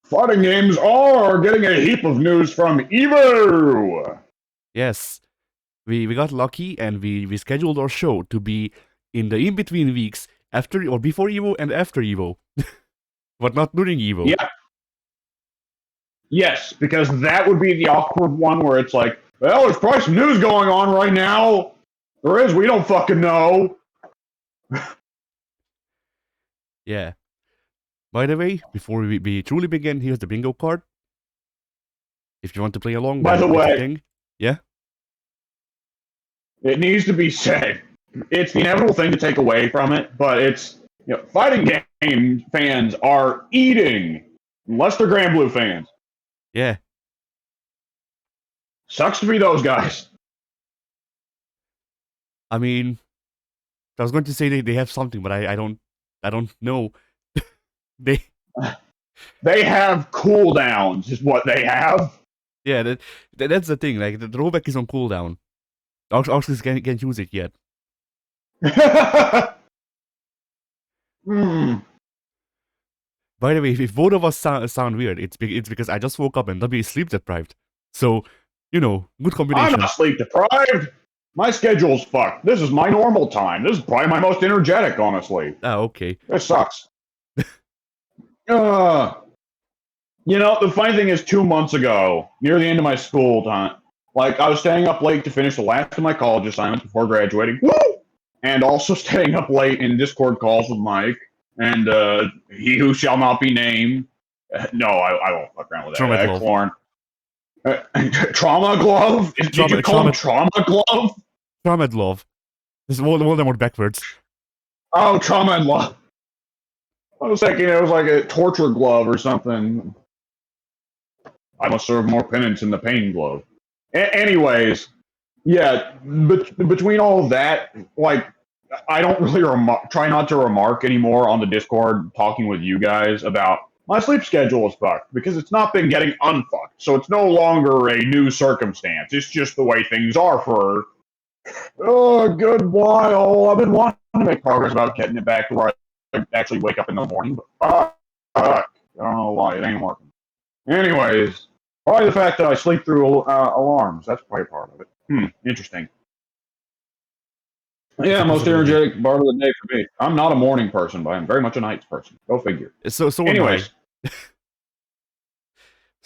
Fighting games are getting a heap of news from EVO. Yes, we got lucky and we scheduled our show to be in the in-between weeks after or before EVO and after EVO. But not during EVO. Yeah. Yes, because that would be the awkward one where it's like, well, there's probably some news going on right now. There is, we don't fucking know. Yeah. By the way, before we truly begin, here's the bingo card. If you want to play along, By the then it's a way, thing. Yeah? it needs to be said. It's the inevitable thing to take away from it, but it's, fighting game fans are eating, unless they're Grand Blue fans. Yeah. Sucks to be those guys. I mean, I was going to say they have something, but I don't know. They have cooldowns, is what they have. Yeah, that's the thing. Like the rollback is on cooldown. Ours can't use it yet. By the way, if both of us sound weird, it's because I just woke up and W is sleep deprived. So, good combination. I'm not sleep deprived. My schedule's fucked. This is my normal time. This is probably my most energetic, honestly. Ah, okay. This sucks. The funny thing is 2 months ago, near the end of my school time, I was staying up late to finish the last of my college assignments before graduating. Woo! And also staying up late in Discord calls with Mike and he who shall not be named. No, I won't fuck around with that. Clorn. Trauma glove? Did you call him trauma glove? Trauma glove. This is Voldemort backwards. Oh, trauma and love. I was thinking it was like a torture glove or something. I must serve more penance in the pain glove. Anyways, yeah, between all of that, I don't really try not to remark anymore on the Discord talking with you guys about my sleep schedule is fucked because it's not been getting unfucked. So it's no longer a new circumstance. It's just the way things are for a good while. I've been wanting to make progress about getting it back to where I actually wake up in the morning, but I don't know why it ain't working. Anyways, probably the fact that I sleep through alarms. That's probably part of it. Interesting. Yeah, most energetic part of the day for me. I'm not a morning person, but I'm very much a night person. Go figure. So anyways.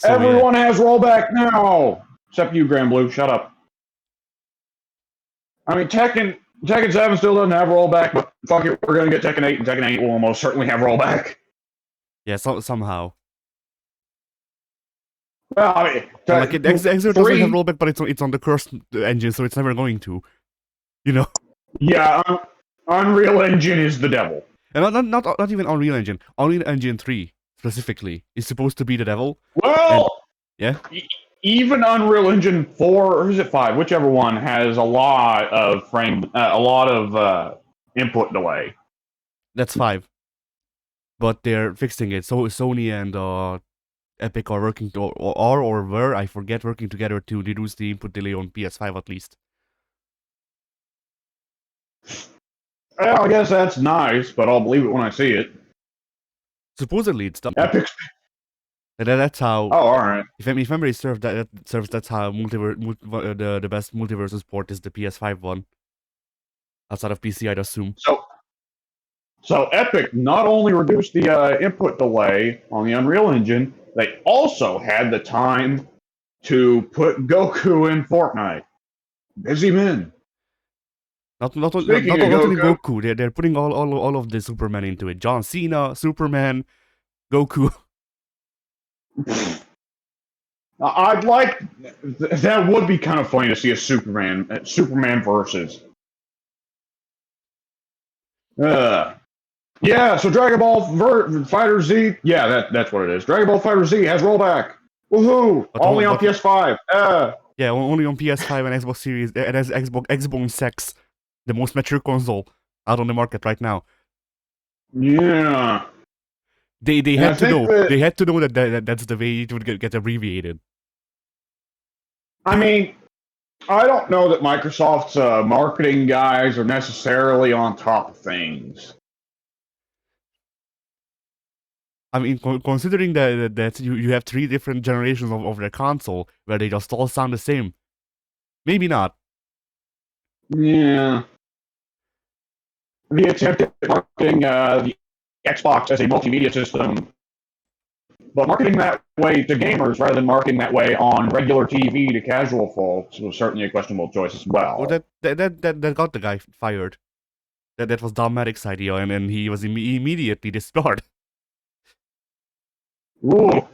Everyone has rollback now! Except you, Grand Blue. Shut up. I mean, Tekken 7 still doesn't have rollback, but fuck it, we're gonna get Tekken 8, and Tekken 8 will almost certainly have rollback. Yeah, somehow. Well, I mean, Exo doesn't have rollback, but it's on the cursed engine, so it's never going to. Yeah, Unreal Engine is the devil. And not even Unreal Engine. Unreal Engine 3 specifically is supposed to be the devil. Well, yeah. Even Unreal Engine 4 or is it 5, whichever one, has a lot of input delay. That's 5. But they're fixing it. So Sony and Epic are working I forget, working together to reduce the input delay on PS5 at least. Well, I guess that's nice, but I'll believe it when I see it. Supposedly it's done. Epic. That's how. Oh, all right. If memory serves, that's how the best multiverse port is the PS5 one. Outside of PC, I'd assume. So Epic not only reduced the input delay on the Unreal Engine, they also had the time to put Goku in Fortnite. Busy men. Not only Goku, they're putting all of the Superman into it. John Cena, Superman, Goku. I'd like that would be kind of funny to see a Superman versus. Yeah, so Dragon Ball Fighter Z. Yeah, that's what it is. Dragon Ball Fighter Z has rollback. Woohoo! Only on PS5. Yeah, only on PS5 and Xbox Series. It has Xbox X, the most mature console out on the market right now. Yeah. They had to know. They had to know that that's the way it would get abbreviated. I mean, I don't know that Microsoft's marketing guys are necessarily on top of things. I mean, considering that you have 3 different generations of their console where they just all sound the same, maybe not. Yeah. The attempt at marketing the Xbox as a multimedia system, but marketing that way to gamers rather than marketing that way on regular TV to casual folks was certainly a questionable choice as Well, well. that got the guy fired. That was Dometic's idea, and he was immediately disbarred. Ooh.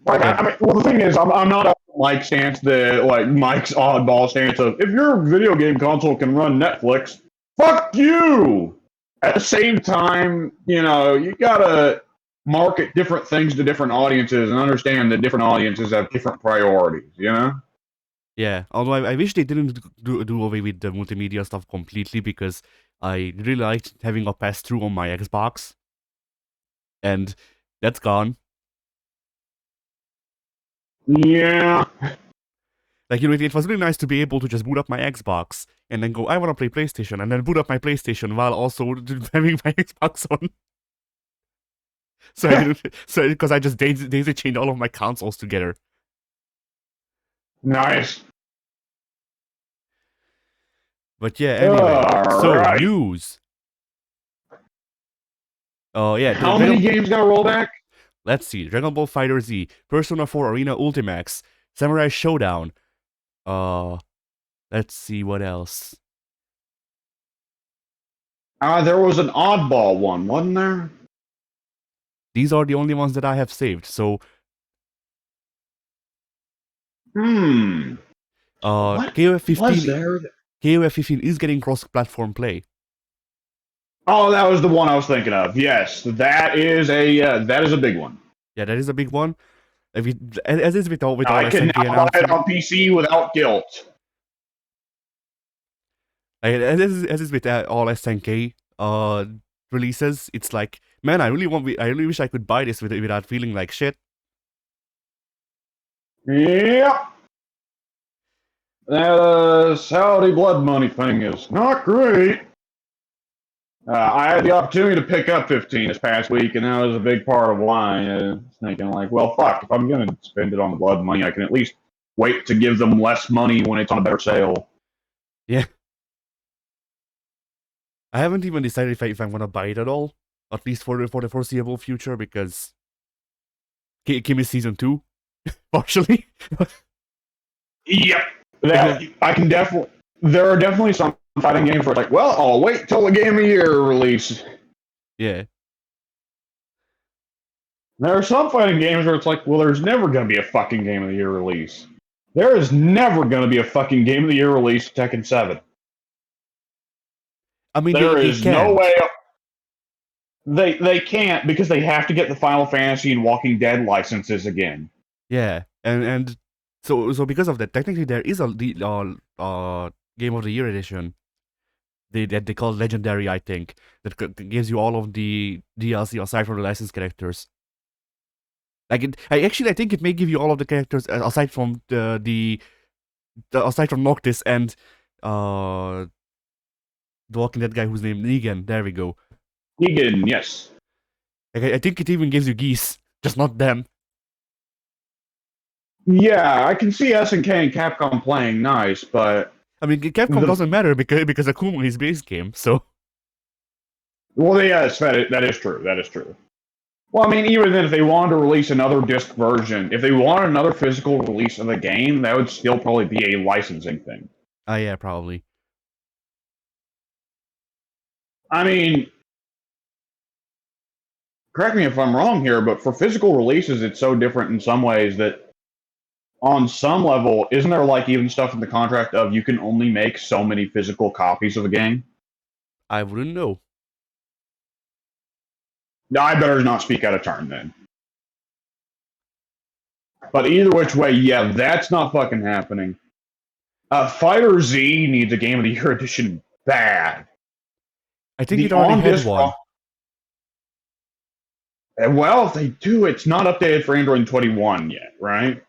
Like, Yeah, I mean, well, the thing is, I'm not on Mike's stance, Mike's oddball stance of if your video game console can run Netflix, fuck you. At the same time, you gotta market different things to different audiences and understand that different audiences have different priorities. yeah. Although I wish they didn't do away with the multimedia stuff completely, because I really liked having a pass-through on my Xbox, and that's gone. Yeah. Like, it was really nice to be able to just boot up my Xbox and then go, I want to play PlayStation, and then boot up my PlayStation while also having my Xbox on. So I didn't, because I just daisy chained all of my consoles together. Nice. But yeah, anyway. So, Alright. news. Oh, yeah. How many games got rolled back? Let's see. Dragon Ball Fighter Z, Persona 4 Arena Ultimax, Samurai Showdown. Let's see what else. There was an oddball one, wasn't there? These are the only ones that I have saved. So, What KOF 15. was there? KOF 15 is getting cross-platform play. Oh, that was the one I was thinking of. Yes, that is a big one. Yeah, that is a big one. As is with all I can SNK now buy it announcements. on PC without guilt. As is with all SNK releases, it's like, man, I really wish I could buy this without feeling like shit. Yep. That Saudi blood money thing is not great. I had the opportunity to pick up 15 this past week, and that was a big part of why I was thinking, like, well, fuck, if I'm going to spend it on the blood money, I can at least wait to give them less money when it's on a better sale. Yeah. I haven't even decided if I'm gonna buy it at all, at least for the foreseeable future, because Kimi Season 2, partially. Yep. I can definitely. There are definitely some fighting games where it's like, well, I'll wait till the Game of the Year release. Yeah. There are some fighting games where it's like, well, there's never going to be a fucking Game of the Year release. There is never going to be a fucking Game of the Year release to Tekken 7. I mean, There they is can. no way. They can't because they have to get the Final Fantasy and Walking Dead licenses again. Yeah, and so because of that, technically there is a Game of the Year edition. That they call Legendary, I think, that gives you all of the DLC aside from the licensed characters. Like I think it may give you all of the characters aside from the aside from Noctis and the Walking Dead guy whose name Negan. There we go. Negan, yes. Like, I think it even gives you Geese, just not them. Yeah, I can see SNK and Capcom playing nice, but I mean, Capcom doesn't matter because Akuma is his base game, so. Well, yes, that is true. That is true. Well, I mean, even if they wanted to release another disc version, if they wanted another physical release of the game, that would still probably be a licensing thing. Yeah, probably. I mean, correct me if I'm wrong here, but for physical releases, it's so different in some ways that on some level, isn't there like even stuff in the contract of you can only make so many physical copies of a game? I wouldn't know. No, I better not speak out of turn then. But either which way, yeah, that's not fucking happening. Fighter Z needs a Game of the Year edition bad. I think it already had one. Well, if they do, it's not updated for Android 21 yet, right?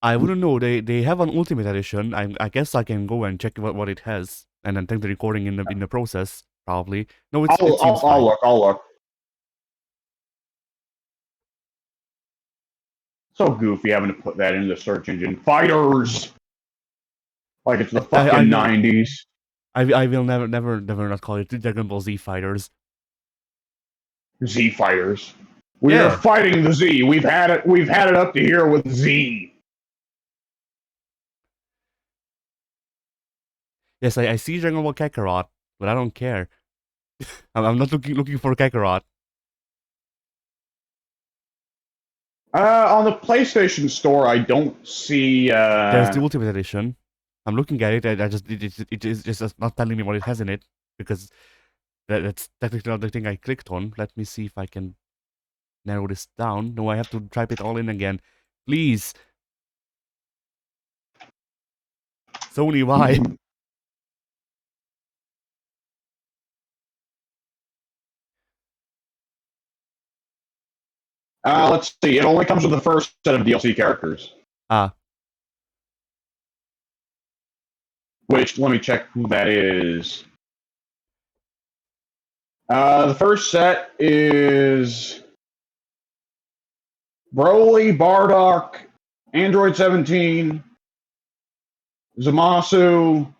I wouldn't know. They have an Ultimate Edition. I guess I can go and check what it has, and then take the recording in the process. Probably. No, it seems fine. I'll look. So goofy having to put that into the search engine. Fighters! Like it's the I fucking will 90s. I will never not call it Dragon Ball Z Fighters. Z Fighters. We are Yeah. fighting the Z. We've had it up to here with Z. Yes, I see Dragon Ball Kakarot, but I don't care. I'm not looking for Kakarot. On the PlayStation Store, I don't see. There's the Ultimate Edition. I'm looking at it. I just it is just not telling me what it has in it because that's technically not the thing I clicked on. Let me see if I can narrow this down. No, I have to type it all in again. Please, Sony, why? Let's see. It only comes with the first set of DLC characters. Ah, Which, let me check who that is. The first set is Broly, Bardock, Android 17, Zamasu,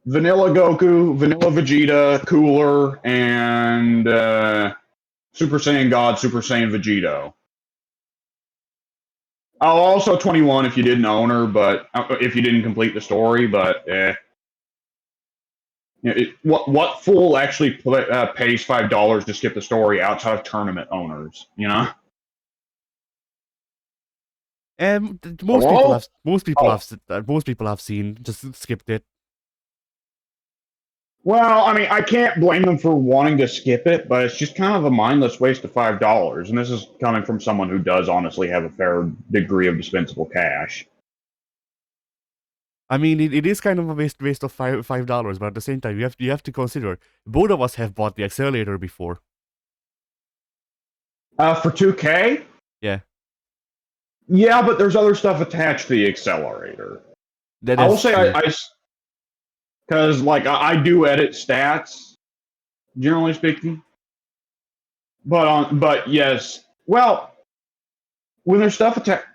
Vanilla Goku, Vanilla Vegeta, Cooler, and Super Saiyan God, Super Saiyan Vegito. Oh, also 21 if you didn't own her, but if you didn't complete the story, but what fool actually pays $5 to skip the story outside of tournament owners? You know. and Hello? most people have seen just skipped it. Well, I mean, I can't blame them for wanting to skip it, but it's just kind of a mindless waste of $5. And this is coming from someone who does honestly have a fair degree of dispensable cash. I mean, it is kind of a waste of $5, but at the same time, you have to consider both of us have bought the accelerator before. For 2K? Yeah, Yeah, but there's other stuff attached to the accelerator. I will that's say true. because like I do edit stats, generally speaking. But yes, well, when there's stuff attached.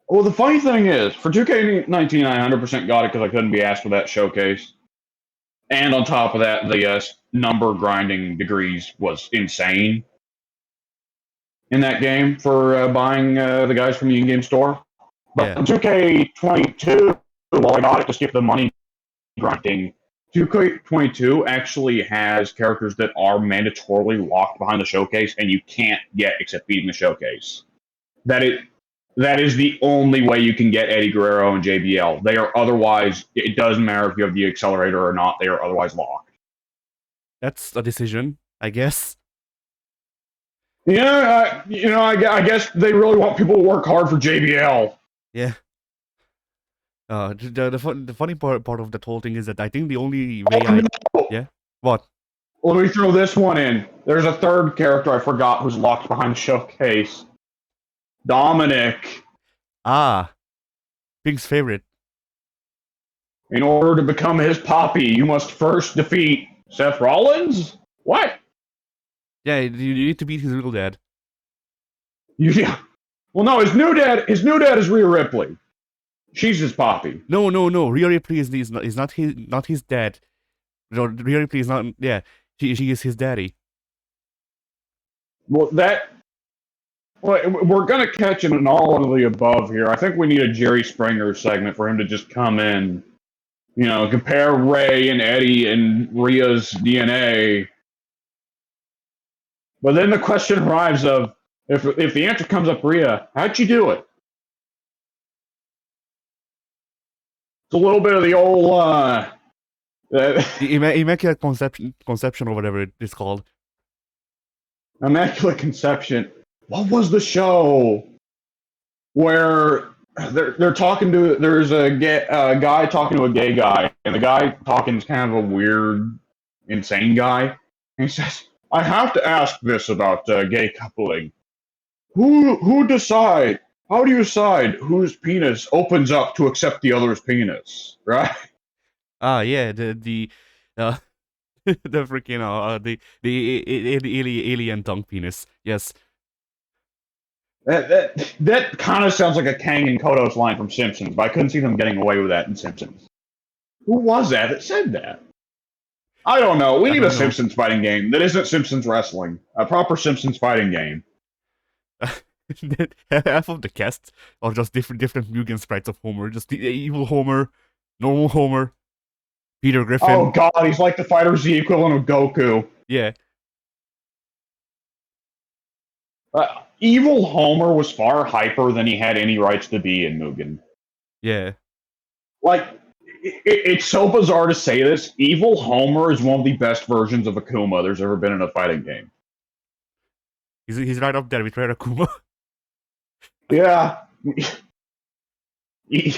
Well, the funny thing is, for 2K19, I 100% got it because I couldn't be asked for that showcase. And on top of that, the number grinding degrees was insane in that game for buying the guys from the in-game store. But Yeah. 2K22, well, I got it to skip the money grinding. 2K22 actually has characters that are mandatorily locked behind the showcase, and you can't get except beating the showcase. That is the only way you can get Eddie Guerrero and JBL. They are otherwise. It doesn't matter if you have the accelerator or not. They are otherwise locked. That's a decision, I guess. Yeah, I guess they really want people to work hard for JBL. Yeah. The funny part of that whole thing is that I think the only way No. yeah. What? Let me throw this one in. There's a third character I forgot who's locked behind the showcase. Dominic. Ah, Pink's favorite. In order to become his poppy, you must first defeat Seth Rollins? What? Yeah, you need to beat his real dad. Yeah. Well, no, his new dad is Rhea Ripley. She's his poppy. No. Rhea Ripley is not his dad. No, Rhea Ripley is not. Yeah, she is his daddy. Well, we're gonna catch him in all of the above here. I think we need a Jerry Springer segment for him to just come in, compare Ray and Eddie and Rhea's DNA. But then the question arrives of if the answer comes up, Rhea, how'd you do it? It's a little bit of the old The Immaculate Conception or whatever it is called. Immaculate Conception. What was the show where they're talking to? There's a guy talking to a gay guy, and the guy talking is kind of a weird, insane guy. And he says, "I have to ask this about gay coupling. Who decide? How do you decide whose penis opens up to accept the other's penis? Right?" Ah, yeah, the the freaking the alien tongue penis. Yes. That kind of sounds like a Kang and Kodos line from Simpsons, but I couldn't see them getting away with that in Simpsons. Who was that said that? I don't know. We I need a don't know. Simpsons fighting game that isn't Simpsons wrestling. A proper Simpsons fighting game. Half of the cast are just different Mugen sprites of Homer. Just the evil Homer, normal Homer, Peter Griffin. Oh god, he's like the Fighter Z equivalent of Goku. Yeah. Evil Homer was far hyper than he had any rights to be in Mugen. Yeah. Like, it's so bizarre to say this. Evil Homer is one of the best versions of Akuma there's ever been in a fighting game. He's right up there with Rare Akuma. Yeah.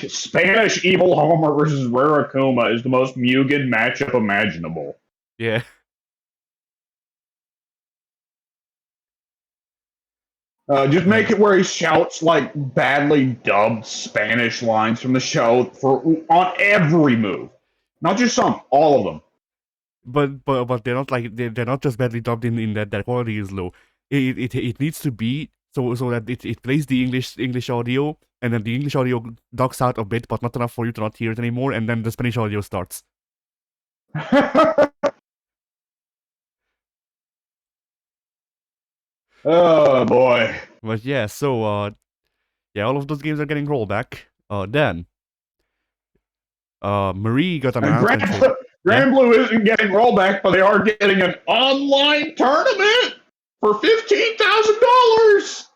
Spanish Evil Homer versus Rare Akuma is the most Mugen matchup imaginable. Yeah. Just make it where he shouts like badly dubbed Spanish lines from the show on every move, not just some, all of them. But they're not like they're not just badly dubbed in that their quality is low. It needs to be so that it plays the English audio, and then the English audio ducks out a bit, but not enough for you to not hear it anymore, and then the Spanish audio starts. Oh boy. But yeah, so yeah, all of those games are getting rollback. Then Marie got announced. Grand Blue isn't getting rollback, but they are getting an online tournament for $15,000.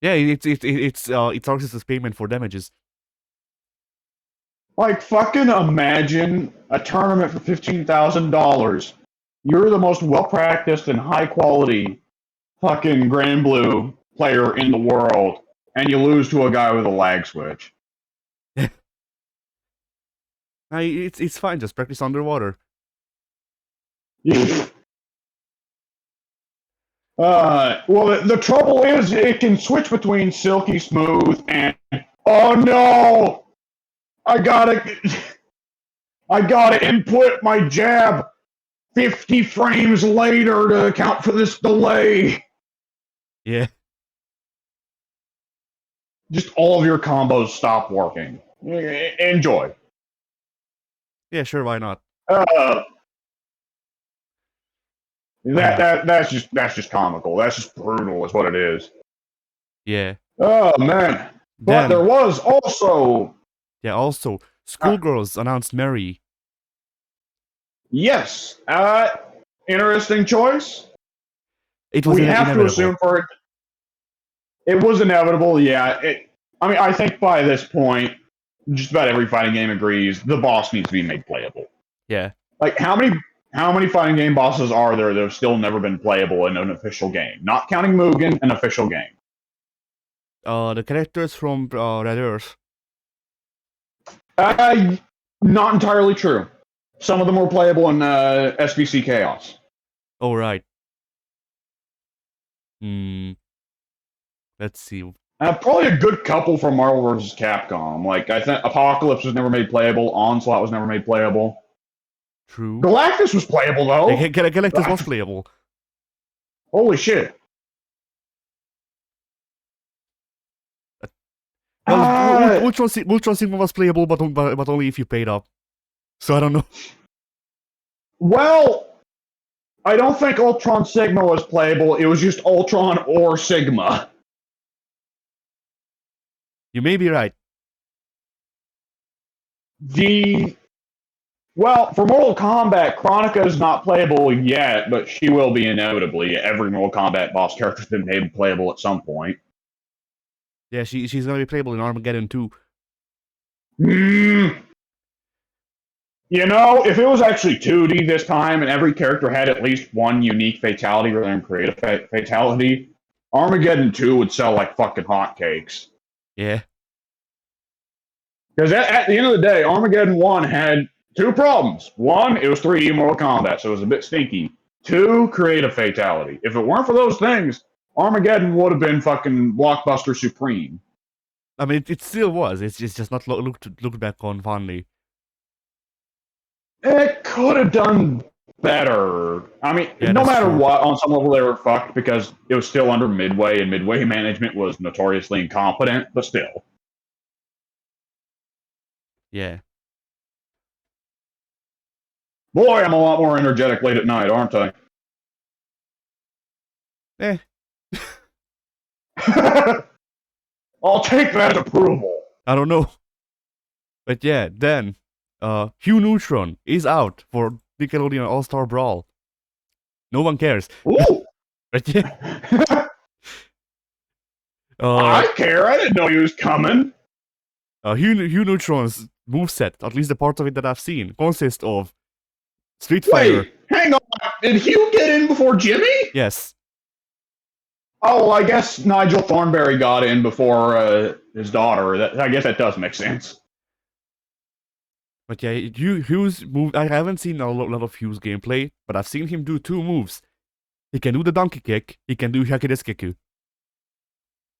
Yeah, it targets as payment for damages. Like, fucking imagine a tournament for $15,000. You're the most well-practiced and high-quality fucking Grand Blue player in the world, and you lose to a guy with a lag switch. It's fine, just practice underwater. Well, the trouble is it can switch between silky smooth and oh no, I gotta input my jab 50 frames later to account for this delay. Yeah. Just all of your combos stop working. Enjoy. Yeah, sure, why not? That's just comical. That's just brutal, is what it is. Yeah. Oh man. But there was also. Yeah, also Schoolgirls announced Mary. Yes. Interesting choice. It was we have to assume for it. It was inevitable, yeah. I think by this point, just about every fighting game agrees the boss needs to be made playable. Yeah. Like, how many fighting game bosses are there that have still never been playable in an official game? Not counting Mugen, an official game. The characters from Red Earth. Not entirely true. Some of them were playable in SVC Chaos. Oh, right. Let's see. Probably a good couple from Marvel vs. Capcom. Like, I think Apocalypse was never made playable. Onslaught was never made playable. True. Galactus was playable, though. Galactus was playable. Holy shit. Ultron Sigma was playable, but only if you paid up. So I don't know. Well, I don't think Ultron Sigma was playable. It was just Ultron or Sigma. You may be right. Well, for Mortal Kombat, Chronica is not playable yet, but she will be inevitably. Every Mortal Kombat boss character's been made playable at some point. Yeah, she's gonna be playable in Armageddon too. You know, if it was actually 2D this time and every character had at least one unique fatality rather than create a fatality, Armageddon 2 would sell like fucking hotcakes. Yeah. Because at the end of the day, Armageddon 1 had two problems. One, it was 3D Mortal Kombat, so it was a bit stinky. Two, create a fatality. If it weren't for those things, Armageddon would have been fucking blockbuster supreme. I mean, it still was. It's just not looked back on fondly. It could have done better. I mean, Yeah, no that's matter true. what, on some level they were fucked because it was still under Midway, and Midway management was notoriously incompetent, but still. Yeah. Boy, I'm a lot more energetic late at night, aren't I? Eh. I'll take that as approval. I don't know. But yeah, then Hugh Neutron is out for Nickelodeon All-Star Brawl. No one cares. Ooh! But yeah, I care. I didn't know he was coming. Hugh Neutron's moveset, at least the parts of it that I've seen, consists of Street Fighter. Wait, hang on. Did Hugh get in before Jimmy? Yes. Oh, well, I guess Nigel Thornberry got in before his daughter. I guess that does make sense. But yeah, Hugh's move. I haven't seen a lot of Hugh's gameplay, but I've seen him do two moves. He can do the donkey kick. He can do Haki desu Kiku.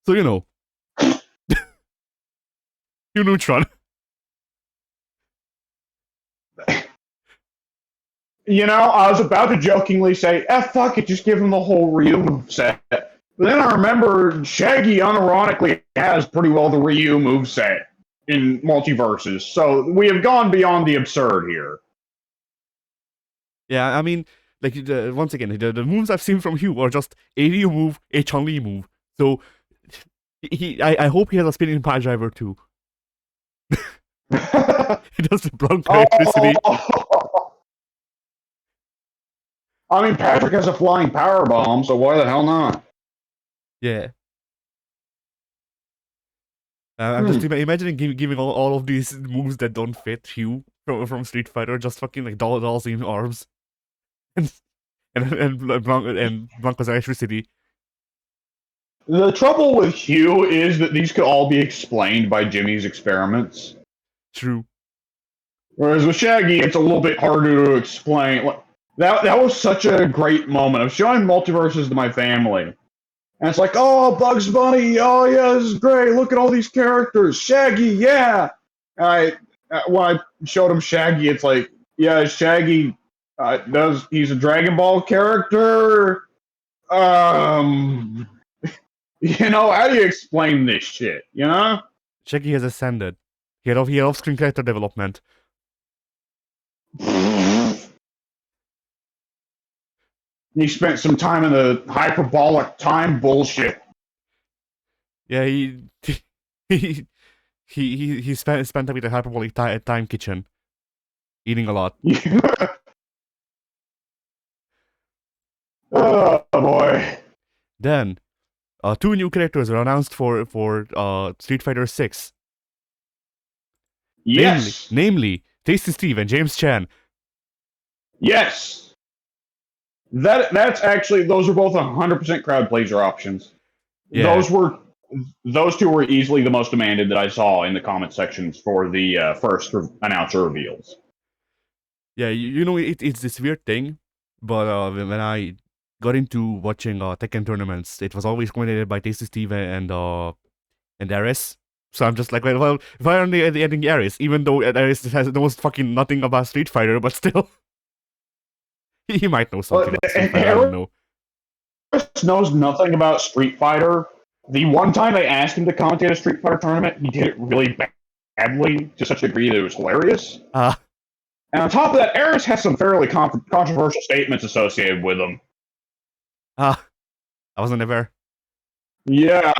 So you know, Hugh Neutron. You know, I was about to jokingly say, fuck it, just give him the whole Ryu set. But then I remember Shaggy unironically has pretty well the Ryu moveset in multiverses. So we have gone beyond the absurd here. Yeah, I mean, like once again, the moves I've seen from Hugh are just a Ryu move, a Chun-Li move. So I hope he has a spinning pile driver too. He does the Bronco electricity. I mean, Patrick has a flying power bomb, so why the hell not? Yeah. I'm just imagining giving all of these moves that don't fit Hugh from Street Fighter, just fucking like dolls in arms, and Blanco's electricity. The trouble with Hugh is that these could all be explained by Jimmy's experiments. True. Whereas with Shaggy, it's a little bit harder to explain. That was such a great moment. I was showing multiverses to my family. And it's like, oh, Bugs Bunny, oh yeah, this is great. Look at all these characters. Shaggy, yeah. When I showed him Shaggy, it's like, yeah, Shaggy he's a Dragon Ball character. You know, how do you explain this shit, you know? Shaggy has ascended. He had off-screen character development. He spent some time in the hyperbolic time bullshit. Yeah, he spent time with the hyperbolic time kitchen, eating a lot. Oh boy. Then, two new characters were announced for Street Fighter 6. Yes. Namely, Tasty Steve and James Chan. Yes. That's actually, those are both 100% crowd pleaser options. Yeah. Those two were easily the most demanded that I saw in the comment sections for the first announcer reveals. Yeah, you know, it's this weird thing, but when I got into watching Tekken tournaments, it was always coordinated by Tasty Steve and Aris. So I'm just like, well, if I only ending Aris, even though Aris knows fucking nothing about Street Fighter, but still, he might know something about Street Fighter. I don't know. Aris knows nothing about Street Fighter. The one time they asked him to commentate a Street Fighter tournament, he did it really badly to such a degree that it was hilarious. And on top of that, Aris has some fairly controversial statements associated with him. I wasn't aware. Yeah.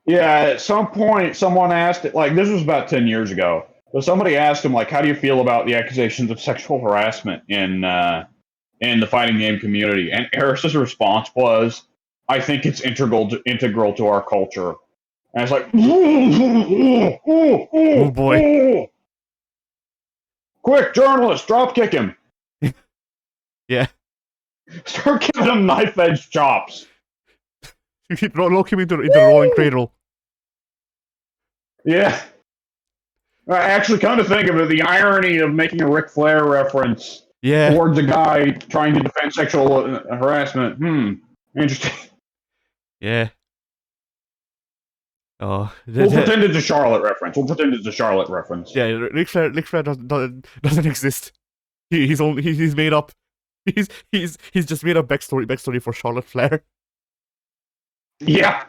Yeah, at some point, someone asked it, like, this was about 10 years ago, but somebody asked him, like, how do you feel about the accusations of sexual harassment in the fighting game community? And Aris's response was, I think it's integral to our culture. And it's like, oh boy. Quick, journalist, drop kick him. Yeah. Start giving him knife edge chops. Lock him into the rolling cradle. Yeah. Actually, come to think of it, the irony of making a Ric Flair reference towards a guy trying to defend sexual harassment. Interesting. Yeah. We'll pretend it's a Charlotte reference. Yeah, Ric Flair doesn't exist. He's made up. He's just made a backstory for Charlotte Flair. Yeah.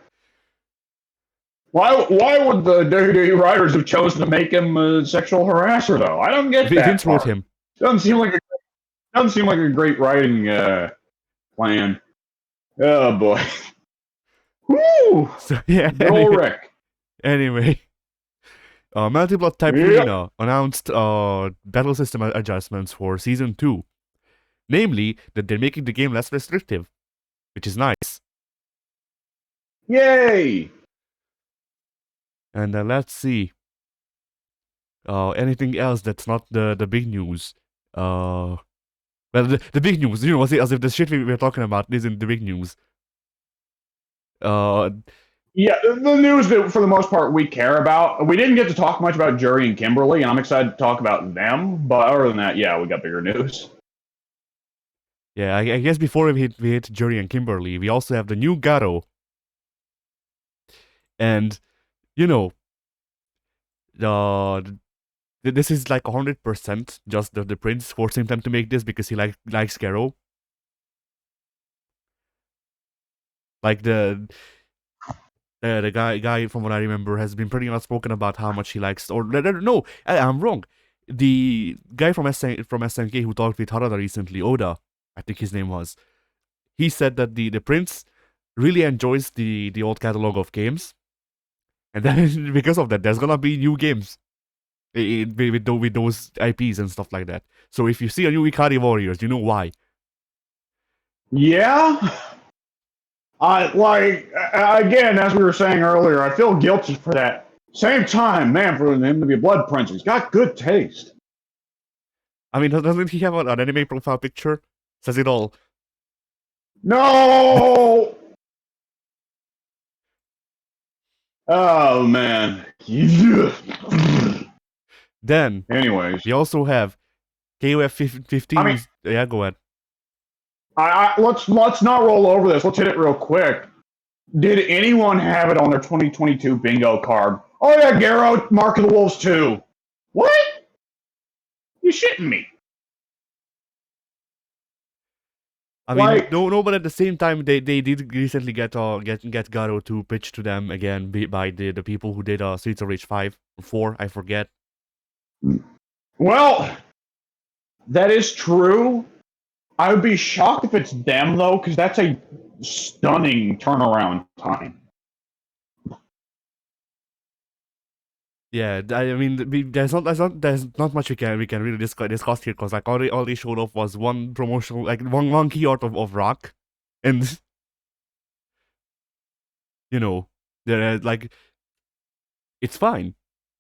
Why would the WWE writers have chosen to make him a sexual harasser though? I don't get that Vince wrote part. him. Doesn't seem like a great writing plan. Oh boy. Woo! So yeah. Good old Rick. Anyway, Multi-Blood Type Yep. Arena announced battle system adjustments for Season 2. Namely, that they're making the game less restrictive, which is nice. Yay! And let's see. Anything else that's not the big news? Well, the big news, as if the shit we're talking about isn't the big news. Yeah, the news that for the most part we care about. We didn't get to talk much about Jury and Kimberly, and I'm excited to talk about them. But other than that, yeah, we got bigger news. Yeah, I guess before we hit Jury and Kimberly, we also have the new Garo. And, this is like 100% just the prince forcing them to make this because he likes Garo. Like the guy from what I remember has been pretty outspoken about how much he likes. Or no, I'm wrong. The guy from SNK who talked with Harada recently, Oda, I think his name was. He said that the prince really enjoys the old catalog of games, and then because of that, there's gonna be new games with those IPs and stuff like that. So if you see a new Ikari Warriors, you know why. Yeah. Again, as we were saying earlier, I feel guilty for that. Same time, man, for him to be a blood prince, he's got good taste. I mean, doesn't he have an anime profile picture? Says it all. No! Oh, man. Then, anyways, we also have KOF 15. I mean, yeah, go ahead. Let's not roll over this. Let's hit it real quick. Did anyone have it on their 2022 bingo card? Oh yeah, Garo, Mark of the Wolves 2. What? You shitting me? I mean, no, but at the same time, they did recently get Garo to pitch to them again by the people who did Streets of Rage 5 or 4, I forget. Well, that is true. I would be shocked if it's them though, because that's a stunning turnaround time. Yeah, I mean, there's not much we can really discuss here because like all they showed off was one promotional, like one key art of Rock, and they're like, it's fine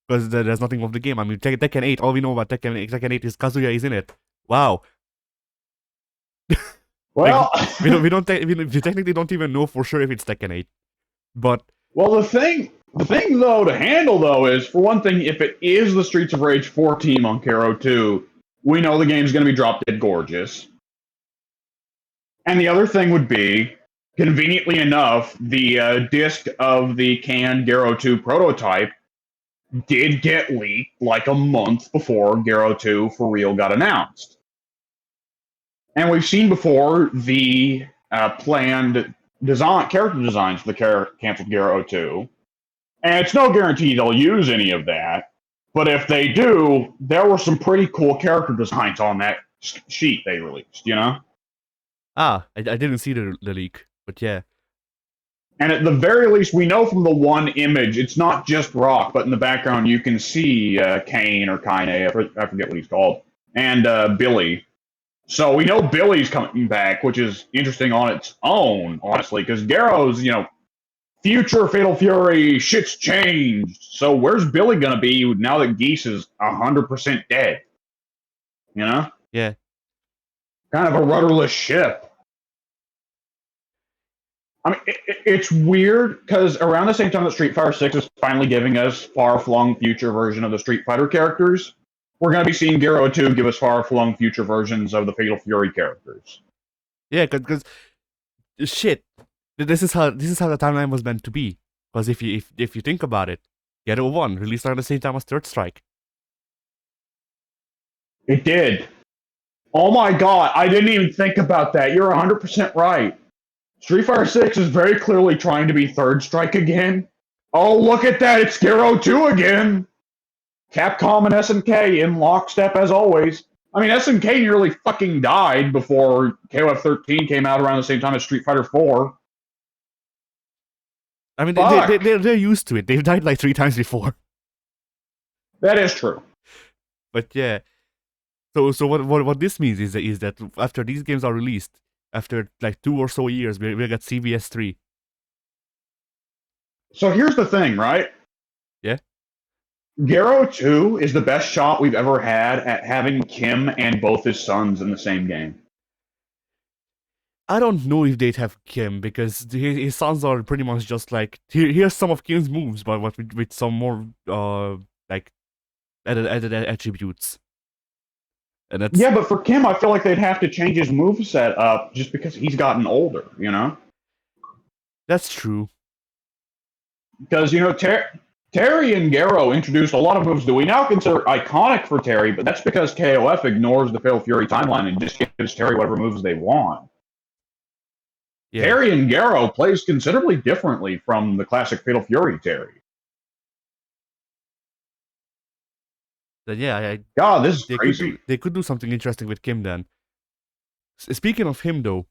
because there's nothing of the game. I mean, Tekken 8, all we know about Tekken 8 is Kazuya is in it. Wow. Well, like, we technically don't even know for sure if it's Tekken 8, but the thing though to handle though is, for one thing, if it is the Streets of Rage 4 team on Karo 2, we know the game's going to be drop dead gorgeous. And the other thing would be, conveniently enough, the disc of the canned Garo 2 prototype did get leaked like a month before Garo 2 for real got announced. And we've seen before the planned character designs for the canceled Garo 2. And it's no guarantee they'll use any of that. But if they do, there were some pretty cool character designs on that sheet they released, I didn't see the leak, but yeah. And at the very least, we know from the one image, it's not just Rock, but in the background you can see Kane or Kaine, I forget what he's called, and Billy. So we know Billy's coming back, which is interesting on its own, honestly, because Garo's, future Fatal Fury, shit's changed. So where's Billy gonna be now that Geese is 100% dead? Yeah. Kind of a rudderless ship. I mean, it's weird because around the same time that Street Fighter 6 is finally giving us far-flung future version of the Street Fighter characters, we're going to be seeing Garo 2 give us far-flung future versions of the Fatal Fury characters. Yeah, because shit, this is how the timeline was meant to be. Because if you think about it, Garo 1 released around the same time as Third Strike. It did. Oh my god, I didn't even think about that. You're 100% right. Street Fighter 6 is very clearly trying to be Third Strike again. Oh, look at that, it's Garo 2 again! Capcom and SNK in lockstep as always. I mean, SNK nearly fucking died before KOF 13 came out around the same time as Street Fighter 4. I mean, Fuck! they're used to it. They've died like 3 times before. That is true. But yeah. So what this means is that after these games are released, after like 2 or so years, we'll get CVS 3. So here's the thing, right? Yeah? Garo 2 is the best shot we've ever had at having Kim and both his sons in the same game. I don't know if they'd have Kim, because his sons are pretty much just like, here's some of Kim's moves, but with some more like added attributes. And that's Yeah, but for Kim, I feel like they'd have to change his moveset up just because he's gotten older, you know? that's true. Because, you know, Terry and Garo introduced a lot of moves that we now consider iconic for Terry, but that's because KOF ignores the Fatal Fury timeline and just gives Terry whatever moves they want. Yeah. Terry and Garo plays considerably differently from the classic Fatal Fury Terry. Then yeah, God, this is crazy. they could do something interesting with Kim then. Speaking of him though,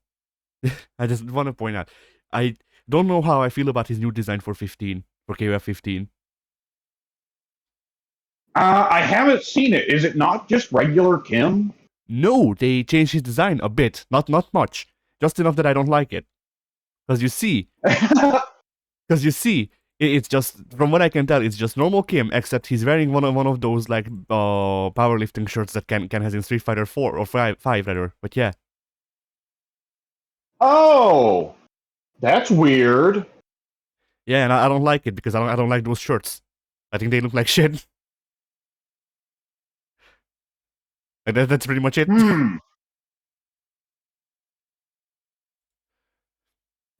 I just want to point out, I don't know how I feel about his new design for KOF 15. I haven't seen it. Is it not just regular Kim? No, they changed his design a bit, not much, just enough that I don't like it. Because you see, it's just, from what I can tell, it's just normal Kim, except he's wearing one of those like powerlifting shirts that Ken has in Street Fighter 4 or 5 rather. But yeah. Oh, that's weird. Yeah, and I don't like it because I don't like those shirts. I think they look like shit. And that's pretty much it.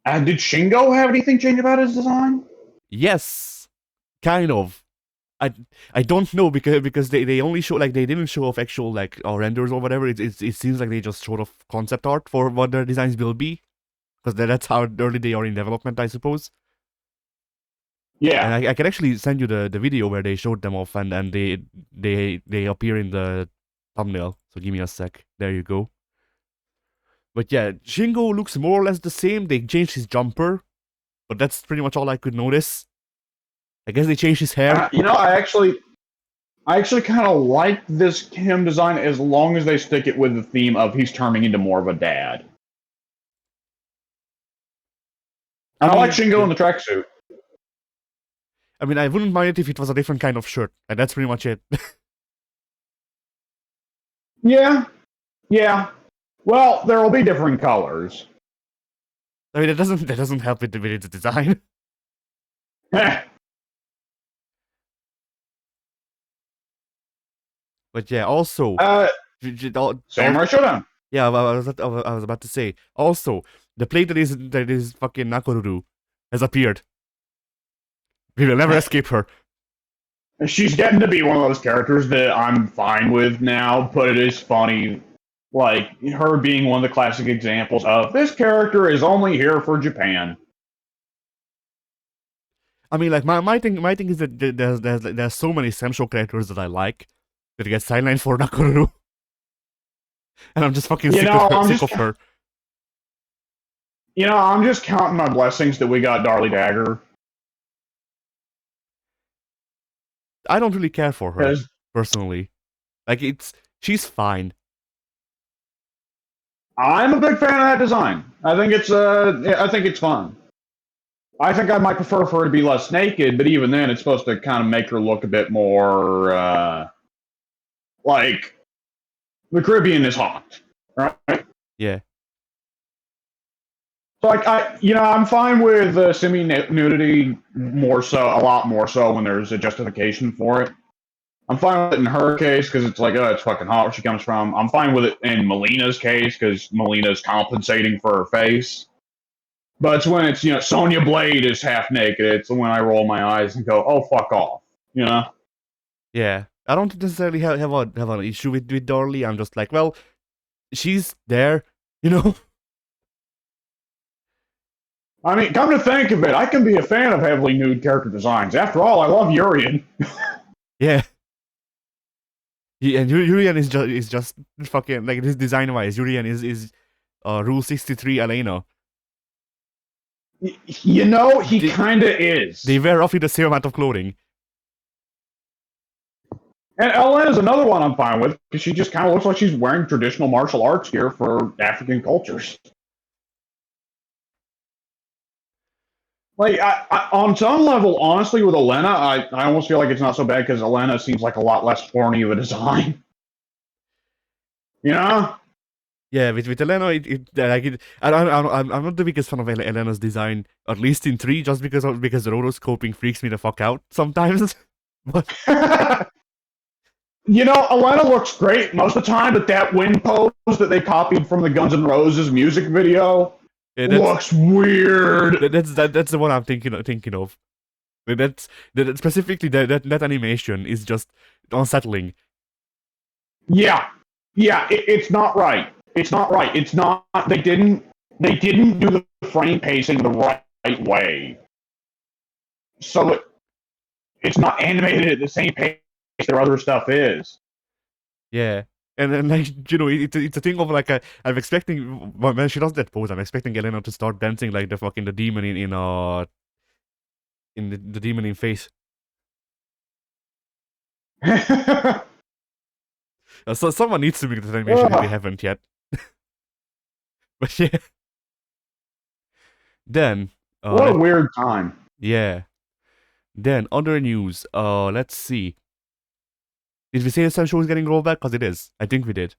And did Shingo have anything change about his design? Yes, kind of. I don't know because they only show, like, they didn't show off actual like renders or whatever. It seems like they just showed off concept art for what their designs will be, because that's how early they are in development, I suppose. Yeah. And I can actually send you the video where they showed them off, and they appear in the thumbnail. So give me a sec. There you go. But yeah, Shingo looks more or less the same. They changed his jumper, but that's pretty much all I could notice. I guess they changed his hair. You know, I actually kind of like this Kim design as long as they stick it with the theme of he's turning into more of a dad. I like Shingo in the tracksuit. I mean, I wouldn't mind it if it was a different kind of shirt, and that's pretty much it. Yeah. Well, there will be different colors. I mean, that doesn't help with the design. But yeah, also, Samurai Showdown. Yeah, I was about to say. Also, the plate that is fucking Nakoruru has appeared. We will never escape her. She's getting to be one of those characters that I'm fine with now, but it is funny, like, her being one of the classic examples of this character is only here for Japan. I mean, like, my thing is that there's so many central characters that I like that get sidelined for Nakoruru. And I'm just fucking sick of her. You know, I'm just counting my blessings that we got Darlie Dagger. I don't really care for her, personally. Like, she's fine. I'm a big fan of that design. I think it's fun. I think I might prefer for her to be less naked, but even then, it's supposed to kind of make her look a bit more, like, the Caribbean is hot, right? Yeah. So, like, I'm fine with semi-nudity a lot more so when there's a justification for it. I'm fine with it in her case because it's like, oh, it's fucking hot where she comes from. I'm fine with it in Melina's case because Melina's compensating for her face. But it's when it's, Sonya Blade is half naked. It's when I roll my eyes and go, oh, fuck off, you know? Yeah. I don't necessarily have an issue with Darlie. I'm just like, well, she's there, you know. I mean, come to think of it, I can be a fan of heavily nude character designs. After all, I love Urian. Yeah. And Urian is just fucking like this design wise. Urian is Rule 63 Elena. You know, he kind of is. They wear roughly the same amount of clothing. And Elena's another one I'm fine with because she just kind of looks like she's wearing traditional martial arts gear for African cultures. Like, on some level, honestly, with Elena, I almost feel like it's not so bad because Elena seems like a lot less horny of a design. You know? Yeah, with Elena, I'm not the biggest fan of Elena's design, at least in 3, just because the rotoscoping freaks me the fuck out sometimes. But you know, Elena looks great most of the time, but that wind pose that they copied from the Guns N' Roses music video looks weird. That's the one I'm thinking of. That's specifically that animation is just unsettling. Yeah, it's not right. It's not right. It's not. They didn't do the frame pacing the right way, so it's not animated at the same pace their other stuff is. Yeah. And then, like, you know, it's a thing of like I'm expecting when she does that pose, I'm expecting Elena to start dancing like the fucking the demon in the demon in Face. So someone needs to make that animation if they haven't yet. But yeah. Then what a weird time. Yeah. Then other news. Let's see. Did we say the Sam show is getting rolled back? Because it is. I think we did.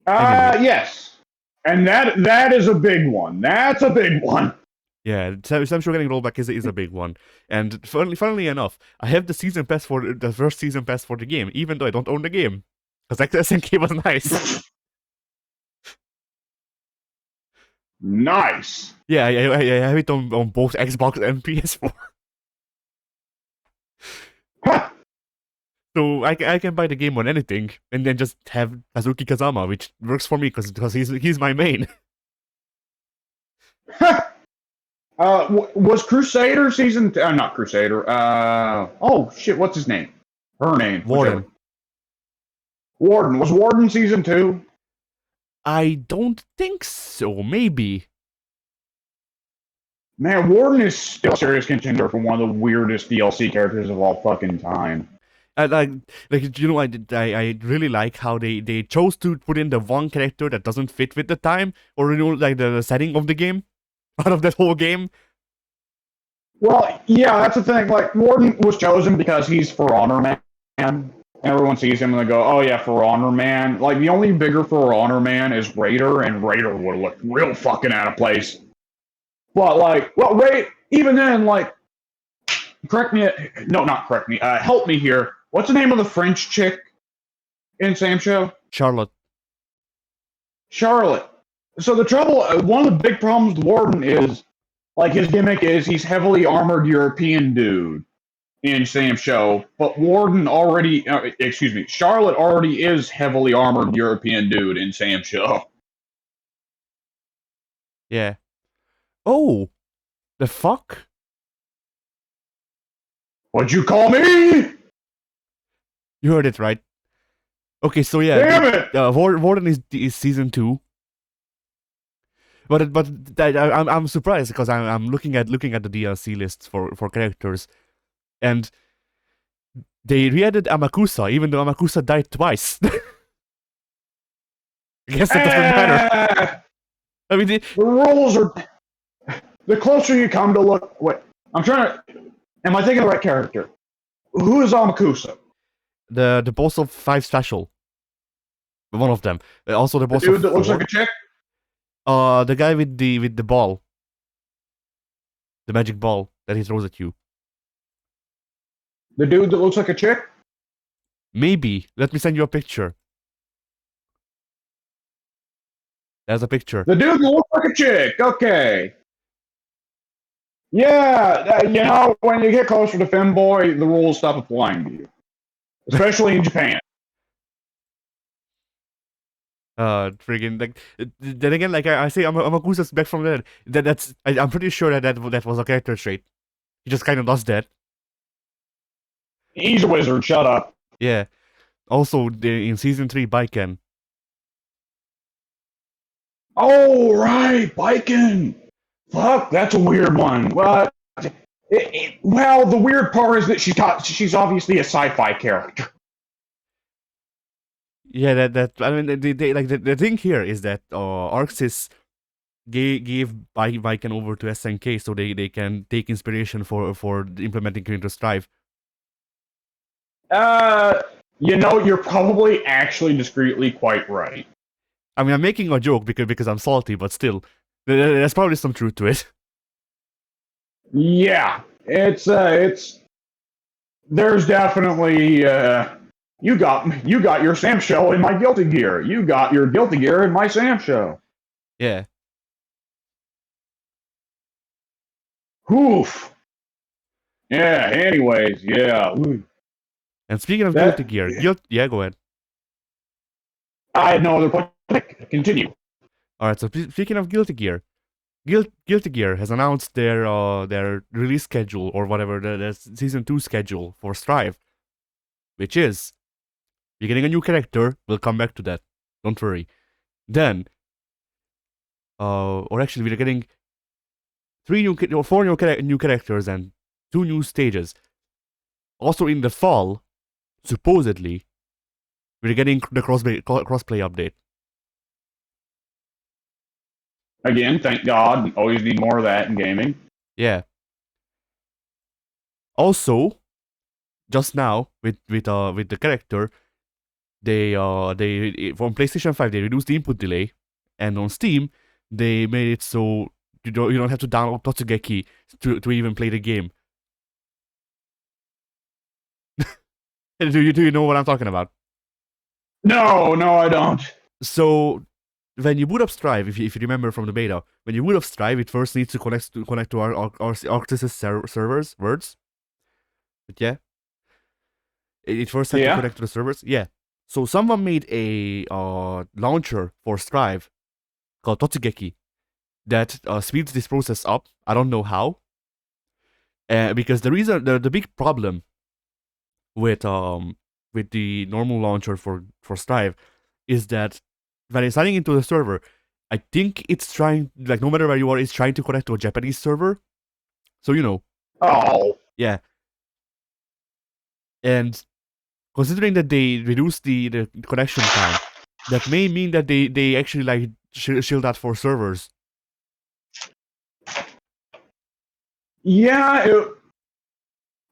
Anyway. Yes. And that is a big one. That's a big one. Yeah, Sam show getting rolled back is a big one. And funnily enough, I have the first season pass for the game, even though I don't own the game. Because SNK was nice. Nice. Yeah, I have it on both Xbox and PS4. So I can buy the game on anything, and then just have Kazuki Kazama, which works for me because he's my main. Was Crusader season? Not Crusader. Oh shit, what's his name? Her name. Warden. Whichever. Warden. Was Warden season 2? I don't think so. Maybe. Man, Warden is still a serious contender for one of the weirdest DLC characters of all fucking time. Like you know, I really like how they chose to put in the one character that doesn't fit with the time, or you know, like the setting of the game, out of that whole game. Well, yeah, that's the thing. Like, Warden was chosen because he's For Honor Man. Everyone sees him and they go, "Oh yeah, For Honor Man." Like, the only bigger For Honor Man is Raider, and Raider would have looked real fucking out of place. But like, well, even then, like, help me here. What's the name of the French chick in Sam Show? Charlotte. So the trouble, one of the big problems with Warden is, like, his gimmick is he's heavily armored European dude in Sam Show, but Charlotte already is heavily armored European dude in Sam Show. Yeah. Oh, the fuck? What'd you call me? You heard it right. Okay, so yeah, damn it! Warden is season 2. But I'm surprised because I'm looking at the DLC lists for characters, and they re-added Amakusa, even though Amakusa died twice. I guess it doesn't matter. I mean, the rules are. The closer you come to look, wait, I'm trying to. Am I thinking of the right character? Who is Amakusa? The boss of 5 Special. One of them. Also the boss dude of that looks 4. like a chick. The guy with the ball, the magic ball that he throws at you. The dude that looks like a chick. Maybe. Let me send you a picture. There's a picture. The dude that looks like a chick. Okay. Yeah, you know, when you get closer to femboy, the rules stop applying to you, especially in Japan. Friggin' like then again, like I say, Amakusa's back from the dead. I'm pretty sure that was a character trait. He just kind of does that. He's a wizard. Shut up. Yeah. Also, in season 3, Baiken. Oh right, biking. Fuck, that's a weird one. Well, the weird part is that she's obviously a sci-fi character. Yeah, that I mean, the thing here is that Arxis gave Baiken over to SNK so they can take inspiration for implementing Counter Strive. You're probably actually discreetly quite right. I mean, I'm making a joke because I'm salty, but still, there's probably some truth to it. Yeah, it's there's definitely you got your Sam show in my Guilty Gear. You got your Guilty Gear in my Sam show. Yeah. Oof. Yeah. Anyways, yeah. Ooh. And speaking of Guilty Gear, yeah, go ahead. I had no other point. Continue. All right. So speaking of Guilty Gear, Guilty Gear has announced their release schedule or whatever the season 2 schedule for Strive, which is you're getting a new character. We'll come back to that. Don't worry. Then, or actually, we're getting 4 new characters and 2 new stages. Also in the fall, supposedly, we're getting the crossplay update. Again, thank God. Always need more of that in gaming. Yeah. Also, just now with the character, they from PlayStation 5 they reduced the input delay, and on Steam they made it so you don't have to download Totsugeki to even play the game. do you know what I'm talking about? No, I don't. So when you boot up Strive, if you remember from the beta, when you boot up Strive, it first needs to connect to our Arxis servers, words. But yeah, it first had to connect to the servers. Yeah. So someone made a launcher for Strive called Totsugeki that speeds this process up. I don't know how. Because the big problem with the normal launcher for Strive is that when it's signing into the server, I think it's trying, like, no matter where you are, it's trying to connect to a Japanese server. So, you know. Oh. Yeah. And considering that they reduced the connection time, that may mean that they actually, like, shield that for servers. Yeah,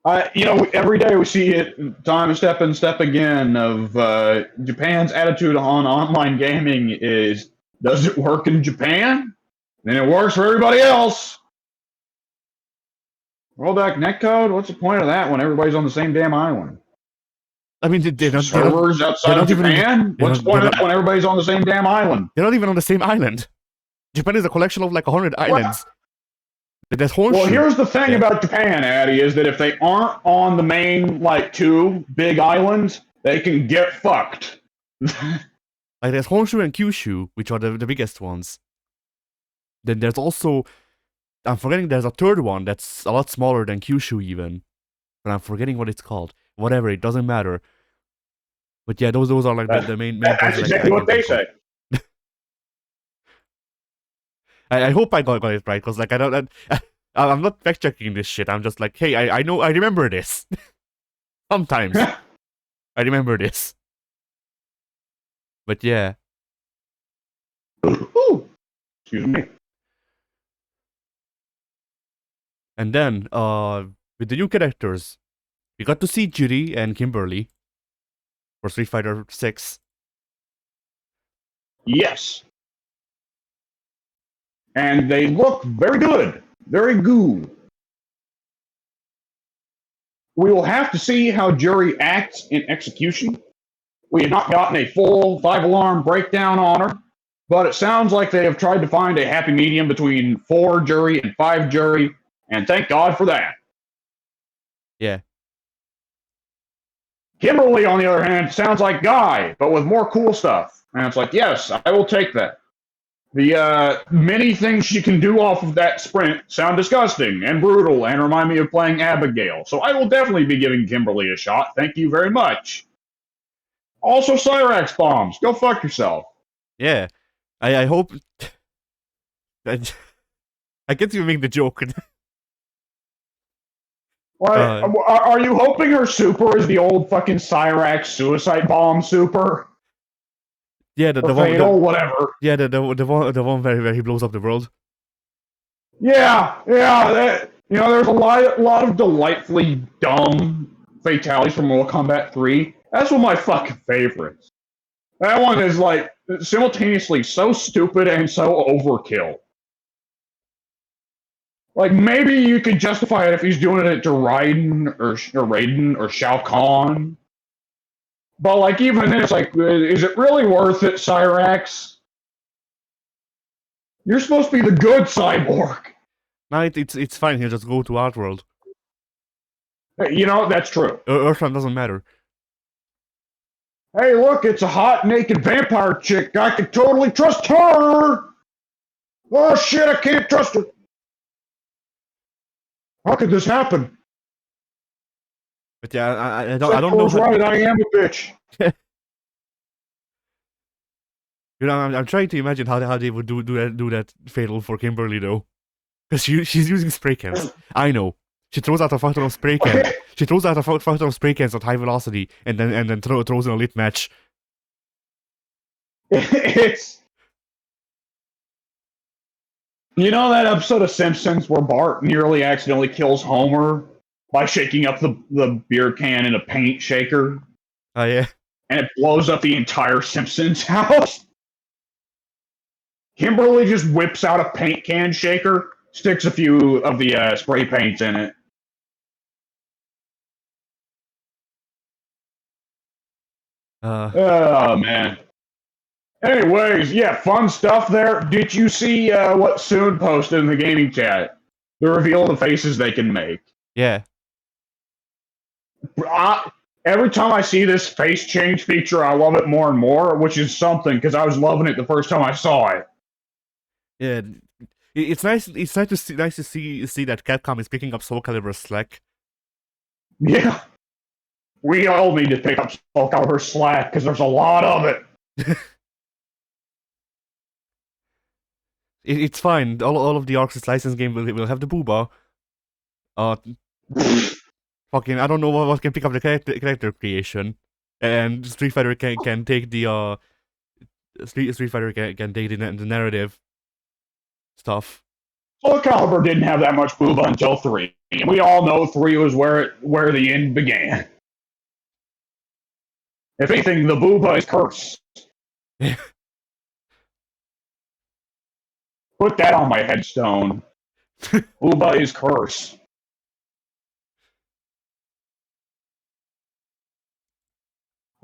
every day we see it time and step again of Japan's attitude on online gaming is, does it work in Japan? Then it works for everybody else. Rollback netcode? What's the point of that when everybody's on the same damn island? I mean, servers outside of Japan? What's the point of that when everybody's on the same damn island? They're not even on the same island. Japan is a collection of like 100 islands. Well, here's the thing about Japan, Addy, is that if they aren't on the main, like, 2 big islands, they can get fucked. Like, there's Honshu and Kyushu, which are the biggest ones. Then there's also, I'm forgetting, there's a third one that's a lot smaller than Kyushu even. But I'm forgetting what it's called. Whatever, it doesn't matter. But yeah, those are like the main That's exactly what they say. I hope I got it right, because like I'm not fact checking this shit. I'm just like, hey, I know, I remember this. Sometimes I remember this. But yeah. Ooh. Excuse me. And then with the new characters, we got to see Jiri and Kimberly for Street Fighter 6. Yes. And they look very good. Very good. We will have to see how Jiri acts in execution. We have not gotten a full 5-alarm breakdown on her, but it sounds like they have tried to find a happy medium between 4 Jiri and 5 Jiri, and thank God for that. Yeah. Kimberly, on the other hand, sounds like Guy, but with more cool stuff. And it's like, yes, I will take that. The many things she can do off of that sprint sound disgusting and brutal and remind me of playing Abigail. So I will definitely be giving Kimberly a shot. Thank you very much. Also, Cyrax bombs. Go fuck yourself. Yeah, I hope. I get you make the joke. Are you hoping her super is the old fucking Cyrax suicide bomb super? Yeah, the one, fatal, whatever. Yeah, the one where he blows up the world. Yeah. There's a lot of delightfully dumb fatalities from Mortal Kombat 3. That's one of my fucking favorites. That one is like simultaneously so stupid and so overkill. Like maybe you could justify it if he's doing it to Raiden or Shao Kahn. But like even then, it's like, is it really worth it, Cyrax? You're supposed to be the good cyborg. No, it's fine. He'll just go to Outworld. That's true. Earthrealm doesn't matter. Hey, look, it's a hot naked vampire chick. I can totally trust her. Oh shit, I can't trust her. How could this happen? But yeah, I don't know. Right, I am a bitch. I'm trying to imagine how they would do that fatal for Kimberly though, because she's using spray cans. I know she throws out a fountain of spray cans. She throws out a fountain of spray cans at high velocity, and then throws in a lit match. It's that episode of Simpsons where Bart nearly accidentally kills Homer by shaking up the beer can in a paint shaker. Oh yeah. And it blows up the entire Simpsons house. Kimberly just whips out a paint can shaker, sticks a few of the spray paints in it. Oh, man. Anyways, yeah, fun stuff there. Did you see what Soon posted in the gaming chat? The reveal of the faces they can make. Yeah. Every time I see this face change feature, I love it more and more, which is something, because I was loving it the first time I saw it. Yeah, it's nice. It's nice to see that Capcom is picking up Soul Calibur's slack. Yeah, we all need to pick up Soul Calibur slack because there's a lot of it. It's fine. All of the Arxis license game will have the booba. Fucking, I don't know what can pick up the character creation, and Street Fighter can take the Street Fighter can take the narrative stuff. Soul Calibur didn't have that much booba until 3. We all know 3 was where the end began. If anything, the booba is cursed. Put that on my headstone. Booba is cursed.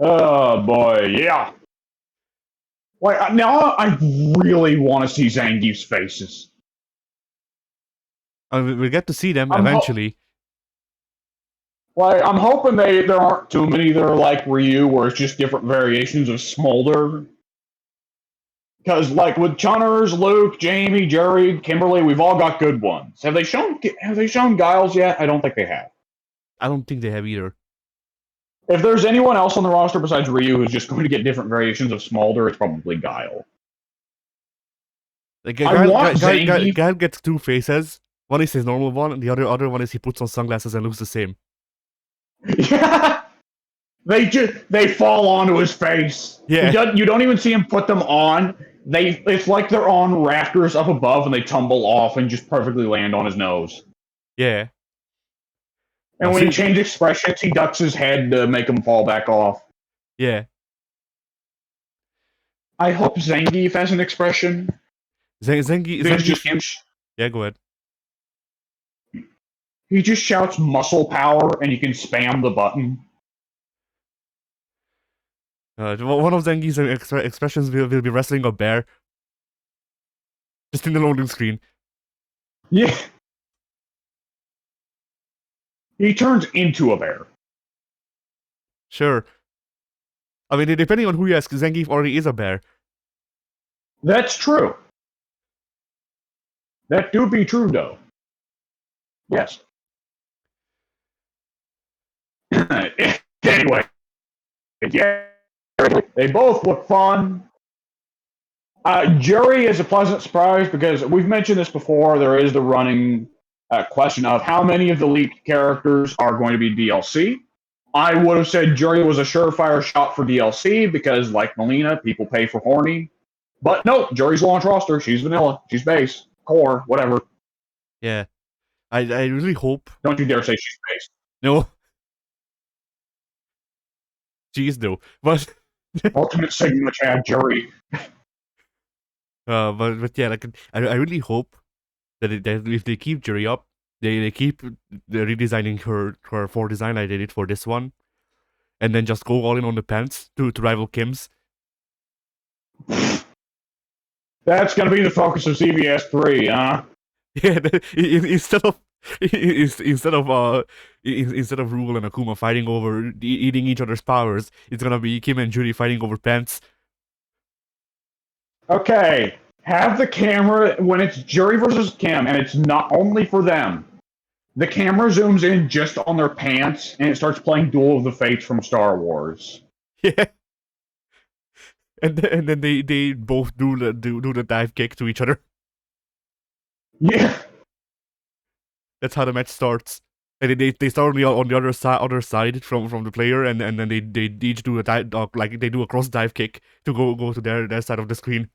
Oh boy, yeah. Like now, I really want to see Zangief's faces. We'll get to see them eventually. I'm hoping there aren't too many that are like Ryu, where it's just different variations of Smolder. Because like with Chunners, Luke, Jamie, Jerry, Kimberly, we've all got good ones. Have they shown Giles yet? I don't think they have. I don't think they have either. If there's anyone else on the roster besides Ryu who's just going to get different variations of Smolder, it's probably Guile. Like, Guile gets 2 faces. One is his normal one, and the other one is he puts on sunglasses and looks the same. Yeah, they fall onto his face. Yeah, you don't even see him put them on. It's like they're on rafters up above, and they tumble off and just perfectly land on his nose. Yeah. And when he changes expressions, he ducks his head to make him fall back off. Yeah. I hope Zangief has an expression. Zangief just him. Yeah, go ahead. He just shouts muscle power, and you can spam the button. One of Zangief's expressions will be wrestling a bear. Just in the loading screen. Yeah. He turns into a bear. Sure. I mean, depending on who you ask, Zangief already is a bear. That's true. That do be true, though. Yes. Anyway, yeah, they both look fun. Jury is a pleasant surprise because we've mentioned this before. There is the running question of how many of the leaked characters are going to be DLC. I would have said Jury was a surefire shot for DLC because, like Melina, people pay for horny. But no, Jury's launch roster. She's vanilla. She's base, core, whatever. Yeah. I really hope. Don't you dare say she's base. No. She is, though. But. Ultimate Sigma Chad Jury. But yeah, like I really hope that if they keep Jury up, they keep redesigning her for design like they did for this one, and then just go all in on the pants to rival Kim's. That's gonna be the focus of CVS 3, huh? Yeah, instead of Rule and Akuma fighting over eating each other's powers, it's gonna be Kim and Jury fighting over pants. Okay, have the camera when it's Jury versus Kim, and it's not only for them. The camera zooms in just on their pants, and it starts playing Duel of the Fates from Star Wars. Yeah, and then they both do the dive kick to each other. Yeah, that's how the match starts. And they start on the other side from the player, and then they each do a they do a cross dive kick to go to their side of the screen.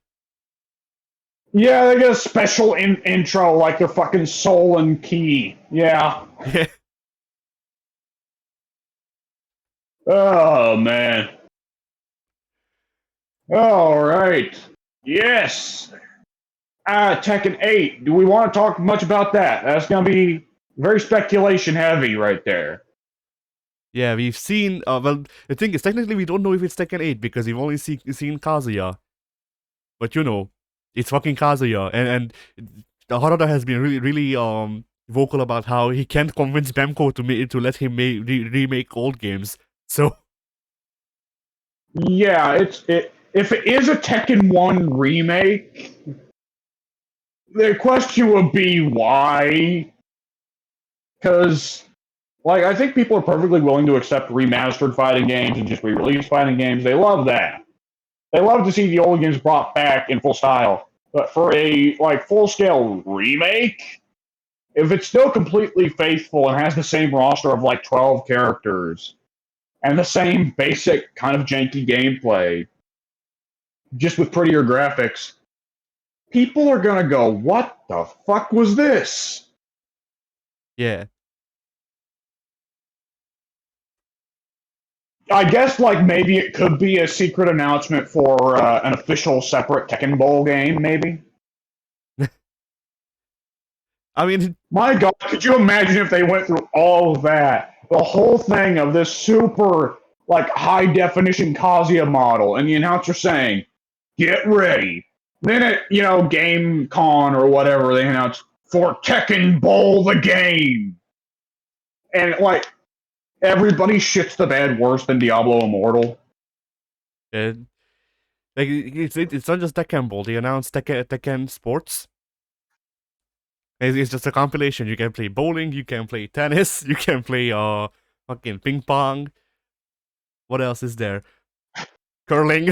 Yeah, they get a special intro like they're fucking Soul and Key. Yeah. Yeah. Oh, man. All right. Yes. Tekken 8. Do we want to talk much about that? That's going to be very speculation heavy right there. Yeah, we've seen... well, the thing is, technically we don't know if it's Tekken 8 because we've only seen Kazuya. But you know, it's fucking Kazuya. And Harada has been really vocal about how he can't convince Bemco to let him remake old games. So... Yeah, if it is a Tekken 1 remake, the question would be why? Because, like, I think people are perfectly willing to accept remastered fighting games and just re-release fighting games. They love that. They love to see the old games brought back in full style. But for a, like, full-scale remake, if it's still completely faithful and has the same roster of, like, 12 characters and the same basic kind of janky gameplay, just with prettier graphics, people are gonna go, what the fuck was this? Yeah. I guess, like, maybe it could be a secret announcement for an official separate Tekken Bowl game, maybe? I mean... My God, could you imagine if they went through all of that? The whole thing of this super, like, high-definition Kazuya model, and the announcer saying, get ready. Then at, Game Con or whatever, they announce, for Tekken Bowl the game. And, like, everybody shits the bed worse than Diablo Immortal. Like, it's not just Tekken Bowl, they announced Tekken Sports. It's just a compilation. You can play bowling, you can play tennis, you can play fucking ping pong. What else is there? Curling.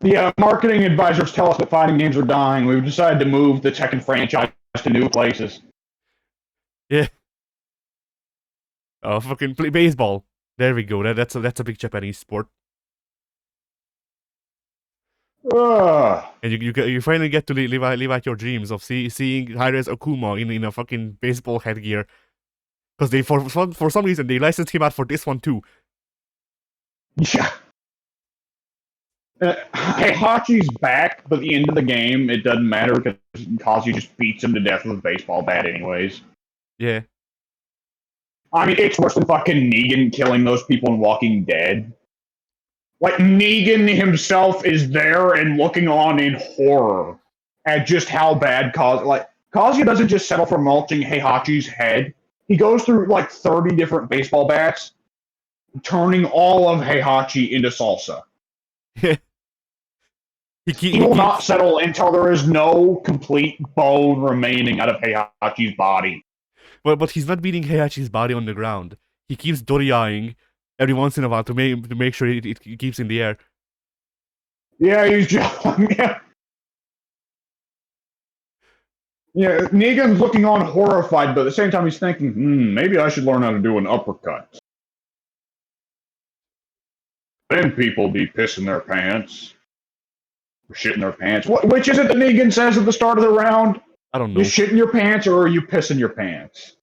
The marketing advisors tell us that fighting games are dying. We've decided to move the Tekken franchise to new places. Yeah. Fucking play baseball. There we go. That's a big Japanese sport. And you finally get to live out your dreams of seeing Hi-Res Akuma in a fucking baseball headgear, because they for some reason they licensed him out for this one too. Yeah. Heihachi's back, but at the end of the game it doesn't matter because Kazu just beats him to death with a baseball bat anyways. Yeah. I mean, it's worse than fucking Negan killing those people in Walking Dead. Like, Negan himself is there and looking on in horror at just how bad Kazuya doesn't just settle for mulching Heihachi's head. He goes through, like, 30 different baseball bats turning all of Heihachi into salsa. he He will not keeps, settle until there is no complete bone remaining out of Heihachi's body. but he's not beating Heihachi's body on the ground. He keeps Doriaing every once in a while to make sure it keeps in the air. Yeah, he's just yeah. Yeah, Negan's looking on horrified, but at the same time he's thinking, maybe I should learn how to do an uppercut. Then people be pissing their pants. Or shitting their pants. Which is it that Negan says at the start of the round? I don't You know. shitting your pants or are you pissing your pants?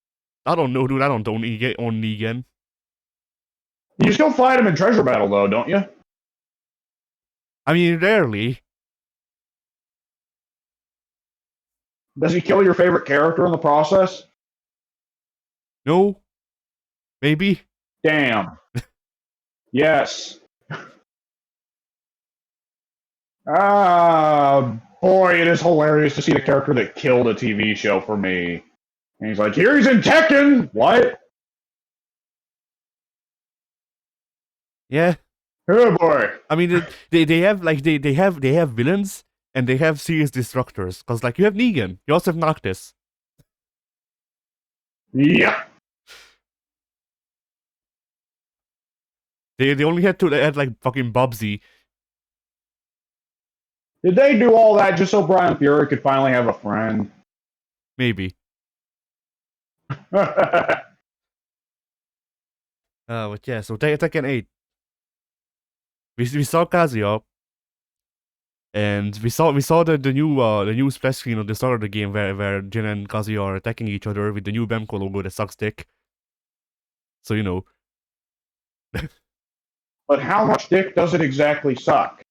I don't know, dude. I don't own Negan. You still fight him in Treasure Battle, though, don't you? I mean, rarely. Does he kill your favorite character in the process? No? Maybe? Damn. Yes. Ah, boy, it is hilarious to see the character that killed a TV show for me. And he's like, here he's in Tekken! What? Yeah. Oh boy. I mean, they have like they have villains and they have serious destructors. Cause like you have Negan, you also have Noctis. Yeah. They only had to add like fucking Bubsy. Did they do all that just so Brian Fury could finally have a friend? Maybe. But yeah, so Tekken 8. We saw Kazuya, and we saw the new splash screen on the start of the game where Jin and Kazuya are attacking each other with the new Bemco logo that sucks dick. So you know. But how much dick does it exactly suck?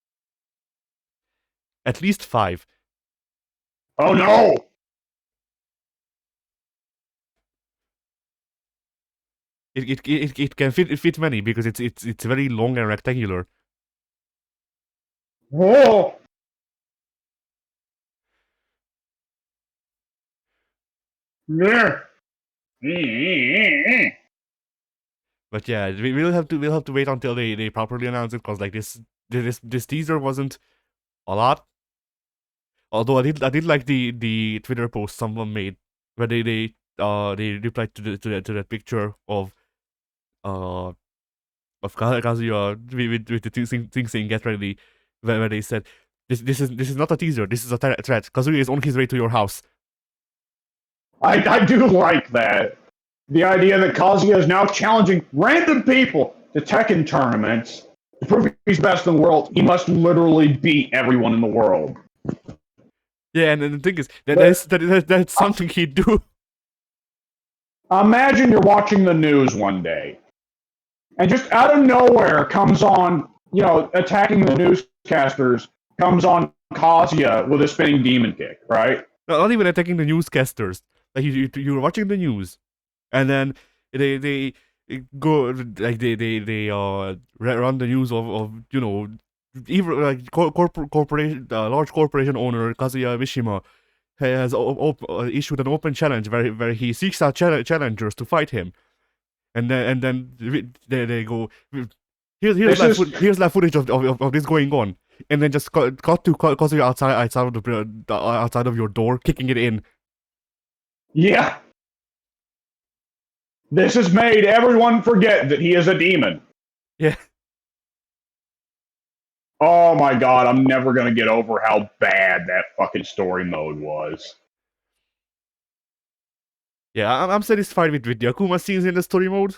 At least 5. Oh no! It can fit many because it's very long and rectangular. Whoa! Yeah. But yeah, we'll have to wait until they properly announce it because like this teaser wasn't a lot. Although I did like the Twitter post someone made where they replied to that picture of Kazuya with the thing saying get ready, where they said this is not a teaser, this is a threat. Kazuya is on his way to your house. I do like that. The idea that Kazuya is now challenging random people to Tekken tournaments to prove he's best in the world. He must literally beat everyone in the world. Yeah, and the thing is that's something he'd do. Imagine you're watching the news one day, and just out of nowhere comes on, attacking the newscasters, comes on Kazuya with a spinning demon kick, right? Not even attacking the newscasters. Like you're watching the news, and then they go like they run the news of even like corporation large corporation owner Kazuya Mishima has issued an open challenge where he seeks out challengers to fight him, and then they go here's live footage of this going on, and then just cut to Kazuya outside of your door kicking it in. Yeah. This has made everyone forget that he is a demon. Yeah. Oh my god, I'm never gonna get over how bad that fucking story mode was. Yeah, I'm satisfied with the Akuma scenes in the story mode.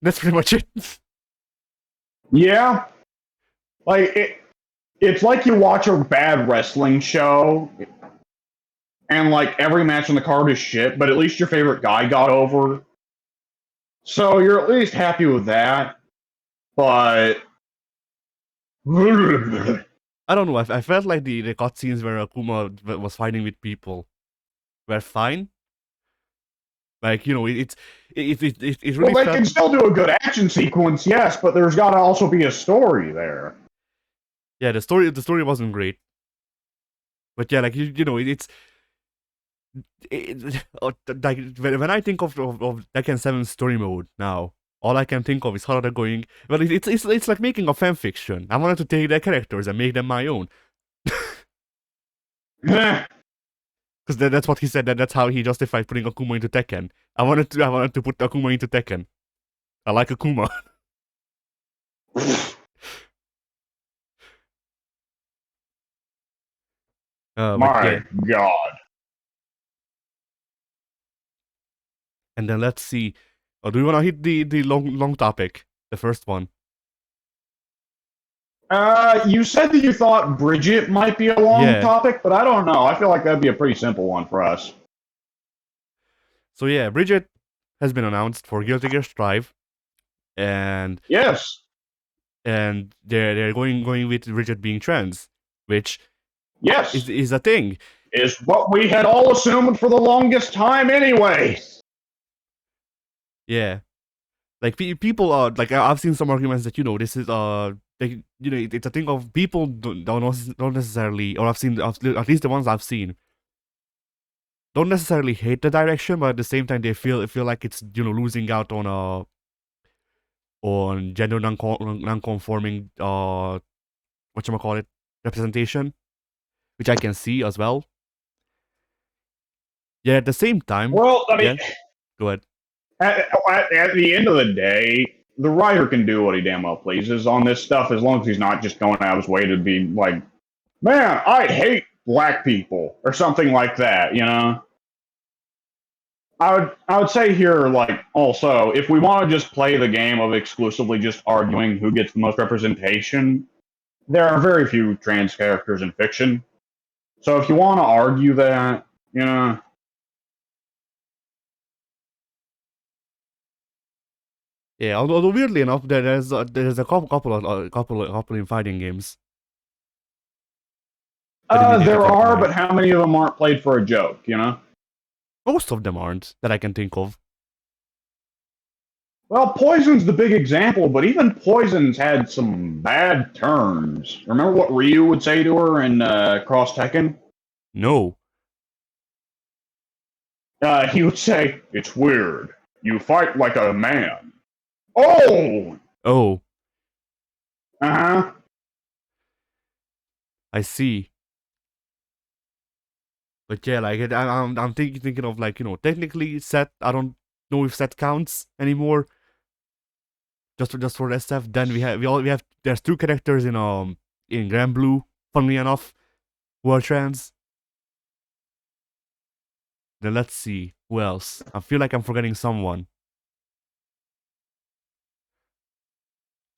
That's pretty much it. Yeah. Like, it's like you watch a bad wrestling show, and like every match on the card is shit, but at least your favorite guy got over. So you're at least happy with that. But I don't know. I felt like the cutscenes where Akuma was fighting with people were fine. Like it really. Well, they can still do a good action sequence, yes, but there's got to also be a story there. Yeah, the story wasn't great. But yeah, like it's. Like when I think of Tekken 7 story mode now, all I can think of is how they're going. Well, it's like making a fan fiction. I wanted to take their characters and make them my own. Eh, Because that's what he said. That's how he justified putting Akuma into Tekken. I wanted to put Akuma into Tekken. I like Akuma. But My yeah. God. And then let's see. Do we want to hit the long topic? The first one. You said that you thought Bridget might be a long Yeah. topic, but I don't know. I feel like that'd be a pretty simple one for us. So yeah, Bridget has been announced for Guilty Gear Strive, and Yes. they're going with Bridget being trans, which Yes. is a thing. Is what we had all assumed for the longest time anyway. Yeah, like people are like I've seen some arguments that this is like it's a thing of people don't necessarily, or I've seen at least the ones I've seen, don't necessarily hate the direction, but at the same time they feel like it's losing out on gender non-conforming whatchamacallit, representation, which I can see as well. Yeah, at the same time. Well, I mean, go ahead. At the end of the day, the writer can do what he damn well pleases on this stuff as long as he's not just going out of his way to be like, man, I hate black people or something like that, I would say here, like, also, if we want to just play the game of exclusively just arguing who gets the most representation, there are very few trans characters in fiction. So if you want to argue that, Yeah, although weirdly enough, there's a couple in fighting games. There are, but how many of them aren't played for a joke, Most of them aren't, that I can think of. Well, Poison's the big example, but even Poison's had some bad turns. Remember what Ryu would say to her in Cross Tekken? No. He would say, "It's weird. You fight like a man." Oh! Oh. Uh-huh. I see. But yeah, like I'm thinking of, like, technically Set. I don't know if Set counts anymore. Just for SF. Then we have there's two characters in Grand Blue, funnily enough, who are trans. Then let's see who else. I feel like I'm forgetting someone.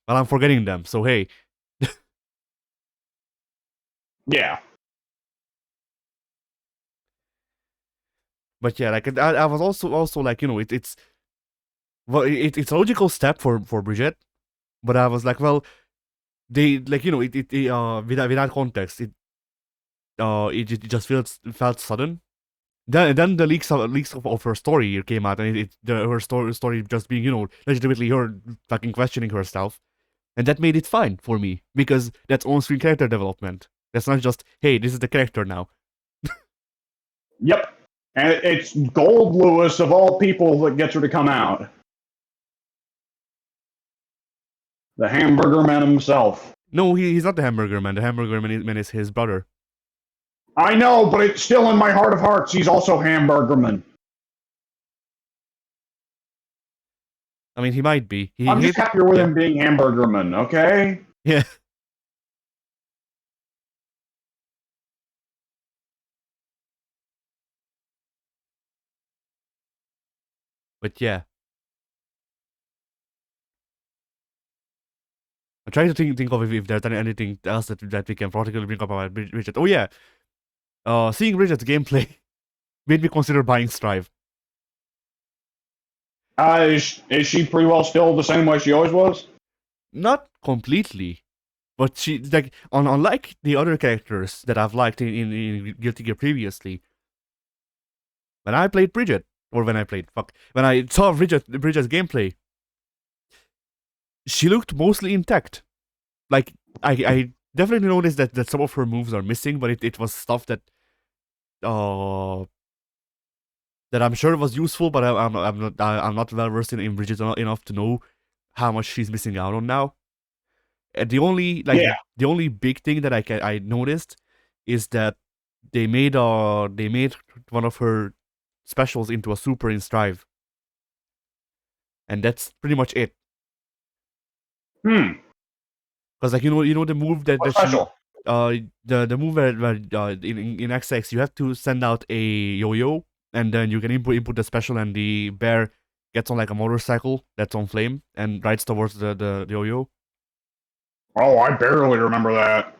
Well, I'm forgetting them. So hey. Yeah. But yeah, like I was also like, it's well, it's a logical step for Bridget, but I was like, well, they, like, without context, it just felt sudden. Then the leaks of her story came out, and her story just being, legitimately her fucking questioning herself, and that made it fine for me because that's on-screen character development. That's not just, hey, this is the character now. Yep. And it's Gold Lewis of all people that gets her to come out. The Hamburger Man himself. No, he's not the Hamburger Man. The Hamburger Man is his brother. I know, but it's still in my heart of hearts. He's also Hamburger Man. I mean, he might be. I'm just happier with him being Hamburger Man, okay? Yeah. But yeah. I'm trying to think of if there's anything else that we can particularly bring up about Bridget. Oh yeah. Seeing Bridget's gameplay made me consider buying Strive. Is she pretty well still the same way she always was? Not completely. But she, like, unlike the other characters that I've liked in Guilty Gear previously, when I played Bridget, or when I saw Bridget's gameplay, she looked mostly intact. Like, I definitely noticed that some of her moves are missing, but it was stuff that I'm sure was useful, but I'm not well versed in Bridget enough to know how much she's missing out on now. And the only Yeah. the only big thing that I noticed is that they made one of her specials into a super in Strive, and that's pretty much it. Hmm. Because like the move What's that she special? the move where in XX you have to send out a yo-yo, and then you can input the special, and the bear gets on like a motorcycle that's on flame and rides towards the yo-yo. Oh, I barely remember that.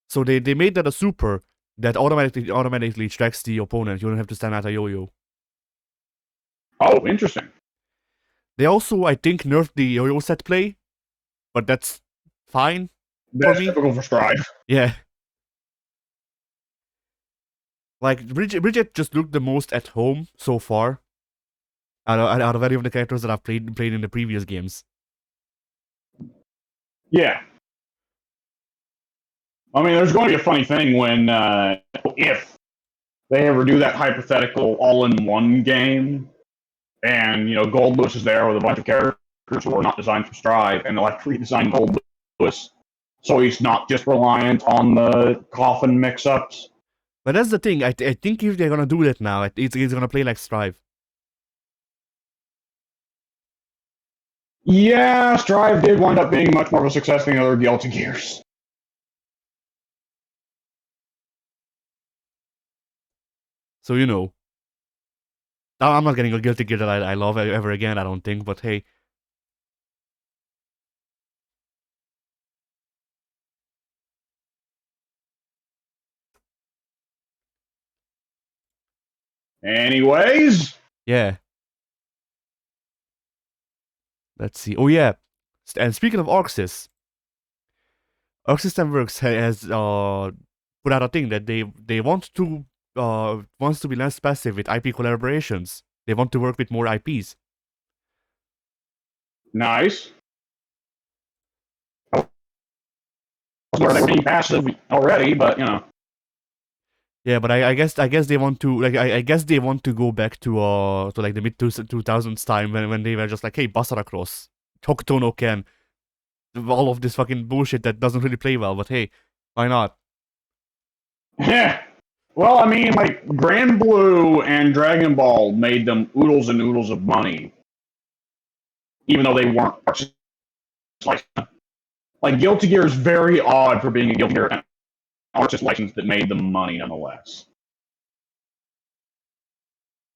So they made that a super that automatically tracks the opponent. You don't have to send out a yo-yo. Oh, interesting. They also, I think, nerfed the yo-yo set play, but that's fine for That's me. typical for Strive. Yeah. Like Bridget just looked the most at home so far out of any of the characters that I've played in the previous games. Yeah. I mean, there's going to be a funny thing when, if they ever do that hypothetical all-in-one game, and, Gold Lewis is there with a bunch of characters who are not designed for Strive, and they'll have to redesign Gold Lewis so he's not just reliant on the coffin mix-ups. But that's the thing. I think if they're gonna do that now, it's gonna play like Strive. Yeah, Strive did wind up being much more of a success than the other Guilty Gears. So I'm not getting a Guilty Gear that I love ever again. I don't think. But hey, Anyways, yeah. Let's see. Oh yeah. And speaking of Arxis, Arc System Works has put out a thing that they want to wants to be less passive with IP collaborations. They want to work with more IPs. nice. I was aware they being passive already, but Yeah, but I guess they want to I guess they want to go back to like the mid 2000s time when they were just like, hey, Basara Cross, Hokuto no Ken, all of this fucking bullshit that doesn't really play well. But hey, why not? well, I mean, like Grand Blue and Dragon Ball made them oodles and oodles of money, even though they weren't like Guilty Gear is very odd for being a Guilty Gear artist license that made them money nonetheless.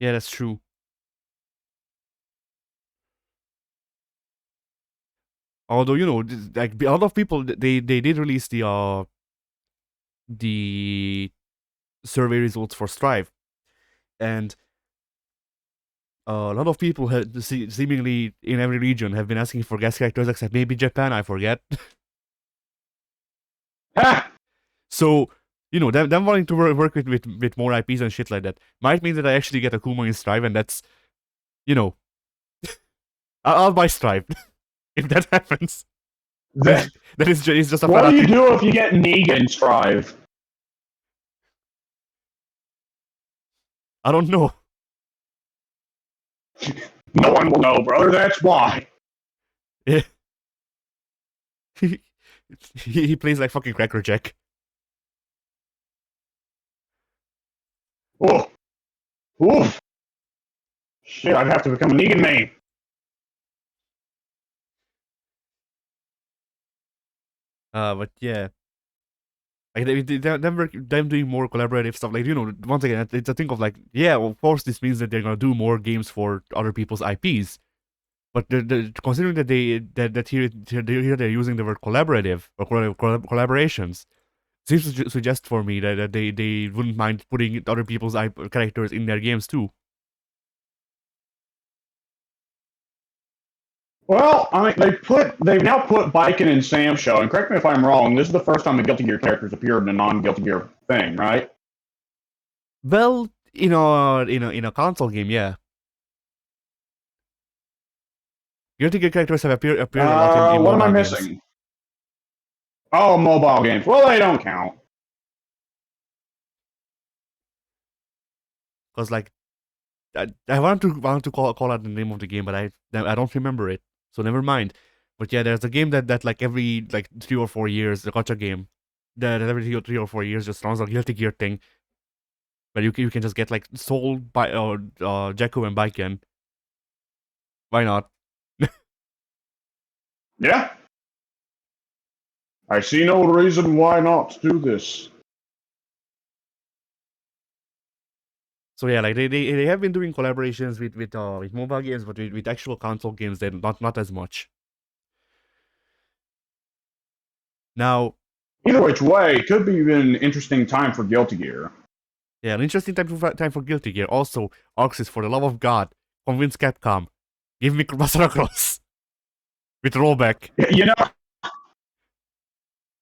Yeah, that's true. Although like a lot of people they did release the survey results for Strive, and a lot of people had seemingly in every region have been asking for guest characters, except maybe Japan. I forget. Ha! So them wanting to work with more IPs and shit like that might mean that I actually get a Kuma in Strive, and that's I'll buy Strive if that happens. That, That is just a what flat do you out thing. do if you get Negan Strive? I don't know. No one will know, brother. That's why. Yeah. he plays like fucking Cracker Jack. Oh, oof. Shit, I'd have to become a Negan main. But yeah. Like them doing more collaborative stuff, like once again, it's a thing of like, yeah, well, of course, this means that they're gonna do more games for other people's IPs, but considering that here they're using the word collaborative or collaborations, seems to suggest for me that they wouldn't mind putting other people's characters in their games too. Well, I mean, they've now put Biken in Sam's show, and correct me if I'm wrong. This is the first time the Guilty Gear characters appeared in a non-Guilty Gear thing, right? Well, in a console game, yeah. Guilty Gear characters have appeared a lot in What am I mobile games. missing? Oh, mobile games. Well, they don't count. Because like I want to call out the name of the game, but I don't remember it. So never mind. But yeah, there's a game that like every like 3 or 4 years, a gacha game that every 3 or 4 years just runs a Guilty Gear thing, where you can just get like Soul by Jakku and Baiken. Why not? Yeah. I see no reason why not do this. So yeah, like they have been doing collaborations with mobile games, but with actual console games, they're not as much. Now, Either which way, it could be an interesting time for Guilty Gear. yeah, an interesting time for Guilty Gear. Also, Arxis, for the love of God, convince Capcom, give me Basara Cross with rollback. You know,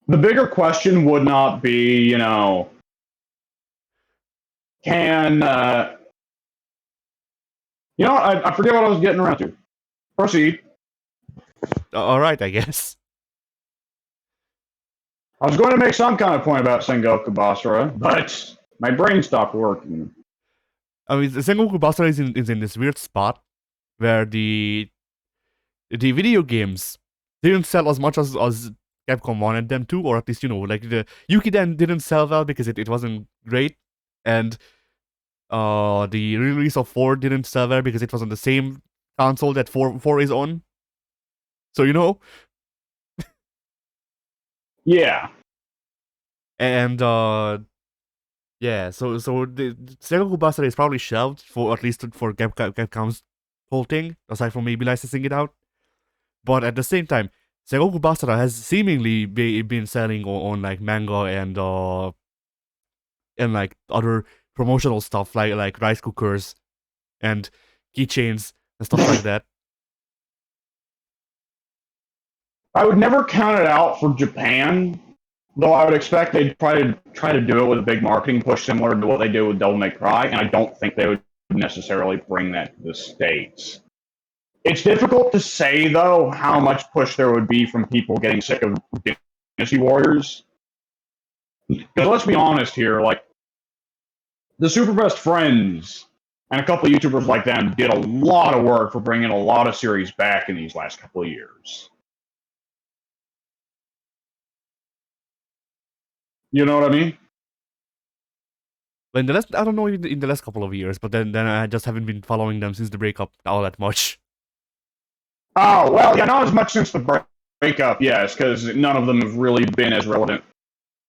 the bigger question would not be, can I forget what I was getting around to. Proceed. All right, I guess. I was going to make some kind of point about Sengoku Basara, but my brain stopped working. I mean, Sengoku Basara is in this weird spot where the video games didn't sell as much as Capcom wanted them to, or at least, like the Yukiden didn't sell well because it wasn't great, and the release of 4 didn't sell well because it was on the same console that 4 is on. So Yeah. and yeah, so the Sengoku Basara is probably shelved for at least for Capcom's whole thing, aside from maybe licensing it out. But at the same time, Sengoku Basara has seemingly been selling on like manga and like other promotional stuff like rice cookers and keychains and stuff like that. I would never count it out for Japan, though I would expect they'd try to do it with a big marketing push similar to what they do with Devil May Cry, and I don't think they would necessarily bring that to the States. It's difficult to say, though, how much push there would be from people getting sick of Dynasty Warriors. Because let's be honest here, like, the Super Best Friends and a couple of YouTubers like them did a lot of work for bringing a lot of series back in these last couple of years. You know what I mean? But in the last, I don't know, in the last couple of years, but then I just haven't been following them since the breakup all that much. Oh, well, yeah, not as much since the breakup, yes, because none of them have really been as relevant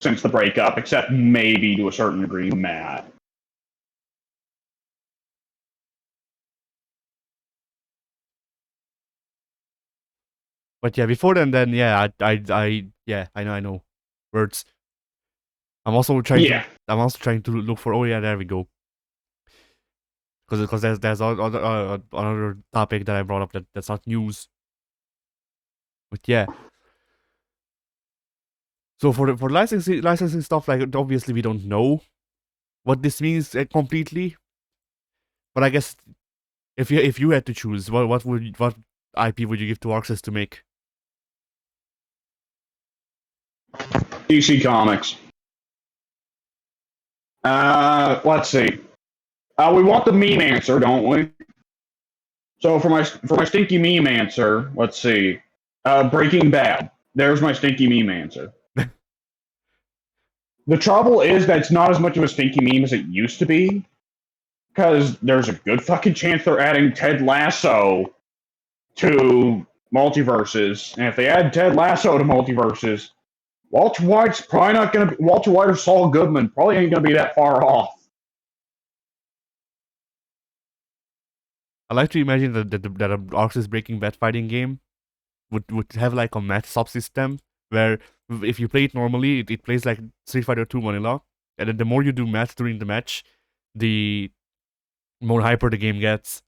since the breakup, except maybe to a certain degree Matt. But yeah, before then yeah, I know words. I'm also trying Yeah. to look for. Oh yeah, there we go. Because there's another topic that I brought up that's not news. But yeah. So for licensing stuff, like obviously we don't know what this means completely. But I guess if you had to choose, what IP would you give to Arxis to make? DC Comics. Let's see. We want the meme answer, don't we? So for my stinky meme answer, let's see. Breaking Bad. There's my stinky meme answer. The trouble is that it's not as much of a stinky meme as it used to be, because there's a good fucking chance they're adding Ted Lasso to multiverses, and if they add Ted Lasso to multiverses, Walter White's probably not going to be Walter White or Saul Goodman probably ain't going to be that far off. I like to imagine that a Arxis Breaking Bad fighting game would have like a match subsystem where if you play it normally, it plays like Street Fighter 2 vanilla, and then the more you do match during the match, the more hyper the game gets.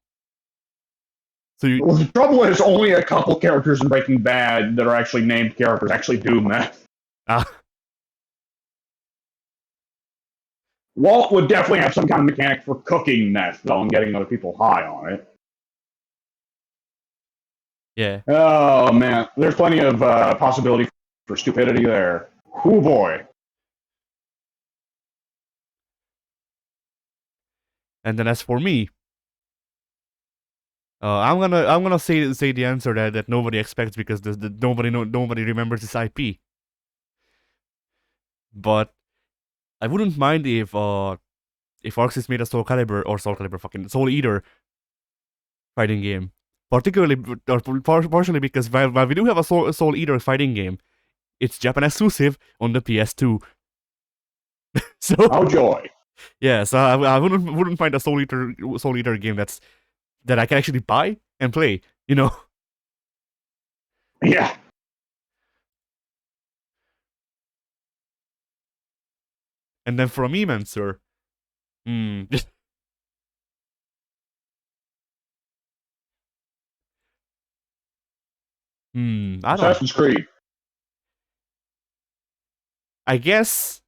So Well, the trouble is only a couple characters in Breaking Bad that are actually named characters actually do meth. Walt would definitely have some kind of mechanic for cooking meth, though, and getting other people high on it. yeah. Oh, man. There's plenty of possibility for stupidity there. Oh, boy. And then as for me, I'm gonna say the answer that nobody expects because nobody remembers this IP. But I wouldn't mind if Arxis made a Soul Calibur fucking Soul Eater fighting game. Particularly or partially because while we do have a Soul Eater fighting game, it's Japan exclusive on the PS2. So oh joy. yeah, so I wouldn't find a Soul Eater game that I can actually buy and play, you know. Yeah. And then for me, man, sir, I don't. Assassin's Creed. I guess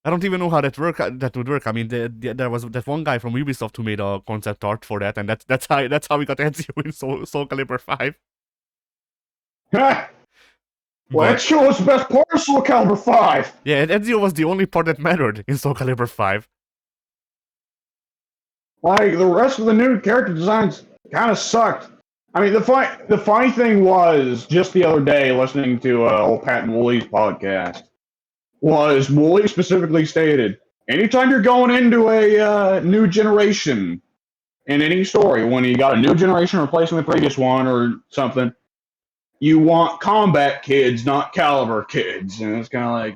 I don't even know how that would work. I mean, there was that one guy from Ubisoft who made a concept art for that, and that's how we got Ezio in Soul Calibur 5. Well, But that sure was the best part of Soul Calibur 5. yeah, and Ezio was the only part that mattered in Soul Calibur 5. Like, the rest of the new character designs kind of sucked. I mean, the funny thing was, just the other day, listening to old Pat and Wooley's podcast, was Wooley specifically stated, anytime you're going into a new generation in any story, when you got a new generation replacing the previous one or something, you want combat kids, not caliber kids. And it's kind of like,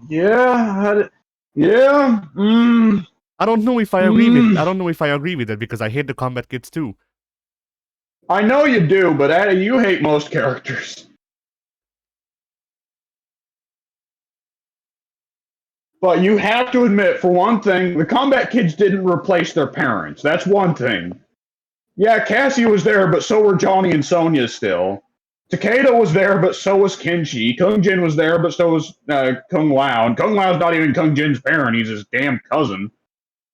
I don't know if I agree with. I don't know if I agree with it because I hate the combat kids too. I know you do, but Addy, you hate most characters. But you have to admit, for one thing, the combat kids didn't replace their parents. That's one thing. Yeah, Cassie was there, but so were Johnny and Sonya still. Takeda was there, but so was Kenshi. Kung Jin was there, but so was Kung Lao. And Kung Lao's not even Kung Jin's parent, he's his damn cousin.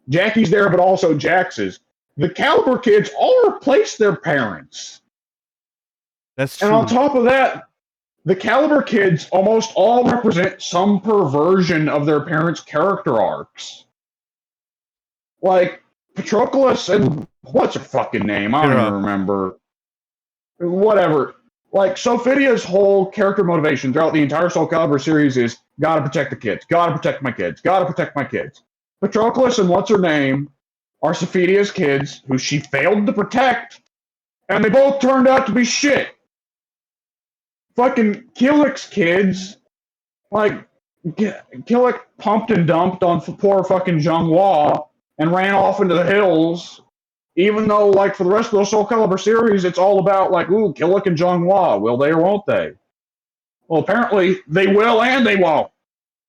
Jackie's there, but also Jax's. The Caliber kids all replaced their parents. That's true. And on top of that, the Caliber kids almost all represent some perversion of their parents' character arcs. Like, Patroclus and what's her fucking name? I don't even remember. Whatever. Like, Sophidia's whole character motivation throughout the entire Soul Calibur series is gotta protect the kids, gotta protect my kids, gotta protect my kids. Patroclus and what's her name are Sophidia's kids who she failed to protect, and they both turned out to be shit. Fucking Killick's kids, like, Killick pumped and dumped on poor fucking Zhonghua and ran off into the hills, even though, like, for the rest of the Soul Calibur series, it's all about, like, ooh, Killick and Zhonghua, will they or won't they? Well, apparently, they will and they won't.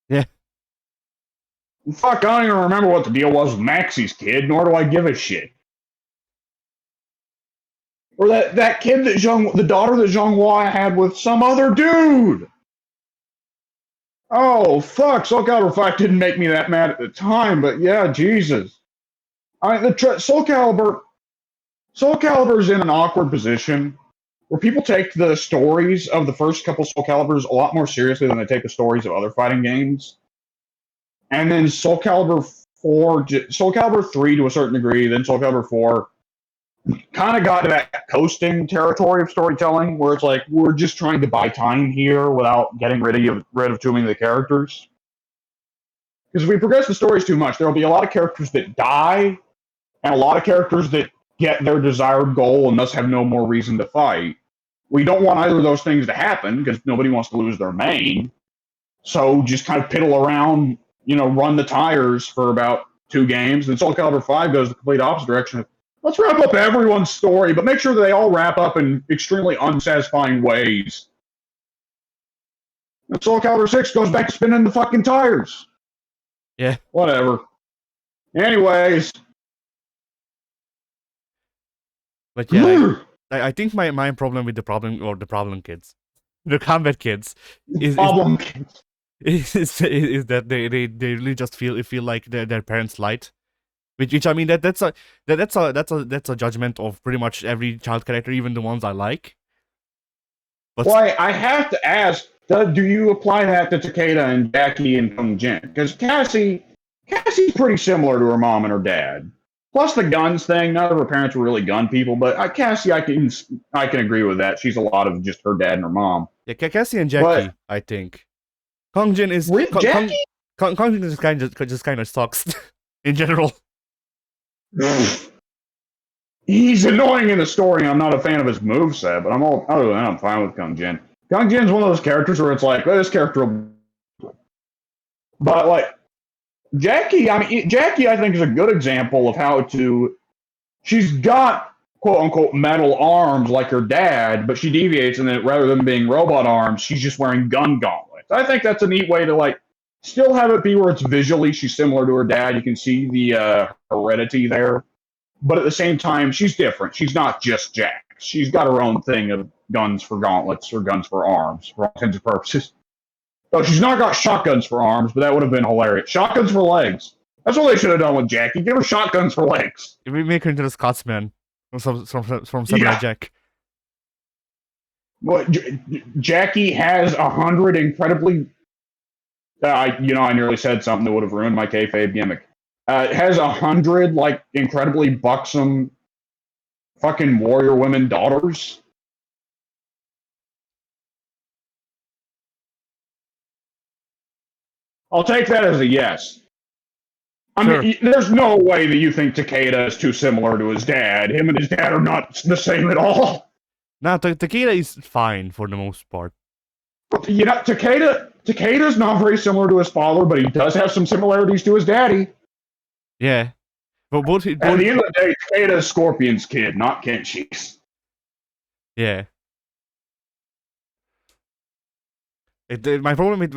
Yeah. Fuck, I don't even remember what the deal was with Maxie's kid, nor do I give a shit. Or that kid that the daughter that Zhonghua had with some other dude. Oh, fuck, Soul Calibur 5 didn't make me that mad at the time, but yeah, Jesus. I mean, Soul Calibur's in an awkward position where people take the stories of the first couple Soul Caliburs a lot more seriously than they take the stories of other fighting games. And then Soul Calibur 3 to a certain degree, then Soul Calibur 4 kind of got to that coasting territory of storytelling where it's like, we're just trying to buy time here without getting rid of too many of the characters. Because if we progress the stories too much, there will be a lot of characters that die and a lot of characters that get their desired goal and thus have no more reason to fight. We don't want either of those things to happen because nobody wants to lose their main. So just kind of piddle around, run the tires for about 2 games. Then Soul Calibur 5 goes the complete opposite direction. Let's wrap up everyone's story, but make sure that they all wrap up in extremely unsatisfying ways. And Soul Calibur 6 goes back to spinning the fucking tires. Yeah. Whatever. Anyways. But yeah, I think my problem with the problem kids, the combat kids, is that they really just feel like their parents lied. Which I mean that's a judgment of pretty much every child character, even the ones I like. But why I have to ask, do you apply that to Takeda and Jackie and Kung Jin? Because Cassie's pretty similar to her mom and her dad. Plus the guns thing. None of her parents were really gun people, but Cassie, I can agree with that. She's a lot of just her dad and her mom. Yeah, Cassie and But Jackie, I think. Kongjin is Jackie. Kongjin just kind of sucks in general. He's annoying in the story. I'm not a fan of his moveset, but other than that, I'm fine with Kongjin. Kongjin's one of those characters where it's like, this character. But like Jackie, Jackie, I think is a good example of how to. She's got quote unquote metal arms like her dad, but she deviates in that rather than being robot arms, she's just wearing gun gauntlets. I think that's a neat way to like still have it be where it's visually she's similar to her dad. You can see the heredity there, but at the same time, she's different. She's not just Jack. She's got her own thing of guns for gauntlets or guns for arms for all kinds of purposes. Oh, she's not got shotguns for arms, but that would have been hilarious. Shotguns for legs. That's what they should have done with Jackie. Give her shotguns for legs. We make her into the Scotsman from Samurai Jack. Well, Jackie has 100 incredibly. I nearly said something that would have ruined my kayfabe gimmick. It has 100 like incredibly buxom, fucking warrior women daughters. I'll take that as a yes. I mean, there's no way that you think Takeda is too similar to his dad. Him and his dad are not the same at all. No, Takeda is fine for the most part. You know, Takeda's not very similar to his father, but he does have some similarities to his daddy. Yeah. But both at the end of the day, Takeda's Scorpion's kid, not Kenshi's. Yeah. My problem with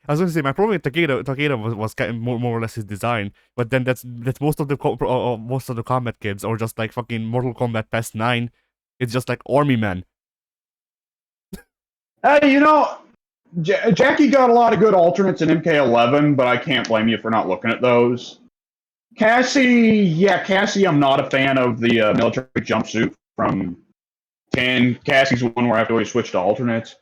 I was going to say my problem with Takeda was kind of more or less his design, but then that's most of the combat kids are just like fucking Mortal Kombat Past 9. It's just like army men. Hey, Jackie got a lot of good alternates in MK11, but I can't blame you for not looking at those. Cassie, I'm not a fan of the military jumpsuit from 10. Cassie's one where I have to always switch to alternates.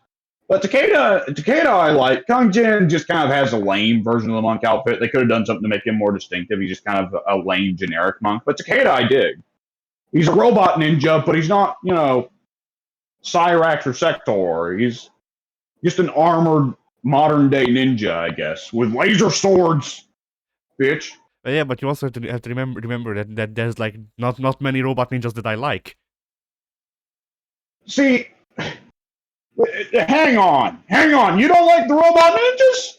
But Takeda I like. Kongjin just kind of has a lame version of the monk outfit. They could have done something to make him more distinctive. He's just kind of a lame generic monk. But Takeda I dig. He's a robot ninja, but he's not, Cyrax or Sector. He's just an armored modern day ninja, I guess, with laser swords, bitch. Yeah, but you also have to remember that there's like not many robot ninjas that I like. See, hang on. You don't like the robot ninjas?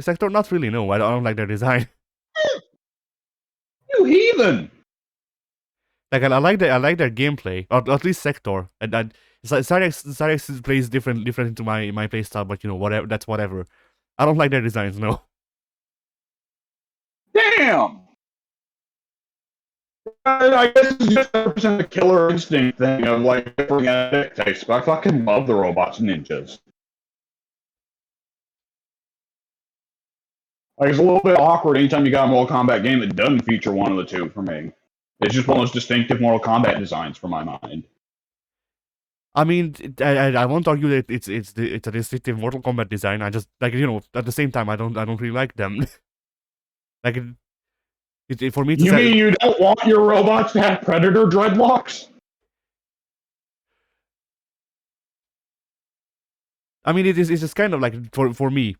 Sector, not really. No, I don't like their design. You heathen. Like I like their gameplay, or at least Sector. And Cyrax plays different into my playstyle, but whatever. That's whatever. I don't like their designs. No. Damn. I guess it's just a killer instinct thing of like different aesthetic taste, but I fucking love the robots and ninjas. Like, it's a little bit awkward anytime you got a Mortal Kombat game that doesn't feature one of the two for me. It's just one of those distinctive Mortal Kombat designs for my mind. I mean, I won't argue that it's a distinctive Mortal Kombat design. I just at the same time I don't really like them. Like for me, you mean you don't want your robots to have Predator dreadlocks? I mean, it's just kind of like for me,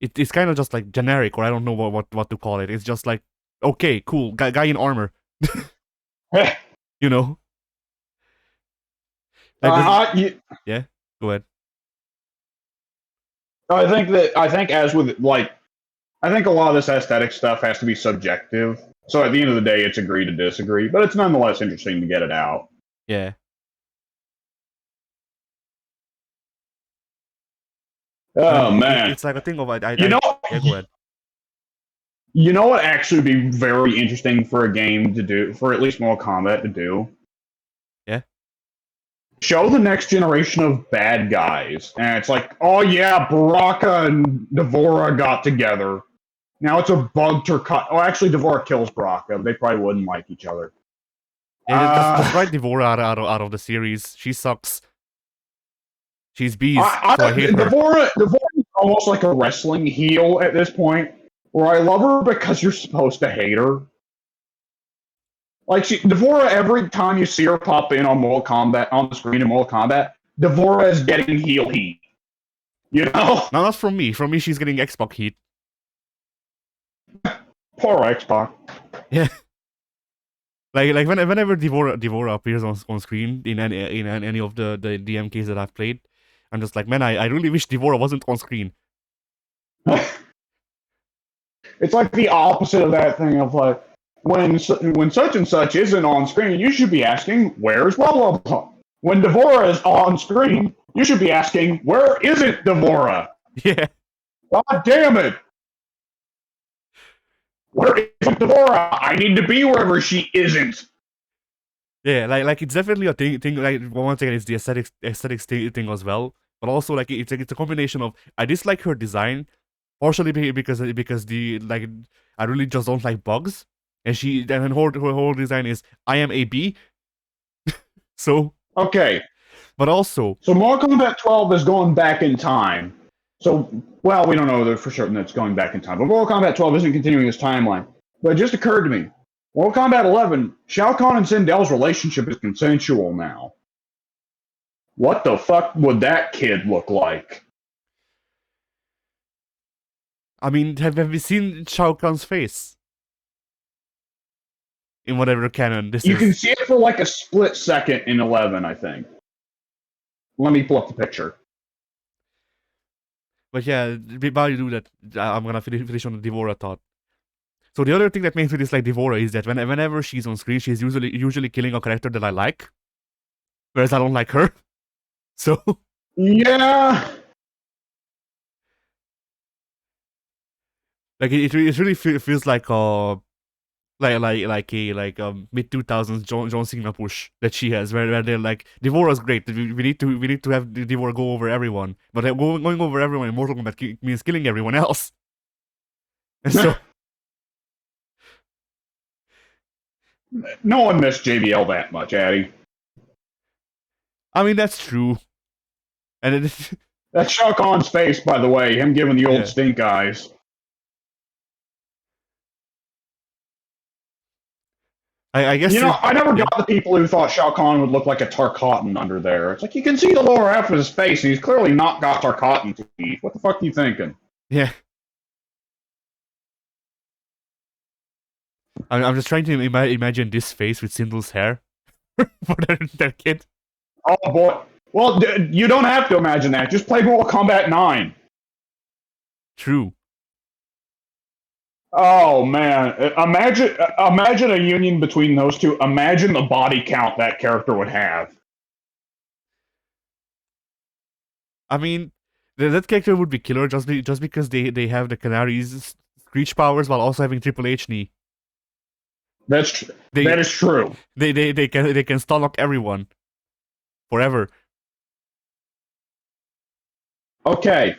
it's kind of just like generic, or I don't know what to call it. It's just like, okay, cool, guy in armor, you know. Like yeah, go ahead. I think as with like. I think a lot of this aesthetic stuff has to be subjective. So at the end of the day, it's agree to disagree, but it's nonetheless interesting to get it out. Yeah. Oh man, it's like a thing of yeah, go ahead. You know what actually would be very interesting for a game to do, for at least Mortal Kombat to do? Yeah. Show the next generation of bad guys, and it's like, oh yeah, Baraka and Devora got together. Now it's a bug cut. Oh, actually, Devora kills Baraka. They probably wouldn't like each other. Yeah, just write Devora out of the series. She sucks. She's bees, so I hate her. Devora is almost like a wrestling heel at this point. where I love her because you're supposed to hate her. Like Devora, every time you see her pop in on Mortal Kombat on the screen in Mortal Kombat, Devora is getting heel heat. You know? No, not from me. From me, she's getting Xbox heat. Poor Xbox. Yeah. Like whenever Devora appears on screen in any of the DMKs that I've played, I'm just like, man, I really wish Devora wasn't on screen. It's like the opposite of that thing of like, when such and such isn't on screen, you should be asking, where's blah blah blah. When Devora is on screen, you should be asking, where isn't Devora? Yeah. God damn it! Where isn't Devora? I need to be wherever she isn't. Yeah, like it's definitely a thing. Like once again, it's the aesthetics thing as well. But also like it's a combination of I dislike her design, partially because the like I really just don't like bugs, and her whole design is I am a bee. So Okay, but also so Mortal Kombat 12 is going back in time. So, well, we don't know for certain that it's going back in time, but Mortal Kombat 12 isn't continuing this timeline. But it just occurred to me, Mortal Kombat 11, Shao Kahn and Sindel's relationship is consensual now. What the fuck would that kid look like? I mean, have you seen Shao Kahn's face in whatever canon this You is? can see it for like a split second in 11, I think. Let me pull up the picture. But yeah, while you do that, I'm gonna finish on the Devora thought. So the other thing that makes me dislike Devora is that whenever she's on screen, she's usually killing a character that I like, whereas I don't like her. So Yeah. like it really feels like a mid 2000s John Cena push that she has, where they're like, Devora's great. We need to have Devora go over everyone, but going over everyone in Mortal Kombat means killing everyone else. And so No one missed JBL that much, Addy. I mean that's true, and That's Shao Kahn's face, by the way. Him giving the old Yeah. stink eyes. I guess I never got the people who thought Shao Kahn would look like a Tarkatan under there. It's like you can see the lower half of his face, and he's clearly not got Tarkatan teeth. What the fuck are you thinking? Yeah. I'm just trying to imagine this face with Sindel's hair for that kid. Oh boy. Well, you don't have to imagine that. Just play Mortal Kombat 9. True. Oh man, imagine a union between those two. Imagine the body count that character would have. I mean, that character would be killer just because they have the Canary's screech powers while also having Triple H knee. That is true. They can stun lock everyone forever. Okay.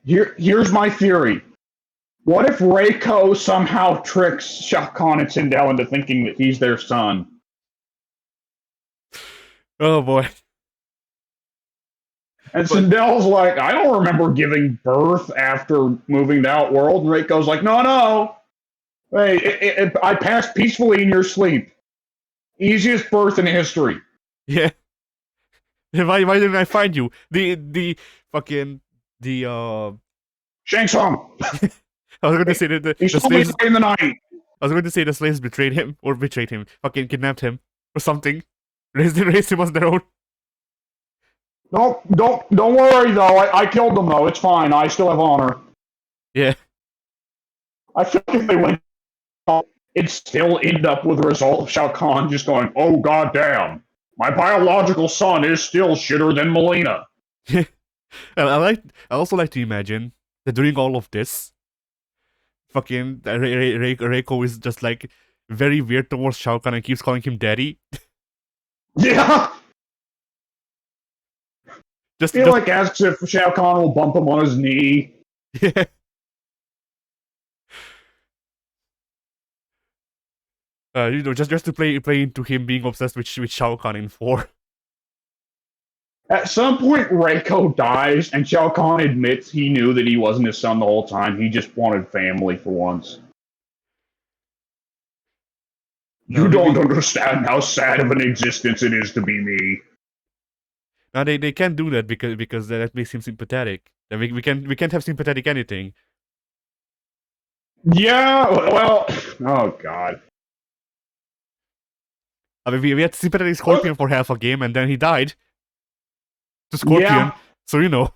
Here's my theory. What if Reiko somehow tricks Shao Kahn and Sindel into thinking that he's their son? Oh boy. And Sindel's like, I don't remember giving birth after moving to Outworld. And Reiko's like, no. Hey, I passed peacefully in your sleep. Easiest birth in history. Yeah. Why didn't I find you? The fucking the Shang Tsung. I was going to say that the slaves slaves. in the night. I was going to say the slaves betrayed him, fucking kidnapped him, or something. Raised him as their own. Don't worry though. I killed them though. It's fine. I still have honor. Yeah. I feel like if they went, it'd still end up with the result of Shao Kahn just going, "Oh goddamn, my biological son is still shitter than Melina." I also like to imagine that during all of this, fucking Reiko is just like very weird towards Shao Kahn and keeps calling him daddy. Yeah. Just like asks if Shao Kahn will bump him on his knee. Yeah. Just to play into him being obsessed with Shao Kahn in 4. At some point, Reiko dies, and Shao Kahn admits he knew that he wasn't his son the whole time. He just wanted family for once. No, You don't understand how sad of an existence it is to be me. no, they can't do that because that makes him sympathetic. And we can't have sympathetic anything. Yeah, well, oh god. I mean, we had sympathetic Scorpion for half a game, and then he died to Scorpion. Yeah. So you know.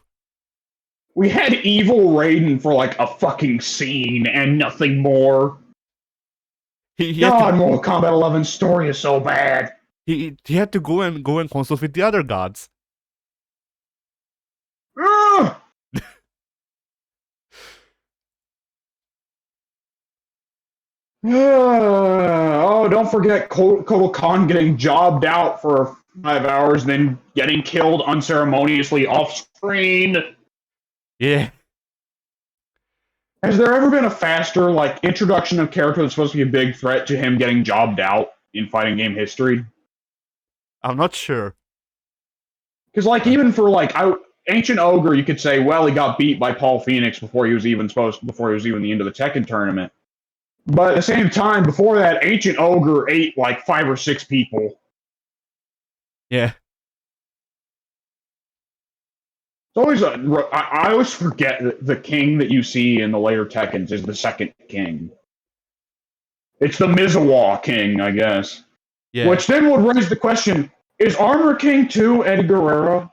We had evil Raiden for like a fucking scene and nothing more. He God, Mortal Kombat 11's story is so bad. He had to go and consult with the other gods. Ugh! Oh, don't forget Kotal Khan getting jobbed out for 5 hours, then getting killed unceremoniously off screen. Yeah. Has there ever been a faster like introduction of character that's supposed to be a big threat to him getting jobbed out in fighting game history? I'm not sure. Because like even for like Ancient Ogre, you could say, well, he got beat by Paul Phoenix before he was even the end of the Tekken tournament. But at the same time, before that, Ancient Ogre ate like 5 or 6 people. Yeah. It's always I always forget that the king that you see in the later Tekkens is the second king. It's the Mizawa king, I guess. Yeah. Which then would raise the question, is Armor King 2 Eddie Guerrero?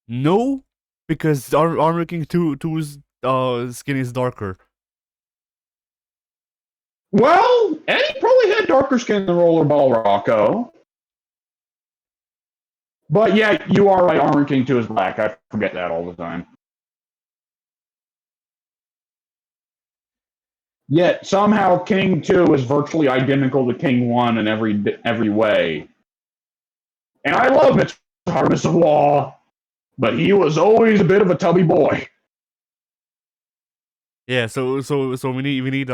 No, because Armor King 2's skin is darker. Well, Eddie probably had darker skin than Rollerball Rocco. But yeah, you are right, Armor King 2 is black. I forget that all the time. Yet somehow King 2 is virtually identical to King 1 in every way. And I love Mitsuharu Misawa, but he was always a bit of a tubby boy. Yeah, so we need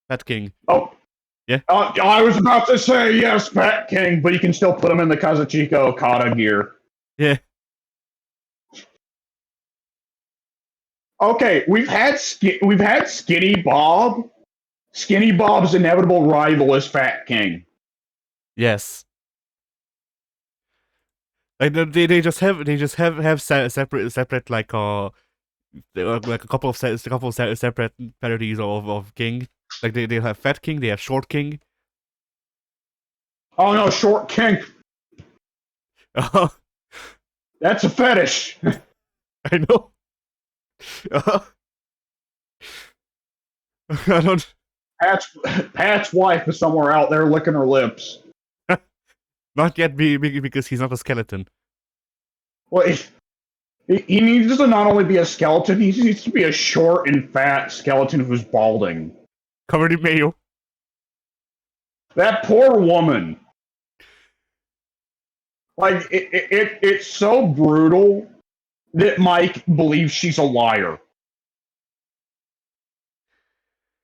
Fat King. Oh. Yeah. I was about to say yes, Fat King, but you can still put him in the Kazuchika Okada gear. Yeah. Okay, we've had Skinny Bob. Skinny Bob's inevitable rival is Fat King. Yes. Like they just have separate like a couple of separate parodies of King. Like they have Fat King, they have Short King. Oh no, Short King. That's a fetish. I know. I don't. Pat's wife is somewhere out there licking her lips. Not yet, because he's not a skeleton. Well, he needs to not only be a skeleton, he needs to be a short and fat skeleton who's balding. Covered in mayo. That poor woman. Like, it's so brutal that Mike believes she's a liar.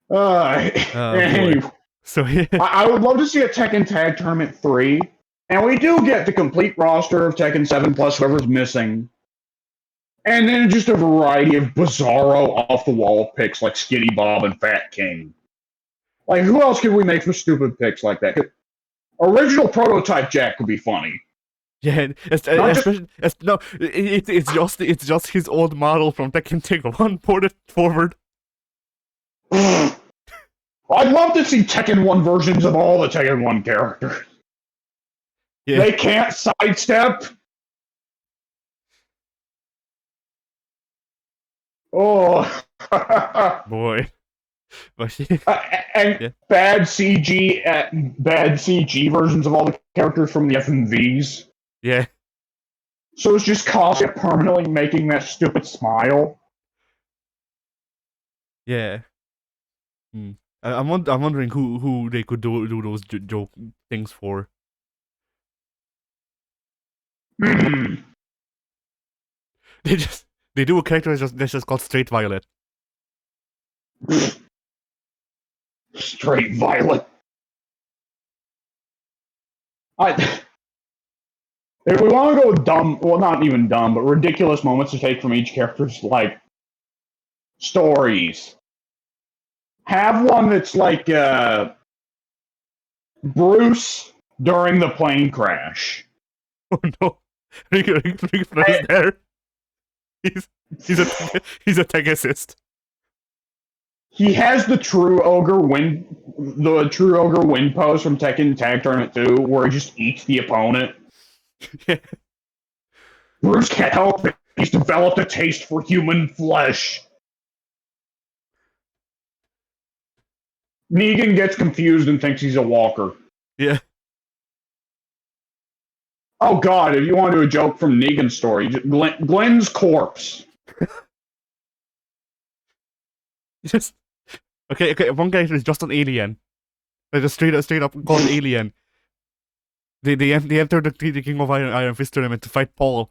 Anyway. So yeah. I would love to see a Tekken Tag Tournament 3. And we do get the complete roster of Tekken 7 plus whoever's missing. And then just a variety of bizarro off-the-wall picks like Skinny Bob and Fat King. Like, who else could we make for stupid picks like that? Original Prototype Jack would be funny. Yeah, it's just his old model from Tekken Tag 1 ported forward. I'd love to see Tekken 1 versions of all the Tekken 1 characters. Yeah. They can't sidestep. Oh. Boy. And yeah. bad CG versions of all the characters from the FMVs. Yeah. So it's just Kazuya permanently making that stupid smile. Yeah. I'm wondering who they could do those joke things for. They do a character that's just called Straight Violet. Straight Violet. I, if we want to go with dumb, well, not even dumb, but ridiculous moments to take from each character's like stories, have one that's like Bruce during the plane crash. Oh no, Rick is there. He's he's a tech assist. He has the true ogre wind pose from Tekken Tag Tournament 2, where he just eats the opponent. Yeah. Bruce can't help it. He's developed a taste for human flesh. Negan gets confused and thinks he's a walker. Yeah. Oh god, if you want to do a joke from Negan's story, Glenn's corpse. Just okay. One character is just an alien. They're just straight up called alien. They enter the King of Iron Fist tournament to fight Paul.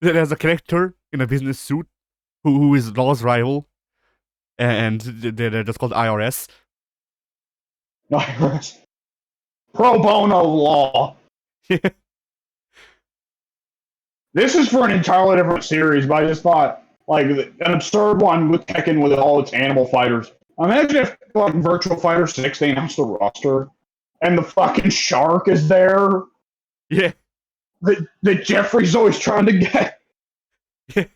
There's a character in a business suit who is Law's rival, and they're just called IRS. IRS. Pro bono law. Yeah. This is for an entirely different series, but I just thought, like, an absurd one with Tekken with all its animal fighters. Imagine if, like, Virtual Fighter 6, they announced the roster, and the fucking shark is there. Yeah. That Jeffrey's always trying to get. Yeah.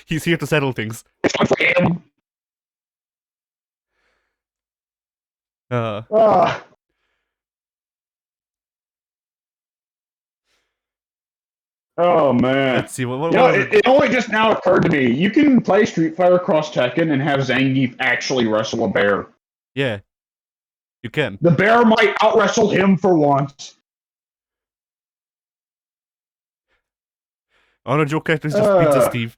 He's here to settle things. It's fun for him. Oh man! Let's see. It only just now occurred to me. You can play Street Fighter Cross Tekken and have Zangief actually wrestle a bear. Yeah, you can. The bear might out wrestle him for once. Oh no, joke character is just Pizza Steve.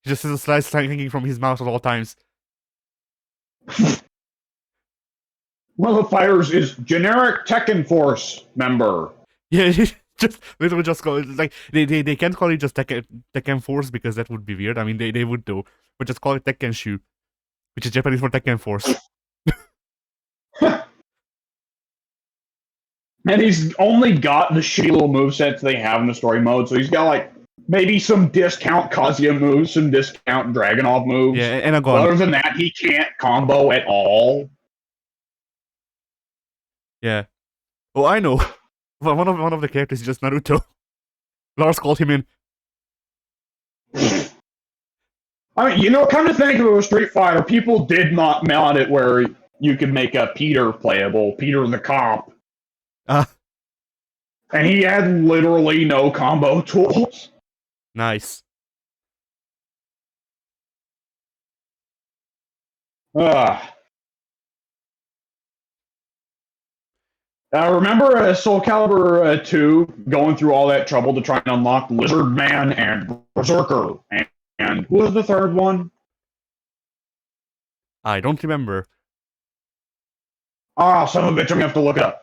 He just has a slice hanging from his mouth at all times. One of the fighters is generic Tekken Force member. Yeah, just literally just call it like they can't call it just Tekken Force because that would be weird. I mean they would do, but just call it Tekken Shu, which is Japanese for Tekken Force. And he's only got the shitty little movesets they have in the story mode, so he's got like maybe some discount Kazuya moves, some discount Dragunov moves. Yeah, and a gun. Other than that, he can't combo at all. Yeah. Oh, I know. One of the characters is just Naruto. Lars called him in. I mean, come to think of it with Street Fighter, people did not mod it where you could make a Peter playable, Peter the cop. And he had literally no combo tools. Nice. Remember Soul Calibur 2 going through all that trouble to try and unlock Lizard Man and Berserker? And who was the third one? I don't remember. Son of a bitch, I'm going to have to look it up.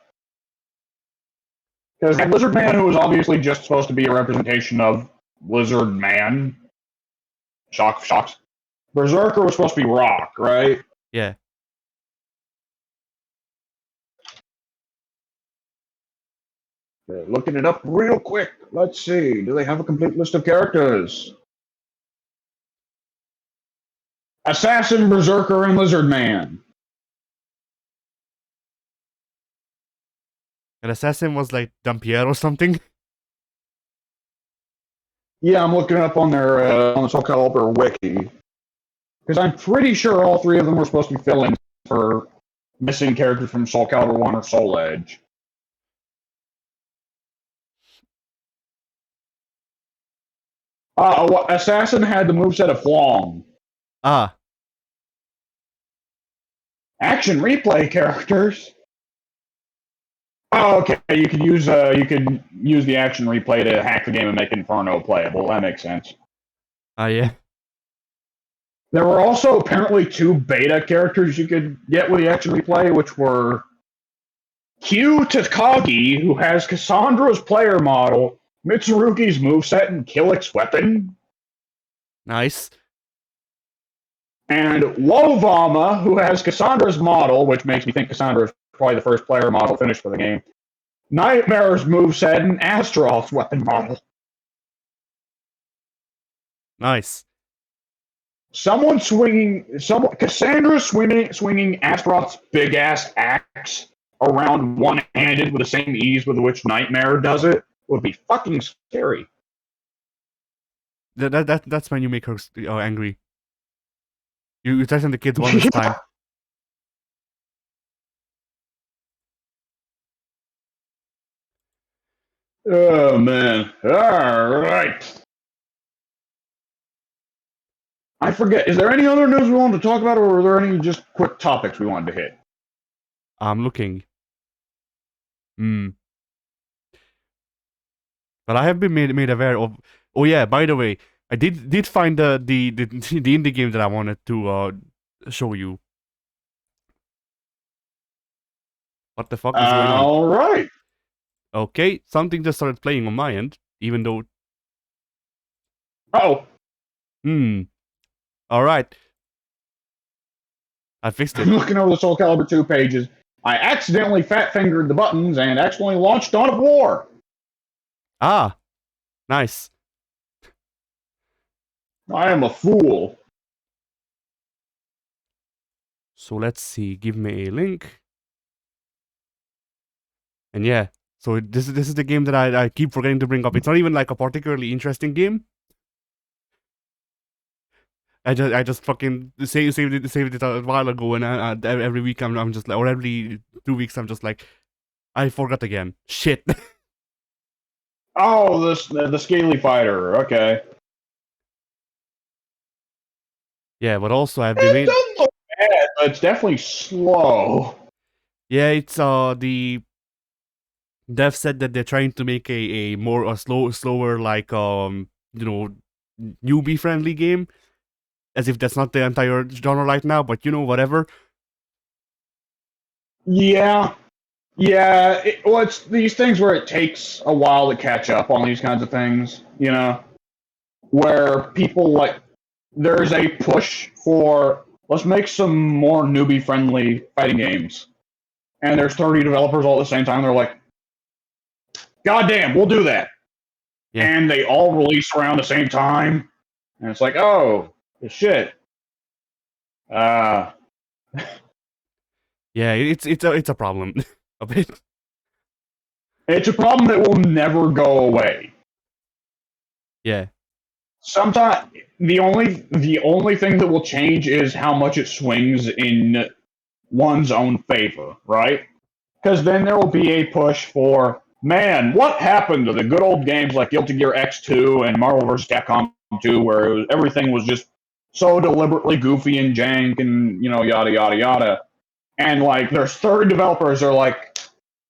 Because Lizard Man, who was obviously just supposed to be a representation of Lizard Man. Shocks. Berserker was supposed to be Rock, right? Yeah. Looking it up real quick. Let's see. Do they have a complete list of characters? Assassin, Berserker, and Lizard Man. An assassin was like Dampier or something? Yeah, I'm looking it up on their on the Soul Calibur wiki. Because I'm pretty sure all three of them were supposed to be fill-ins for missing characters from Soul Calibur 1 or Soul Edge. Assassin had the moveset of Huang. Action replay characters. Oh, okay. You could use the action replay to hack the game and make Inferno playable. That makes sense. Yeah. There were also apparently 2 beta characters you could get with the action replay, which were Kyu Takagi, who has Cassandra's player model, Mitsurugi's moveset, and Killick's weapon. Nice. And Lovama, who has Cassandra's model, which makes me think Cassandra is probably the first player model finished for the game. Nightmare's moveset and Astaroth's weapon model. Nice. Cassandra swinging Astaroth's big ass axe around one-handed with the same ease with which Nightmare does it would be fucking scary. That's when you make her angry. You threaten the kids one this time. Oh man! All right. I forget. Is there any other news we wanted to talk about, or were there any just quick topics we wanted to hit? I'm looking. But I have been made aware of. Oh yeah, by the way, I did find the indie game that I wanted to show you. What the fuck is going on? All right. Okay, something just started playing on my end, even though. Oh. All right. I fixed it. I'm looking over the Soul Calibur 2 pages. I accidentally fat-fingered the buttons and accidentally launched Dawn of War. Ah, nice. I am a fool. So let's see. Give me a link. And yeah, so this is the game that I keep forgetting to bring up. It's not even like a particularly interesting game. I just fucking saved it a while ago, and every week I'm just like, or every 2 weeks I'm just like, I forgot again. Shit. Oh, the Scaly Fighter. Okay. Yeah, but also I've been. It doesn't look bad, but it's definitely slow. Yeah, it's the dev said that they're trying to make a more slower like newbie friendly game, as if that's not the entire genre right now. But whatever. Yeah. It's these things where it takes a while to catch up on these kinds of things, where people there's a push for, let's make some more newbie-friendly fighting games. And there's 30 developers all at the same time. They're like, God damn, we'll do that. Yeah. And they all release around the same time. And it's like, oh, shit. Yeah, it's a problem. A bit. It's a problem that will never go away. Yeah. Sometimes the only thing that will change is how much it swings in one's own favor, right? Because then there will be a push for, man, what happened to the good old games like Guilty Gear X2 and Marvel vs. Capcom 2, where everything was just so deliberately goofy and jank and yada yada yada. And there's 30 developers that are like,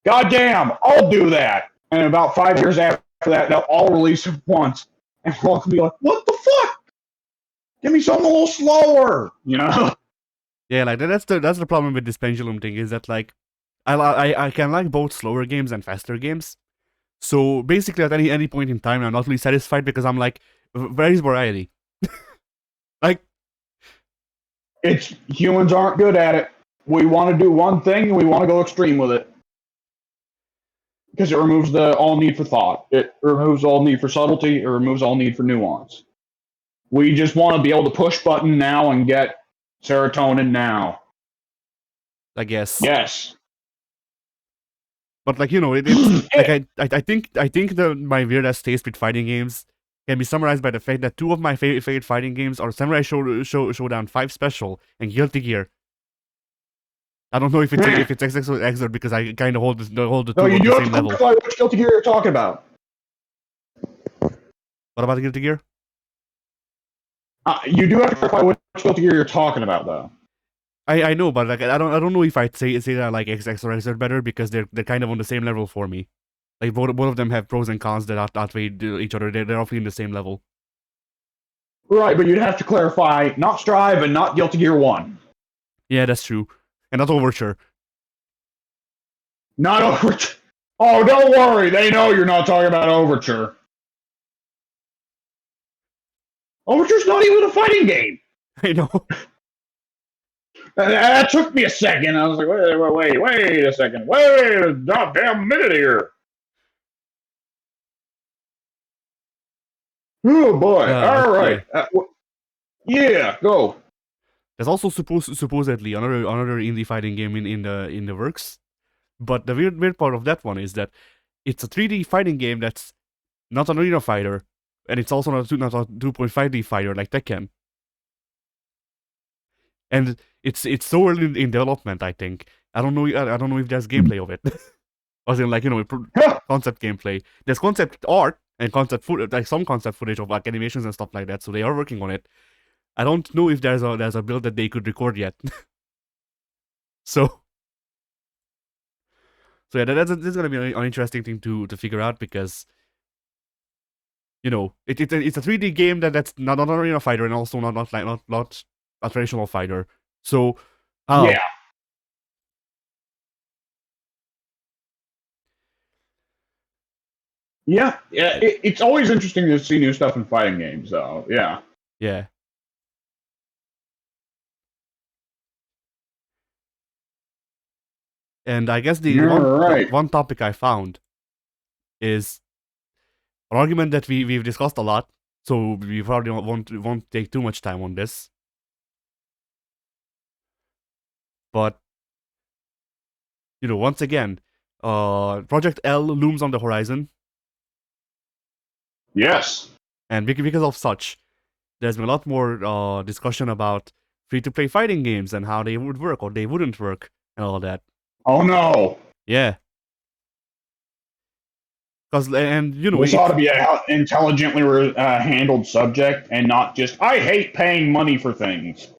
God damn, I'll do that. And about 5 years after that, they'll all release it once. And we'll all be like, what the fuck? Give me something a little slower, Yeah, that's the problem with this pendulum thing, is that I can like both slower games and faster games. So basically at any point in time I'm not really satisfied, because I'm like, where is variety? It's humans aren't good at it. We want to do one thing and we want to go extreme with it. Because it removes all need for thought. It removes all need for subtlety. It removes all need for nuance. We just want to be able to push button now and get serotonin now. I guess. Yes. But it's I think my weird ass taste with fighting games can be summarized by the fact that two of my favorite fighting games are Samurai Showdown 5 Special and Guilty Gear. I don't know if it's XX or XR, because I kind of hold the two on the same level. No, you do have to clarify which Guilty Gear you're talking about. What about Guilty Gear? You do have to clarify which Guilty Gear you're talking about, though. I know, but I don't know if I'd say that I like XX or XR better, because they're kind of on the same level for me. Like both of them have pros and cons that outweigh each other. They're roughly in the same level. Right, but you'd have to clarify not Strive and not Guilty Gear 1. Yeah, that's true. And not Overture. Not Overture. Oh, don't worry. They know you're not talking about Overture. Overture's not even a fighting game. I know. That took me a second. I was like, wait a second. Wait a goddamn minute here. Oh boy! All right. Yeah. Yeah, go. There's also supposedly another indie fighting game in the works. But the weird part of that one is that it's a 3D fighting game that's not an arena fighter, and it's also not a 2.5D fighter like Tekken. And it's so early in development. I think I don't know if there's gameplay of it, as in like concept gameplay. There's concept art and concept like some concept footage of like animations and stuff like that. So they are working on it. I don't know if there's a build that they could record yet. so yeah, that's gonna be an interesting thing to figure out because it's a 3D game that's not an arena fighter and also not a traditional fighter. So yeah. Yeah, it's always interesting to see new stuff in fighting games, though. Yeah. Yeah. And I guess the one topic I found is an argument that we've discussed a lot, so we probably won't take too much time on this. But once again, Project L looms on the horizon. Yes. And because of such, there's been a lot more discussion about free-to-play fighting games and how they would work or they wouldn't work and all that. Oh no. Yeah. This ought to be an intelligently handled subject and not just I hate paying money for things.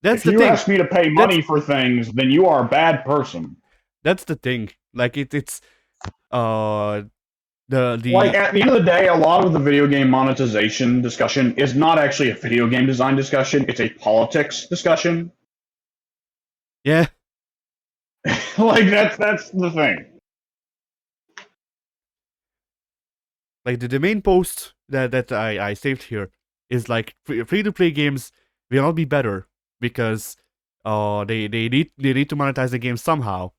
If you ask me to pay money for things, then you are a bad person. That's the thing. Like it's the like at the end of the day, a lot of the video game monetization discussion is not actually a video game design discussion; it's a politics discussion. Yeah. Like that's the thing. Like the main post that I saved here is like free to play games will not be better because they need to monetize the game somehow,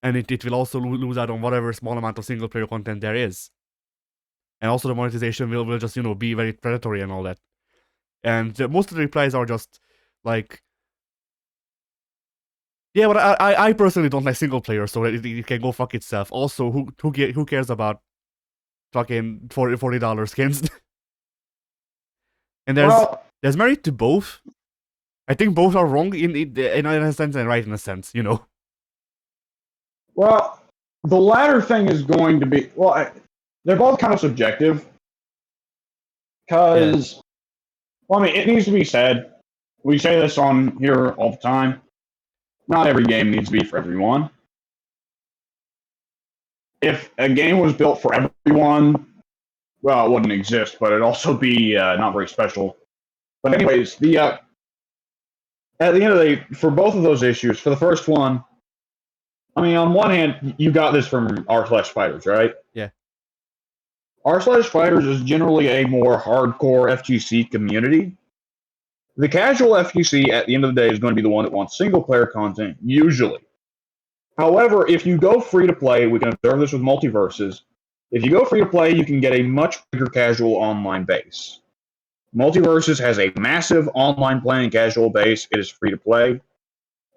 and it will also lose out on whatever small amount of single player content there is, and also the monetization will just be very predatory and all that, and most of the replies are just like, yeah, but I personally don't like single player, so it can go fuck itself. Also, who cares about fucking $40 skins? And there's merit to both. I think both are wrong in a sense and right in a sense, Well, the latter thing is going to be they're both kind of subjective. Because, I mean, it needs to be said. We say this on here all the time. Not every game needs to be for everyone. If a game was built for everyone, well, it wouldn't exist, but it'd also be not very special. But anyways, at the end of the day, for both of those issues, for the first one, I mean, on one hand, you got this from r/Fighters, right? Yeah. r/Fighters is generally a more hardcore FGC community. The casual FGC, at the end of the day, is going to be the one that wants single-player content, usually. However, if you go free-to-play, we can observe this with multiverses. If you go free-to-play, you can get a much bigger casual online base. Multiverses has a massive online playing casual base. It is free-to-play.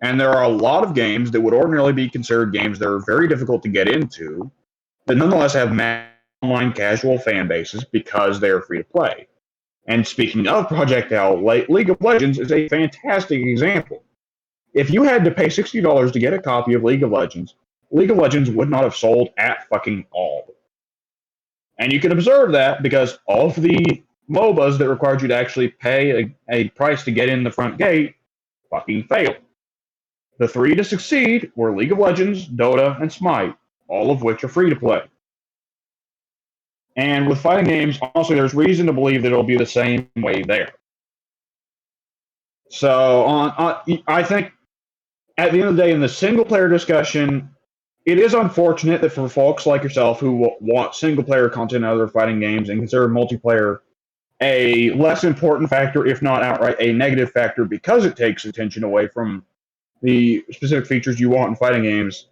And there are a lot of games that would ordinarily be considered games that are very difficult to get into, that nonetheless have online casual fan bases because they are free-to-play. And speaking of Project L, League of Legends is a fantastic example. If you had to pay $60 to get a copy of League of Legends would not have sold at fucking all. And you can observe that because all of the MOBAs that required you to actually pay a price to get in the front gate fucking failed. The three to succeed were League of Legends, Dota, and Smite, all of which are free to play. And with fighting games, honestly, there's reason to believe that it'll be the same way there. So I think at the end of the day, in the single-player discussion, it is unfortunate that for folks like yourself who want single-player content in other fighting games and consider multiplayer a less important factor, if not outright a negative factor, because it takes attention away from the specific features you want in fighting games.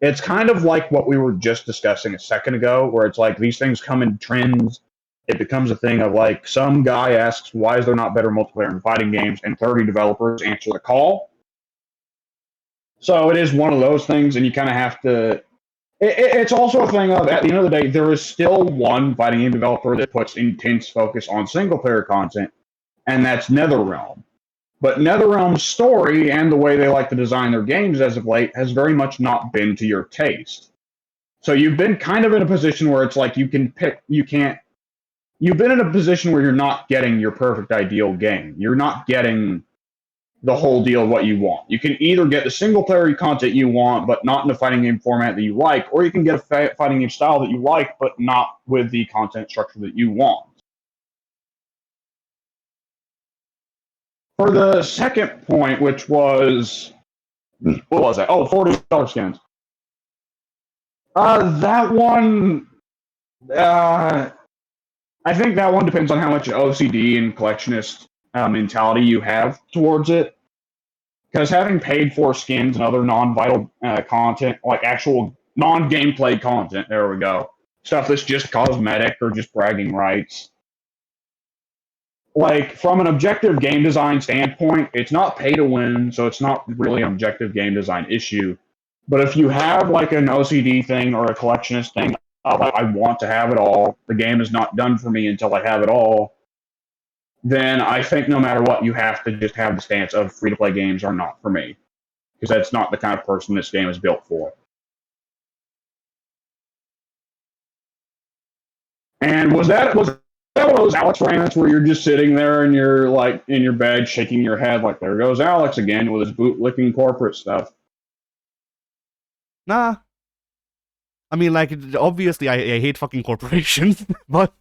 It's kind of like what we were just discussing a second ago, where it's like these things come in trends. It becomes a thing of like some guy asks, why is there not better multiplayer in fighting games? And 30 developers answer the call. So it is one of those things, and you kind of have to. It's also a thing of, at the end of the day, there is still one fighting game developer that puts intense focus on single player content, and that's NetherRealm. But NetherRealm's story and the way they like to design their games as of late has very much not been to your taste. So you've been kind of in a position where it's like you've been in a position where you're not getting your perfect ideal game. You're not getting the whole deal of what you want. You can either get the single player content you want, but not in the fighting game format that you like, or you can get a fighting game style that you like, but not with the content structure that you want. For the second point, which was, what was that? Oh, $40 skins. That one, I think that one depends on how much OCD and collectionist mentality you have towards it. Because having paid for skins and other non-vital content, like actual non-gameplay content, there we go, stuff that's just cosmetic or just bragging rights. Like, from an objective game design standpoint, it's not pay to win, so it's not really an objective game design issue. But if you have like an OCD thing or a collectionist thing, I want to have it all, the game is not done for me until I have it all, then I think no matter what, you have to just have the stance of free-to-play games are not for me. Because that's not the kind of person this game is built for. And was that one of those Alex rants where you're just sitting there and you're like in your bed shaking your head like, there goes Alex again with his boot-licking corporate stuff? Nah. I mean, like, obviously, I hate fucking corporations, but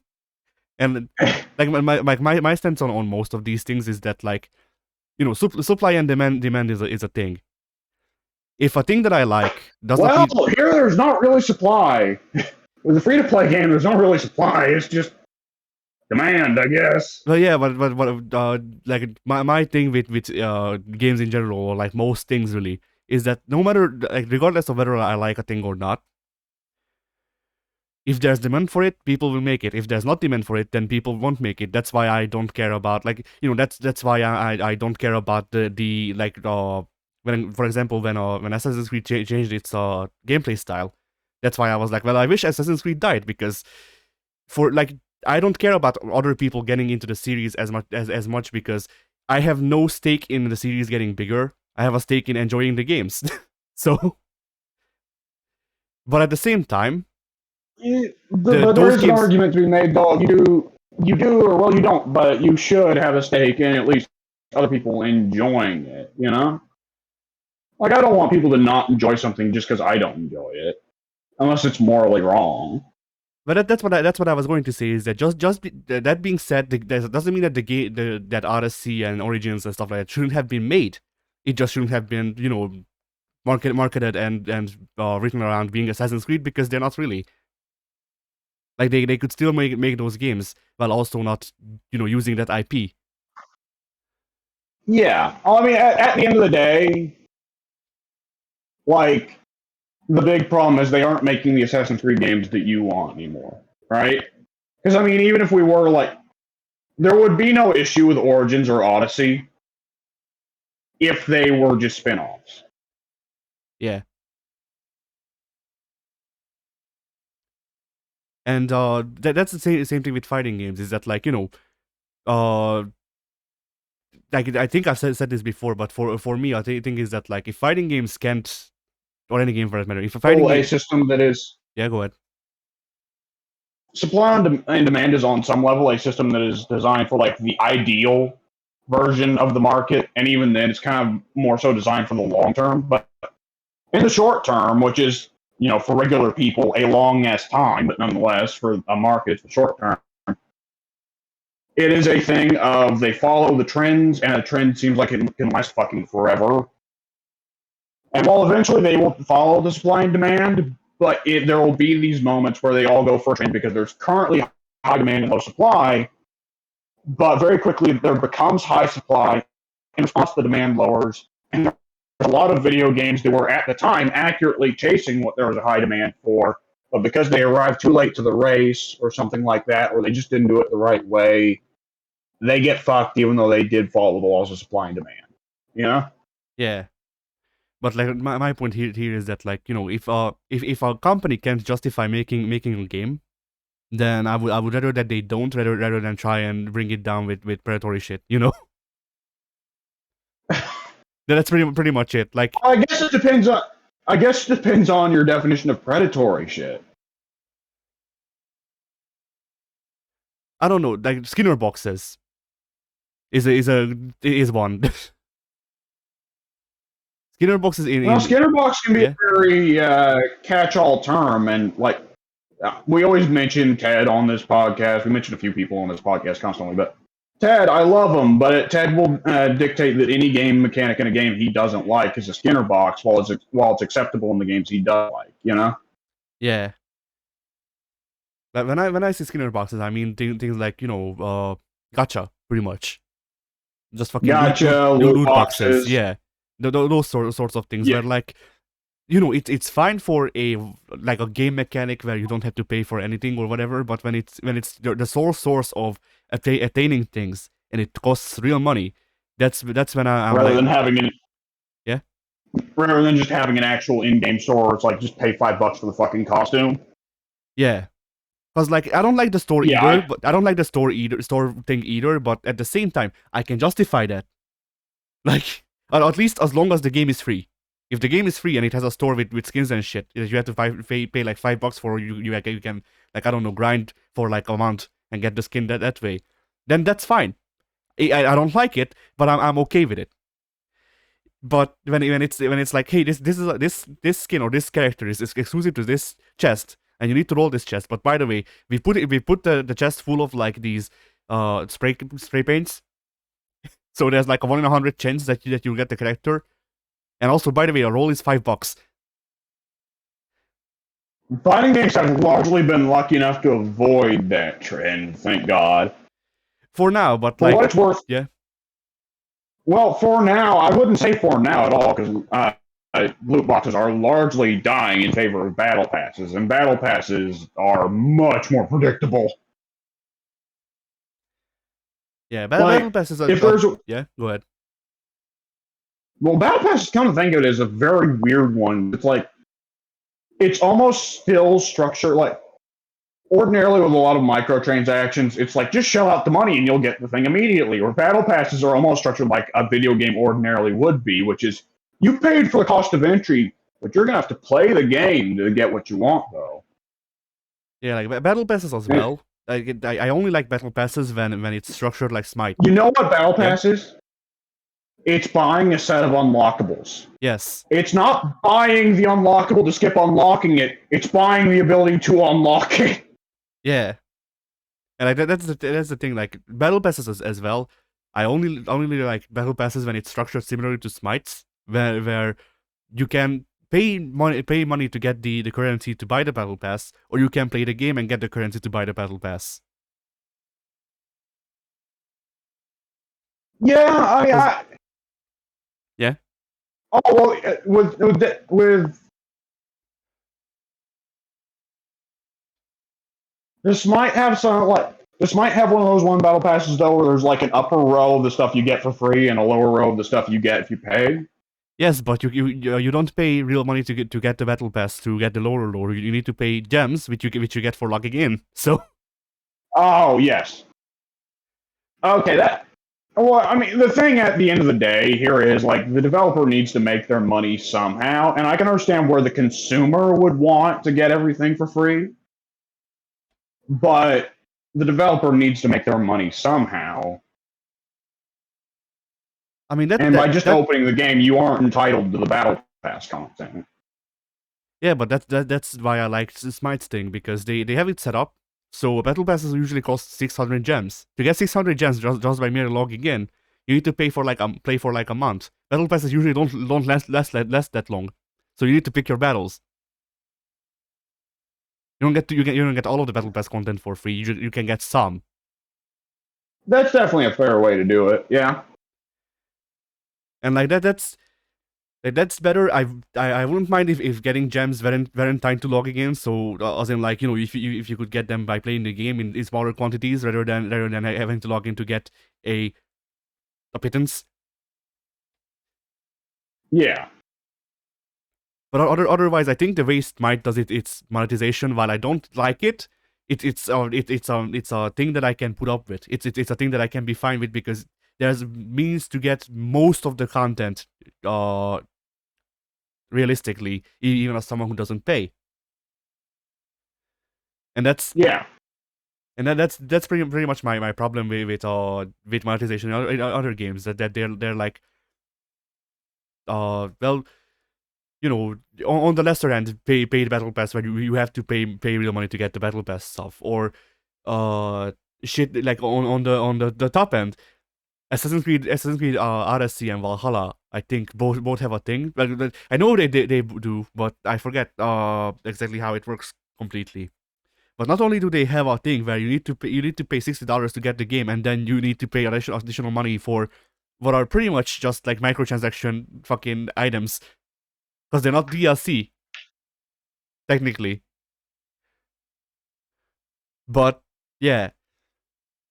and like my stance on most of these things is that, like, you know, supply and demand is a thing. If a thing that I like does not Well, here there's not really supply. With a free-to-play game, there's not really supply. It's just demand, I guess. But yeah, but like my thing with games in general, or like most things really, is that no matter, like, regardless of whether I like a thing or not, if there's demand for it, people will make it. If there's not demand for it, then people won't make it. That's why I don't care about, like, you know, that's why I don't care about the like when, for example, when Assassin's Creed changed its gameplay style. That's why I was like, well, I wish Assassin's Creed died, because for, like, I don't care about other people getting into the series as much because I have no stake in the series getting bigger. I have a stake in enjoying the games. So, but at the same time, But there is an argument to be made, though. You do, or well, you don't, but you should have a stake in at least other people enjoying it, you know? Like, I don't want people to not enjoy something just because I don't enjoy it, unless it's morally wrong. But that's what I was going to say, is that that being said, that doesn't mean that that Odyssey and Origins and stuff like that shouldn't have been made. It just shouldn't have been, you know, marketed and written around being Assassin's Creed, because they're not really. Like, they could still make those games while also not, you know, using that IP. Yeah, I mean, at the end of the day, like, the big problem is they aren't making the Assassin's Creed games that you want anymore, right? Because, I mean, even if we were, like, there would be no issue with Origins or Odyssey if they were just spin-offs. Yeah. And that's the same thing with fighting games, is that, like, you know, like, I think I've said this before, but for me, I think is that, like, if fighting games can't, or any game for that matter, if a fighting game, a system that is yeah, go ahead. supply and demand is on some level a system that is designed for, like, the ideal version of the market, and even then, it's kind of more so designed for the long term. But in the short term, which is, you know, for regular people, a long ass time, but nonetheless, for a market, it's the short term. It is a thing of they follow the trends, and a trend seems like it can last fucking forever. And while eventually they will follow the supply and demand, but there will be these moments where they all go for a trend because there's currently high demand and low supply. but very quickly there becomes high supply. In response, the demand lowers, and there's a lot of video games that were at the time accurately chasing what there was a high demand for, but because they arrived too late to the race or something like that, or they just didn't do it the right way, they get fucked even though they did follow the laws of supply and demand. You know? Yeah. But like my point here is that, like, you know, if a company can't justify making a game, then I would rather that they don't, rather than try and bring it down with predatory shit, you know. That's pretty much it. Like, I guess it depends on. I guess it depends on your definition of predatory shit. I don't know, like Skinner boxes is one. Skinner boxes Well, Skinner box can be yeah. a very catch-all term, and like we always mention Ted on this podcast. We mention a few people on this podcast constantly, but Ted, I love him, but Ted will dictate that any game mechanic in a game he doesn't like is a Skinner box, while it's acceptable in the games he does like. You know? Yeah. Like when I say Skinner boxes, I mean things like, you know, gacha, pretty much. Just fucking Gotcha, loot boxes. boxes. Yeah. Those sorts of things, Yeah. where, like, you know, it's fine for a game mechanic where you don't have to pay for anything or whatever, but when it's the sole source of attaining things and it costs real money, that's when I'm rather like, than having an yeah, rather than just having an actual in-game store, it's like just pay $5 for the fucking costume. yeah. Because, like, I don't like the store Yeah, either, but I don't like the store thing either, but at the same time, I can justify that. Like, or at least as long as the game is free. If the game is free and it has a store with skins and shit, you have to pay like $5 for, you can, like, I don't know, grind for like a month and get the skin that way, then that's fine. I don't like it, but I'm okay with it. But when it's like, hey, this skin or this character is exclusive to this chest, and you need to roll this chest. But by the way, we put the chest full of like these spray paints, so there's like a 1 in 100 chance that you'll get the character. And also, by the way, a roll is $5. fighting games have largely been lucky enough to avoid that trend, thank God. For now, but For like, what it's worth, yeah. Well, for now, I wouldn't say for now at all, because loot boxes are largely dying in favor of battle passes, and battle passes are much more predictable. Yeah, Like, battle passes are, if there's yeah, go ahead. well, battle passes, come to think of it, is a very weird one. It's like it's almost still structured like ordinarily with a lot of microtransactions. It's like just shell out the money and you'll get the thing immediately. Or battle passes are almost structured like a video game ordinarily would be, which is you paid for the cost of entry, but you're gonna have to play the game to get what you want, though. Yeah, like battle passes as well. Like, I only like battle passes when it's structured like Smite. You know what battle pass is? It's buying a set of unlockables. Yes. It's not buying the unlockable to skip unlocking it. It's buying the ability to unlock it. Yeah. And like that's the thing. Like battle passes as well. I only like battle passes when it's structured similarly to Smites, where you can pay money to get the currency to buy the battle pass, or you can play the game and get the currency to buy the battle pass. Yeah, yeah. Oh well, with this might have one of those one battle passes though, where there's like an upper row of the stuff you get for free and a lower row of the stuff you get if you pay. Yes, but you don't pay real money to get the battle pass to get the lower lore. You need to pay gems, which you get for logging in. So. Oh yes. Okay, that. Well, I mean, the thing at the end of the day here is like the developer needs to make their money somehow, and I can understand where the consumer would want to get everything for free, but the developer needs to make their money somehow. I mean, by just opening the game, you aren't entitled to the battle pass content. Yeah, but that's why I like Smite's thing, because they have it set up so battle passes usually cost 600 gems. To get 600 gems just by merely logging in, you need to pay for like play for like a month. Battle passes usually don't last that long, so you need to pick your battles. You don't get all of the battle pass content for free. You can get some. That's definitely a fair way to do it. Yeah. And like that's better. I wouldn't mind if getting gems weren't tied to logging in. So as in like if you could get them by playing the game in smaller quantities rather than having to log in to get a pittance. Yeah. But otherwise, I think the way Smite does its monetization, while I don't like it, it's a thing that I can put up with. It's a thing that I can be fine with because there's means to get most of the content, realistically, even as someone who doesn't pay. And that's Yeah. And that's pretty much my problem with monetization in other games that they're like well, on the lesser end, pay the battle pass where you have to pay real money to get the battle pass stuff, or shit like on the top end, Assassin's Creed RSC and Valhalla. I think both have a thing. Like, I know they do, but I forget exactly how it works completely. But not only do they have a thing where you need to pay $60 to get the game, and then you need to pay additional money for what are pretty much just like microtransaction fucking items, because they're not DLC technically. But yeah,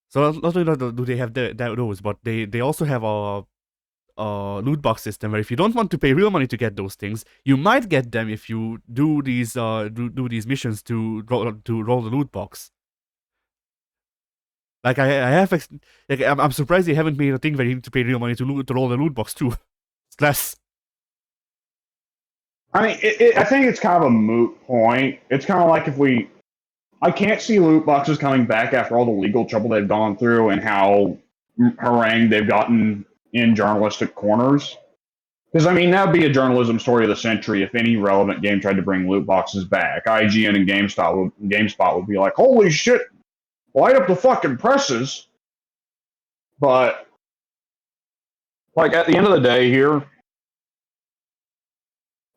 so not only do they have those, but they also have a loot box system where if you don't want to pay real money to get those things, you might get them if you do these these missions to roll the loot box. Like I'm surprised they haven't made a thing where you need to pay real money to roll the loot box too. It's less. I mean, I think it's kind of a moot point. It's kind of like I can't see loot boxes coming back after all the legal trouble they've gone through and how harangued they've gotten in journalistic corners. Because, I mean, that would be a journalism story of the century if any relevant game tried to bring loot boxes back. IGN and GameSpot would be like, holy shit, light up the fucking presses. But, like, at the end of the day here,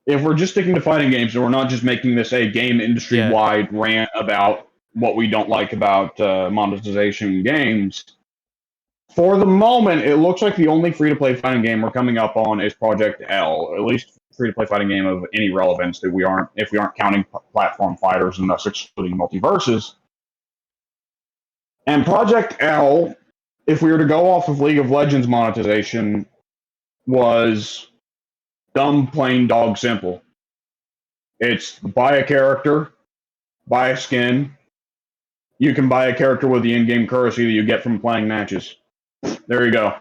if we're just sticking to fighting games and we're not just making this a game industry-wide rant about what we don't like about monetization in games, for the moment, it looks like the only free-to-play fighting game we're coming up on is Project L, at least free-to-play fighting game of any relevance that if we aren't counting platform fighters and thus excluding multiverses. And Project L, if we were to go off of League of Legends monetization, was dumb, plain dog simple. It's buy a character, buy a skin. You can buy a character with the in-game currency that you get from playing matches. There you go.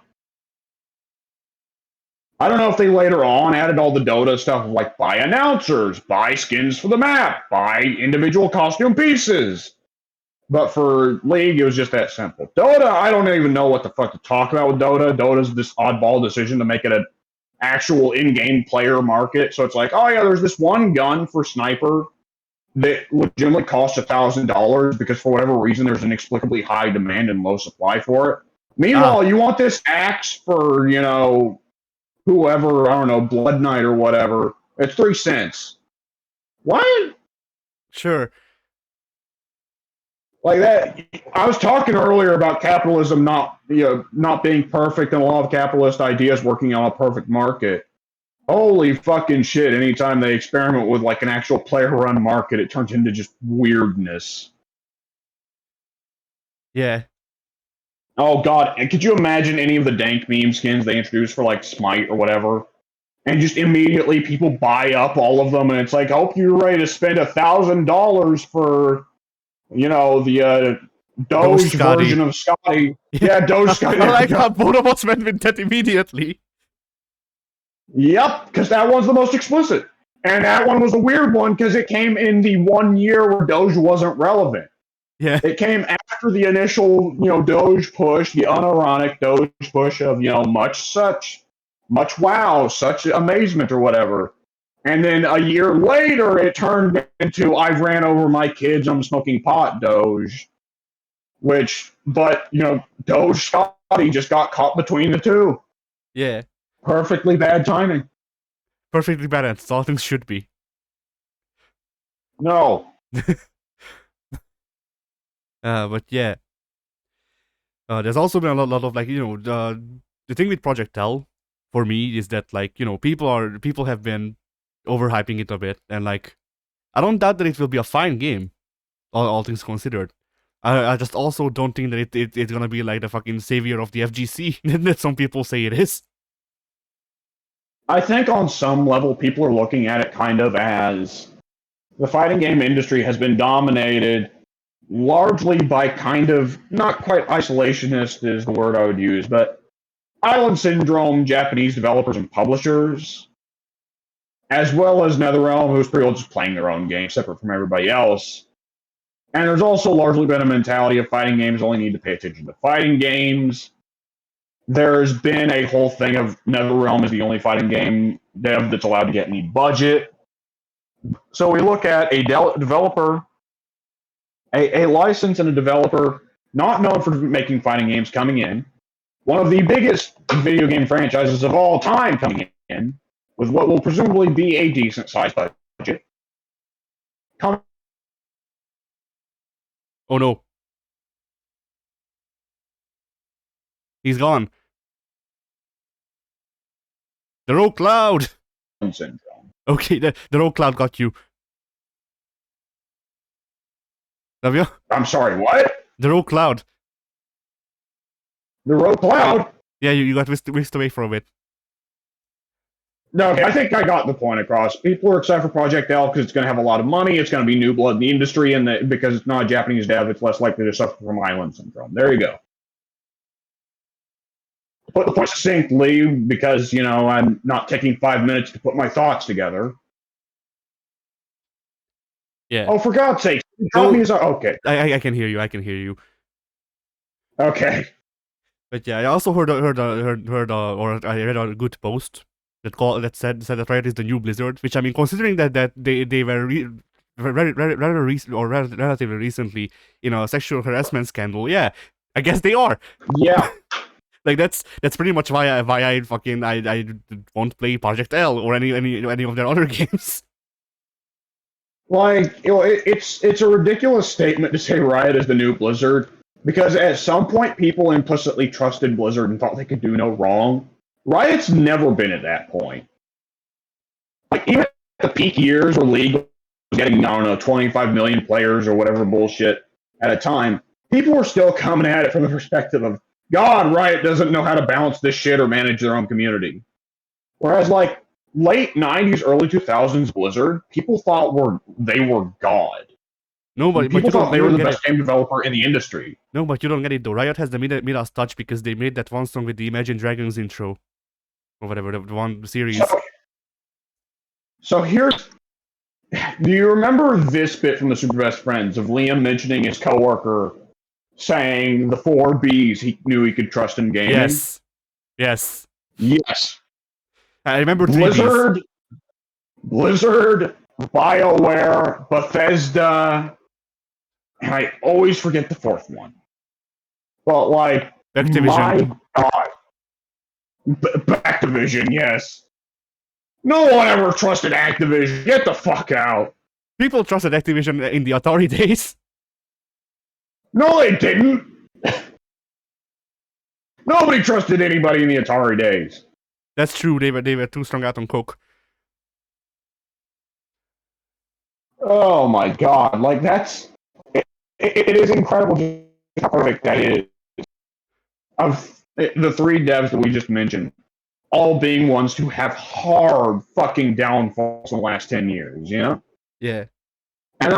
I don't know if they later on added all the Dota stuff like buy announcers, buy skins for the map, buy individual costume pieces. But for League, it was just that simple. Dota, I don't even know what the fuck to talk about with Dota. Dota's this oddball decision to make it an actual in-game player market. So it's like, oh yeah, there's this one gun for sniper that legitimately costs $1,000 because for whatever reason there's inexplicably high demand and low supply for it. Meanwhile, you want this axe for, whoever, I don't know, Blood Knight or whatever. It's 3 cents. What? Sure. Like that. I was talking earlier about capitalism not being perfect and a lot of capitalist ideas working on a perfect market. Holy fucking shit, anytime they experiment with like an actual player-run market, it turns into just weirdness. Yeah. Oh god, could you imagine any of the dank meme skins they introduced for like Smite or whatever? And just immediately people buy up all of them and it's like, I hope you're ready to spend $1,000 for, the Doge version of Scotty. Yeah, Doge Scotty. I like how both of us went with that immediately. Yep, because that one's the most explicit. And that one was a weird one because it came in the 1 year where Doge wasn't relevant. Yeah. It came after the initial, Doge push, the unironic Doge push of, much wow, such amazement or whatever. And then a year later, it turned into I've ran over my kids, I'm smoking pot Doge. Doge Scotty just got caught between the two. Yeah. Perfectly bad timing. Perfectly balanced. All things should be. No. But yeah. There's also been a lot of like the thing with Project L for me is that like people have been overhyping it a bit, and like I don't doubt that it will be a fine game, all things considered. I just also don't think that it's gonna be like the fucking savior of the FGC that some people say it is. I think on some level, people are looking at it kind of as the fighting game industry has been dominated largely by kind of not quite isolationist is the word I would use, but island syndrome Japanese developers and publishers, as well as NetherRealm, who's pretty well just playing their own game separate from everybody else. And there's also largely been a mentality of fighting games only need to pay attention to fighting games. There's been a whole thing of NetherRealm is the only fighting game dev that's allowed to get any budget. So we look at a developer, a license and a developer not known for making fighting games coming in, one of the biggest video game franchises of all time coming in, with what will presumably be a decent sized budget. Oh no. He's gone. The Rogue Cloud! Syndrome. Okay, the Rogue Cloud got you. Have you? I'm sorry, what? The Rogue Cloud. The Rogue Cloud? Yeah, you got whisked away for a bit. No, okay, I think I got the point across. People are excited for Project L because it's going to have a lot of money. It's going to be new blood in the industry, and because it's not a Japanese dev, it's less likely to suffer from island syndrome. There you go. Put the point succinctly, because I'm not taking 5 minutes to put my thoughts together. Yeah. Oh, for God's sake! Okay. I can hear you. I can hear you. Okay. But yeah, I also heard or I read a good post that said that Riot is the new Blizzard, which I mean, considering that they were relatively recently in a sexual harassment scandal, yeah, I guess they are. Yeah. Like that's pretty much why I won't play Project L or any of their other games. Like, it's a ridiculous statement to say Riot is the new Blizzard, because at some point people implicitly trusted Blizzard and thought they could do no wrong. Riot's never been at that point. Like, even at the peak years where League was getting, 25 million players or whatever bullshit at a time, people were still coming at it from the perspective of, God, Riot doesn't know how to balance this shit or manage their own community. Whereas, like, late 90s, early 2000s Blizzard, people thought they were God. No, but people thought they were the best game developer in the industry. No, but you don't get it though. Riot has the Midas touch because they made that one song with the Imagine Dragons intro. Or whatever, the one series. So here's... Do you remember this bit from the Super Best Friends of Liam mentioning his coworker saying the 4 Bs he knew he could trust in gaming? Yes. Yes. Yes. I remember Blizzard, BioWare, Bethesda, and I always forget the 4th one. But, like, Activision. My God. Activision, yes. No one ever trusted Activision. Get the fuck out. People trusted Activision in the Atari days. No, they didn't. Nobody trusted anybody in the Atari days. That's true. They were too strung out on coke. Oh my God! Like it is incredible how perfect that is. Of the 3 devs that we just mentioned, all being ones who have hard fucking downfalls in the last 10 years. Yeah. And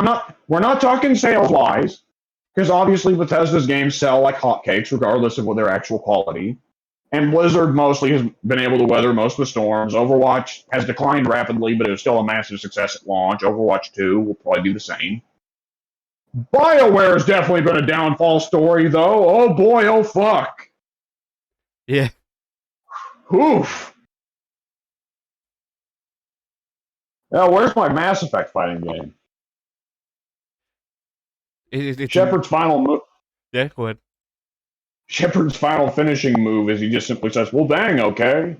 we're not talking sales-wise, because obviously Bethesda's games sell like hotcakes, regardless of what their actual quality. And Blizzard mostly has been able to weather most of the storms. Overwatch has declined rapidly, but it was still a massive success at launch. Overwatch 2 will probably do the same. BioWare has definitely been a downfall story, though. Oh boy, oh fuck. Yeah. Oof. Now, where's my Mass Effect fighting game? Shepard's final move. Yeah, go ahead. Shepard's final finishing move is he just simply says, well, dang, okay.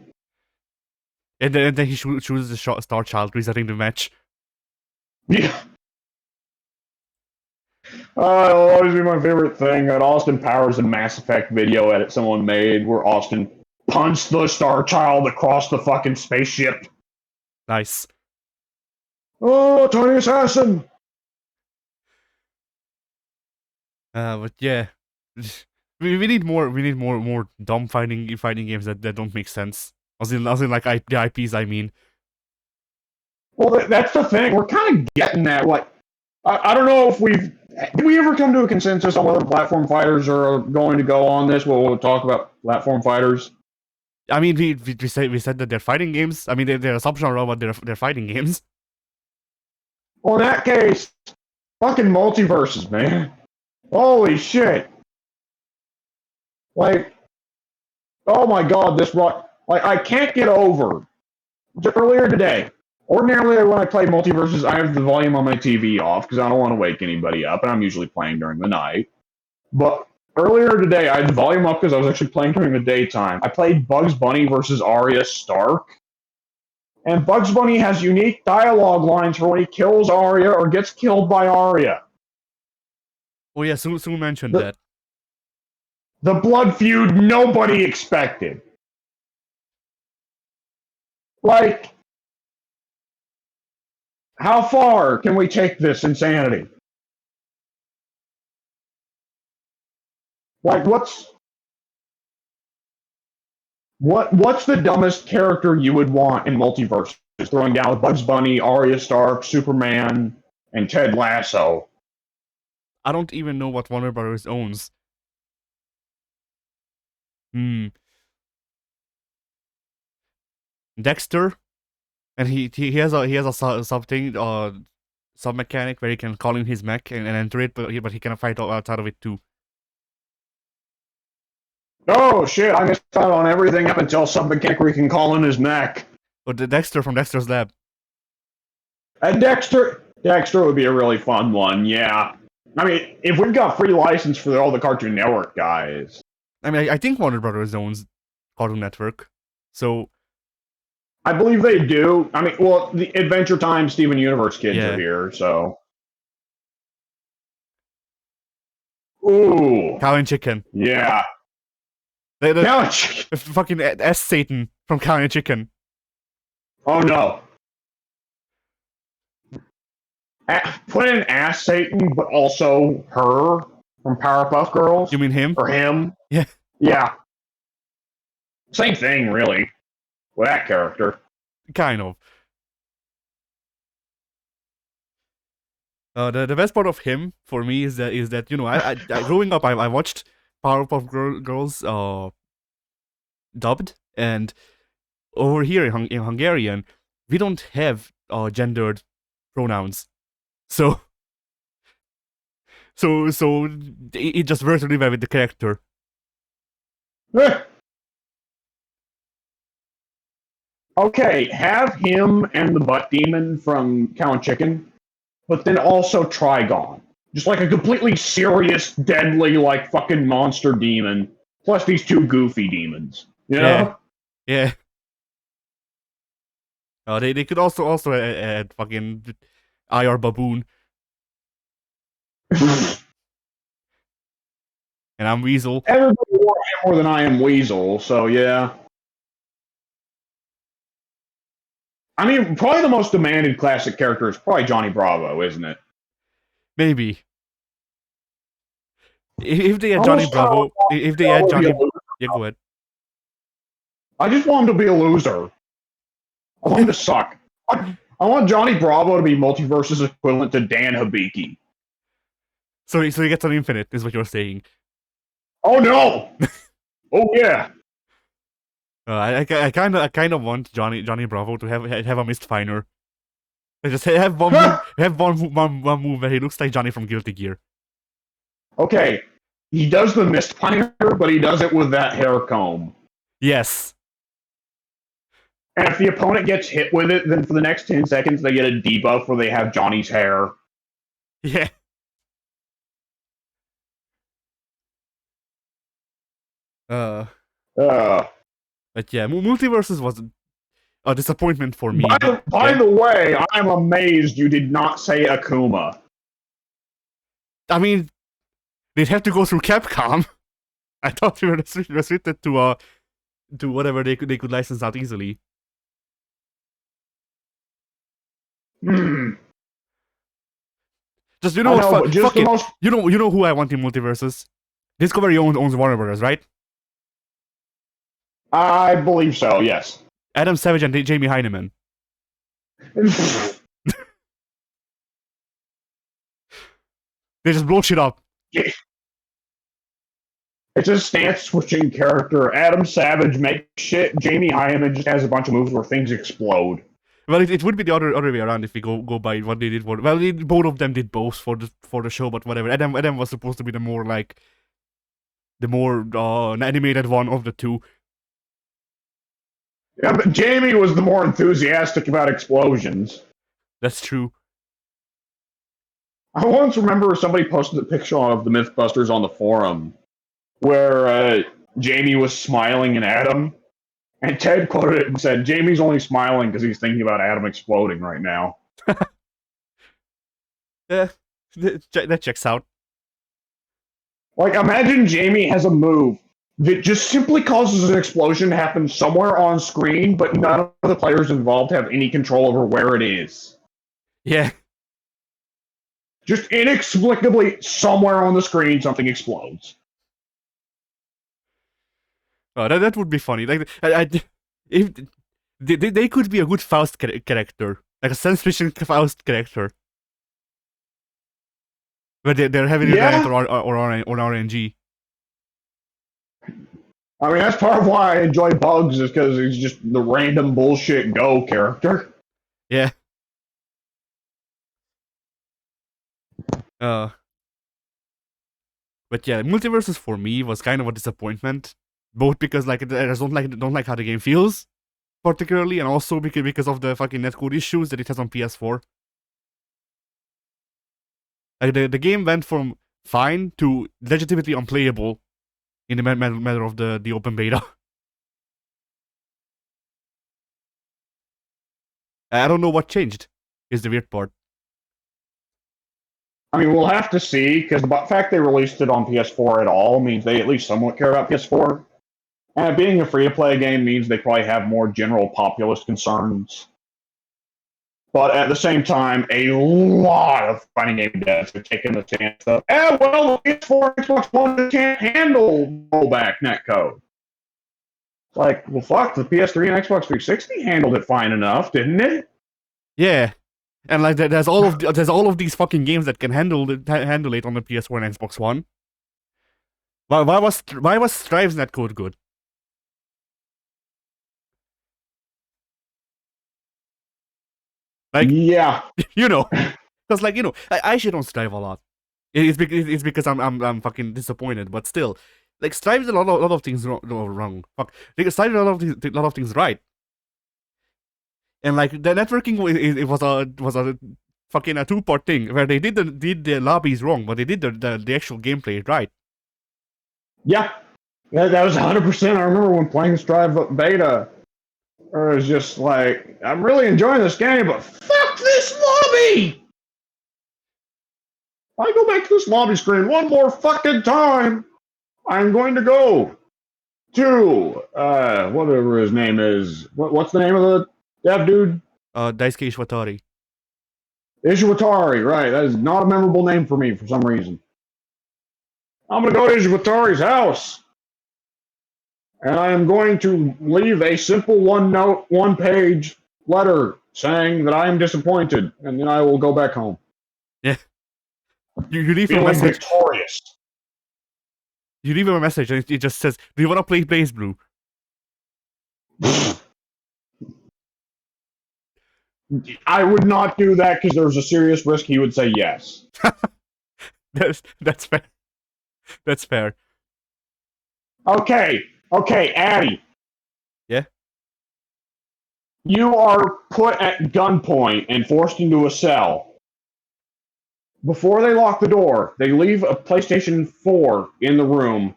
And then he chooses the Star Child, resetting the match. Yeah. It'll always be my favorite thing. That Austin Powers and Mass Effect video edit someone made where Austin punched the Star Child across the fucking spaceship. Nice. Oh, tiny assassin! But yeah, we need more dumb fighting games that don't make sense. As in like the IPs. I mean, Well, that's the thing. We're kind of getting that. Like, I don't know if did we ever come to a consensus on whether platform fighters are going to go on this? We'll talk about platform fighters. I mean, we said that they're fighting games. I mean, they're a subgenre, but they're fighting games. Well, in that case, fucking multiverses, man. Holy shit. Like, oh my god, this rock. Like, I can't get over. Earlier today, ordinarily when I play multiverses, I have the volume on my TV off because I don't want to wake anybody up, and I'm usually playing during the night. But earlier today, I had the volume up because I was actually playing during the daytime. I played Bugs Bunny versus Arya Stark. And Bugs Bunny has unique dialogue lines for when he kills Arya or gets killed by Arya. Oh yeah, Sue mentioned that. The blood feud nobody expected. Like, how far can we take this insanity? Like, what's the dumbest character you would want in multiverses? Throwing down with Bugs Bunny, Arya Stark, Superman, and Ted Lasso. I don't even know what Warner Brothers owns. Dexter, and he has a something sub mechanic where he can call in his mech and enter it, but he can fight outside of it too. Oh shit! I missed out on everything up until sub mechanic where he can call in his mech. But the Dexter from Dexter's Lab. And Dexter would be a really fun one. Yeah. I mean, if we've got free license for all the Cartoon Network guys. I mean, I think Warner Brothers owns Cartoon Network, so I believe they do. I mean, well, the Adventure Time Steven Universe kids are here, so. Ooh. Cow and Chicken. Yeah. Cow and Chicken. Fucking S Satan from Cow and Chicken. Oh no. Put in Ass Satan, but also her from Powerpuff Girls. You mean him? Or him? Yeah. Yeah. Same thing, really. With that character. Kind of. The best part of him for me is that you know I growing up I watched Powerpuff Girls dubbed, and over here in Hungarian we don't have gendered pronouns, so it just works really well with the character. Okay, have him and the Butt Demon from Cow and Chicken, but then also Trigon. Just like a completely serious, deadly, like fucking monster demon, plus these two goofy demons. You know? Yeah. They could also add fucking IR Baboon. And I'm Weasel. Everybody wore him more than I am Weasel, so yeah. I mean, probably the most demanded classic character is probably Johnny Bravo, isn't it? Maybe. If they add Johnny Bravo, if they add Johnny... Yeah, go ahead. I just want him to be a loser. I want him to suck. I want Johnny Bravo to be Multiverse's equivalent to Dan Hibiki. So he gets an infinite, is what you're saying. Oh no! Oh yeah! I kind of want Johnny Bravo to have a Mistfinder. Just have one move where he looks like Johnny from Guilty Gear. Okay, he does the Mistfinder, but he does it with that hair comb. Yes. And if the opponent gets hit with it, then for the next 10 seconds they get a debuff where they have Johnny's hair. Yeah. But yeah, Multiverses was a disappointment for me. By the way, I'm amazed you did not say Akuma. I mean, they'd have to go through Capcom. I thought they were restricted to whatever they could license out easily. Hmm. Just I know, but just fuck the it. most. You know who I want in multiverses. Discovery owns Warner Brothers, right? I believe so. Yes. Adam Savage and Jamie Heineman. They just blow shit up. It's a stance switching character. Adam Savage makes shit. Jamie Hyneman just has a bunch of moves where things explode. Well, it would be the other way around if we go by what they did. Both of them did both for the show, but whatever. Adam was supposed to be the more animated one of the two. Yeah, but Jamie was the more enthusiastic about explosions. That's true. I once remember somebody posted a picture of the Mythbusters on the forum where Jamie was smiling at Adam, and Ted quoted it and said, "Jamie's only smiling because he's thinking about Adam exploding right now." Yeah, that checks out. Like, imagine Jamie has a move that just simply causes an explosion to happen somewhere on screen, but none of the players involved have any control over where it is. Yeah. Just inexplicably, somewhere on the screen, something explodes. Oh, that would be funny. Like, if they could be a good Faust character, like a science fiction Faust character, where they're heavily reliant on RNG. I mean, that's part of why I enjoy Bugs, is because he's just the random bullshit Go character. Yeah. But yeah, Multiverses for me was kind of a disappointment, both because like I just don't like how the game feels, particularly, and also because of the fucking netcode issues that it has on PS4. Like the game went from fine to legitimately unplayable in the matter of the open beta. I don't know what changed, is the weird part. I mean, we'll have to see, because the fact they released it on PS4 at all means they at least somewhat care about PS4. And being a free-to-play game means they probably have more general populist concerns. But at the same time, a lot of fighting game devs have taken the chance of, well, the PS4 and Xbox One can't handle rollback netcode. It's like, well, fuck, the PS3 and Xbox 360 handled it fine enough, didn't it? Yeah. And like there's all of these fucking games that can handle it on the PS4 and Xbox One. Why was Strive's netcode good? Like, yeah, because like I shit on Strive a lot. It's because I'm fucking disappointed, but still, like Strive did a lot of things wrong. Fuck, they Strive did a lot of things right. And like the networking it was a fucking a 2-part thing where they did the lobbies wrong, but they did the actual gameplay right. Yeah, that was 100%. I remember when playing Strive beta, it was just like, I'm really enjoying this game, but fuck this lobby! If I go back to this lobby screen one more fucking time, I'm going to go to whatever his name is. What's the name of the dev dude? Daisuke Ishwatari. Ishwatari, right. That is not a memorable name for me for some reason. I'm going to go to Ishwatari's house. And I am going to leave a simple one-page letter saying that I am disappointed. And then I will go back home. Yeah. You leave Feeling a message. Victorious. You leave him a message and it just says, "Do you want to play Blaze Blue?" I would not do that because there's a serious risk he would say yes. That's fair. That's fair. Okay, Addy. Yeah? You are put at gunpoint and forced into a cell. Before they lock the door, they leave a PlayStation 4 in the room,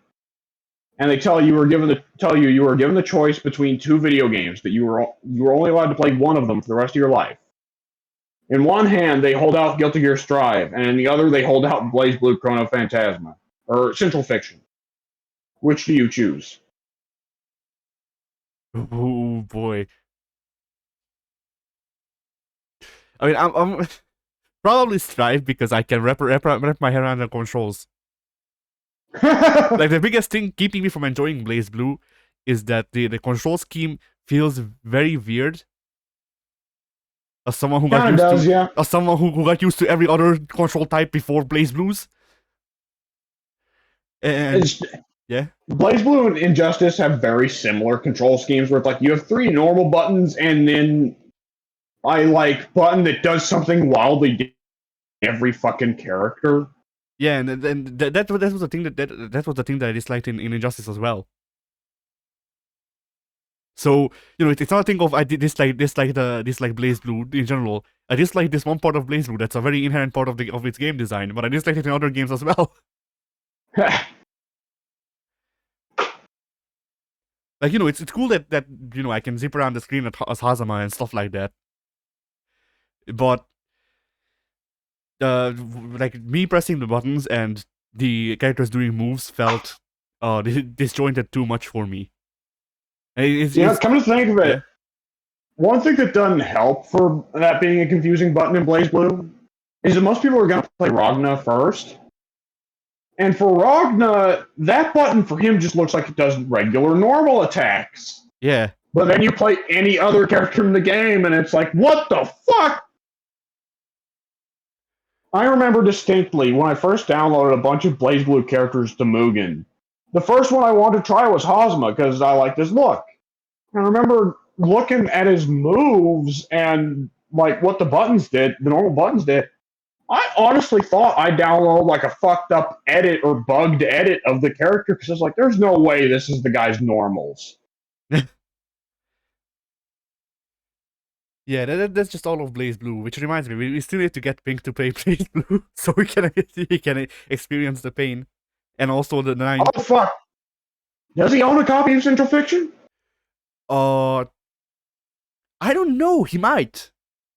and they tell you you were given the choice between two video games that you were only allowed to play one of them for the rest of your life. In one hand, they hold out Guilty Gear Strive, and in the other, they hold out Blaze Blue Chrono Phantasma, or Central Fiction. Which do you choose? Oh boy. I mean, I'm probably Strive because I can wrap my head around the controls. Like the biggest thing keeping me from enjoying Blaze Blue is that the control scheme feels very weird. As someone who got Kinda used does, to, yeah. as someone who got used to every other control type before Blaze Blues. And It's, yeah, Blaze Blue and Injustice have very similar control schemes where it's like you have 3 normal buttons and then button that does something wildly different every fucking character. yeah, and that was the thing that was the thing that I disliked in Injustice as well. So it's not a thing of I dislike Blaze Blue in general. I dislike this one part of Blaze Blue that's a very inherent part of its game design, but I dislike it in other games as well. Like it's cool that I can zip around the screen as Hazama and stuff like that. But like me pressing the buttons and the characters doing moves felt disjointed too much for me. Come to think of it, yeah. One thing that doesn't help for that being a confusing button in Blaze Blue is that most people are going to play Ragna first. And for Ragna, that button for him just looks like it does regular normal attacks. Yeah. But then you play any other character in the game, and it's like, what the fuck? I remember distinctly when I first downloaded a bunch of Blaze Blue characters to Mugen. The first one I wanted to try was Hazama because I liked his look. I remember looking at his moves and like what the normal buttons did. I honestly thought I downloaded like a fucked up edit or bugged edit of the character because I was like, there's no way this is the guy's normals. Yeah, that's just all of Blaze Blue, which reminds me, we still need to get Pink to play Blaze Blue so he can experience the pain. And also the 9. Oh, fuck. Does he own a copy of Central Fiction? I don't know. He might.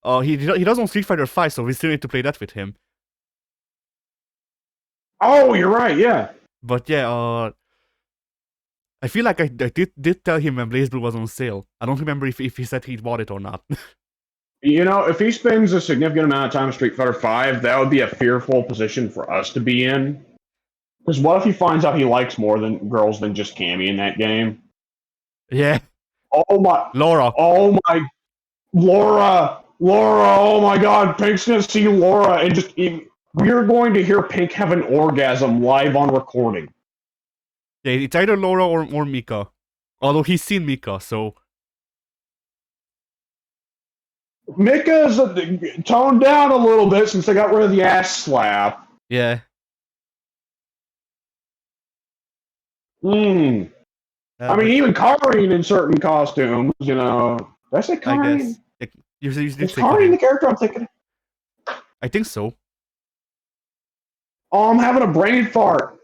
He does own Street Fighter 5, so we still need to play that with him. Oh, you're right. Yeah. But yeah, I feel like I did tell him when Blaze Blue was on sale. I don't remember if he said he bought it or not. If he spends a significant amount of time in Street Fighter 5, that would be a fearful position for us to be in. Because what if he finds out he likes more than girls than just Cammy in that game? Yeah. Oh my. Laura. Oh my. Laura. Oh my god. Pink's gonna see Laura and just. We're going to hear Pink have an orgasm live on recording. Yeah, it's either Laura or Mika. Although he's seen Mika, so. Mika's toned down a little bit since they got rid of the ass slap. Yeah. I mean, even Karine in certain costumes, Did I say Karine? I guess. You Is Karine the character I'm thinking of? I think so. Oh, I'm having a brain fart.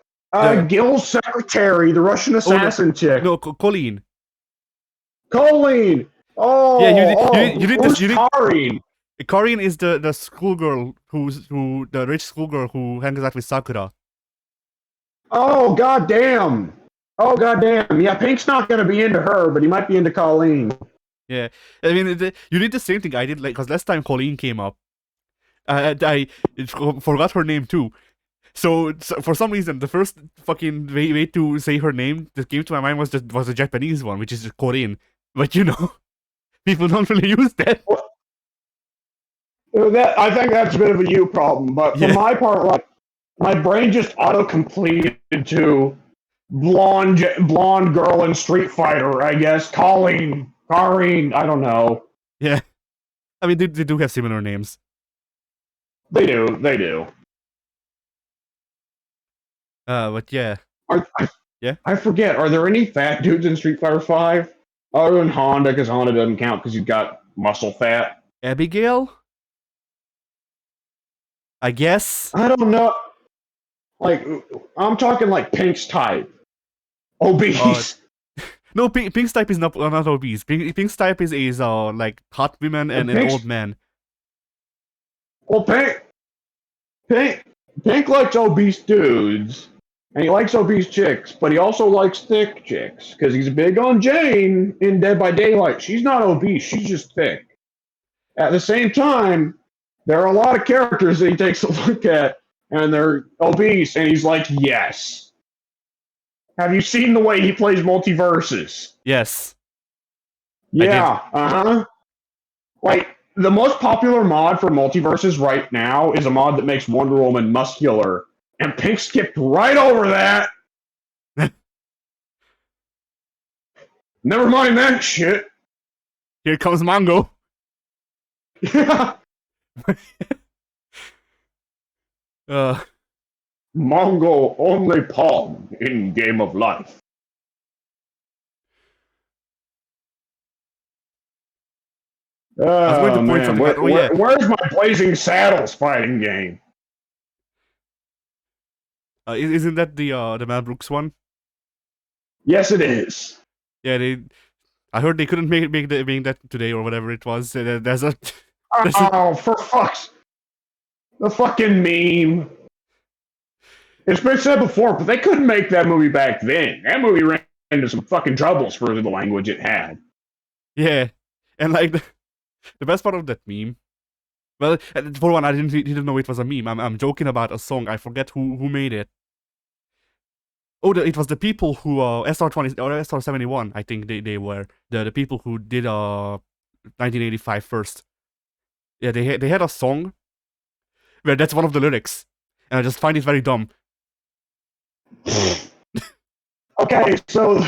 Gil's secretary, the Russian assassin chick. No, Colleen. Colleen! Oh, yeah, you did who's this. Karine? Karine is the schoolgirl the rich schoolgirl who hangs out with Sakura. Oh goddamn! Yeah, Pink's not gonna be into her, but he might be into Colleen. Yeah, I mean, you did the same thing I did, like, because last time Colleen came up, I forgot her name too. So for some reason, the first fucking way to say her name that came to my mind was a Japanese one, which is Corinne. But people don't really use that. I think that's a bit of a you problem, but for my part, like, my brain just auto-completed to blonde girl in Street Fighter, I guess. Karine, I don't know. Yeah. I mean, they do have similar names. They do. But yeah. I forget, are there any fat dudes in Street Fighter 5? Other than Honda, because Honda doesn't count because you've got muscle fat. Abigail? I guess? I don't know. Like, I'm talking like Pink's type. Obese. No, Pink's type is not obese. Pink's type is like hot women and an old man. Well, Pink, Pink likes obese dudes, and he likes obese chicks, but he also likes thick chicks because he's big on Jane in Dead by Daylight. She's not obese; she's just thick. At the same time, there are a lot of characters that he takes a look at, and they're obese, and he's like, "Yes." Have you seen the way he plays multiverses? Yes. Yeah. Uh huh. Like, the most popular mod for multiverses right now is a mod that makes Wonder Woman muscular, and Pink skipped right over that. Never mind that shit. Here comes Mango. Yeah. Mongo only palm in Game of Life. I was going to point Man, something out. Oh, yeah. where's my Blazing Saddles fighting game? Isn't that the Mel Brooks one? Yes, it is. Yeah, I heard they couldn't make that today or whatever it was. There's a Oh, for fuck's... The fucking meme. It's been said before, but they couldn't make that movie back then. That movie ran into some fucking troubles for the language it had. Yeah, and like the best part of that meme. Well, for one, I didn't know it was a meme. I'm joking about a song. I forget who made it. Oh, it was the people who SR20 or SR71. I think they were the people who did 1985 first. Yeah, they had a song where that's one of the lyrics, and I just find it very dumb. Okay, so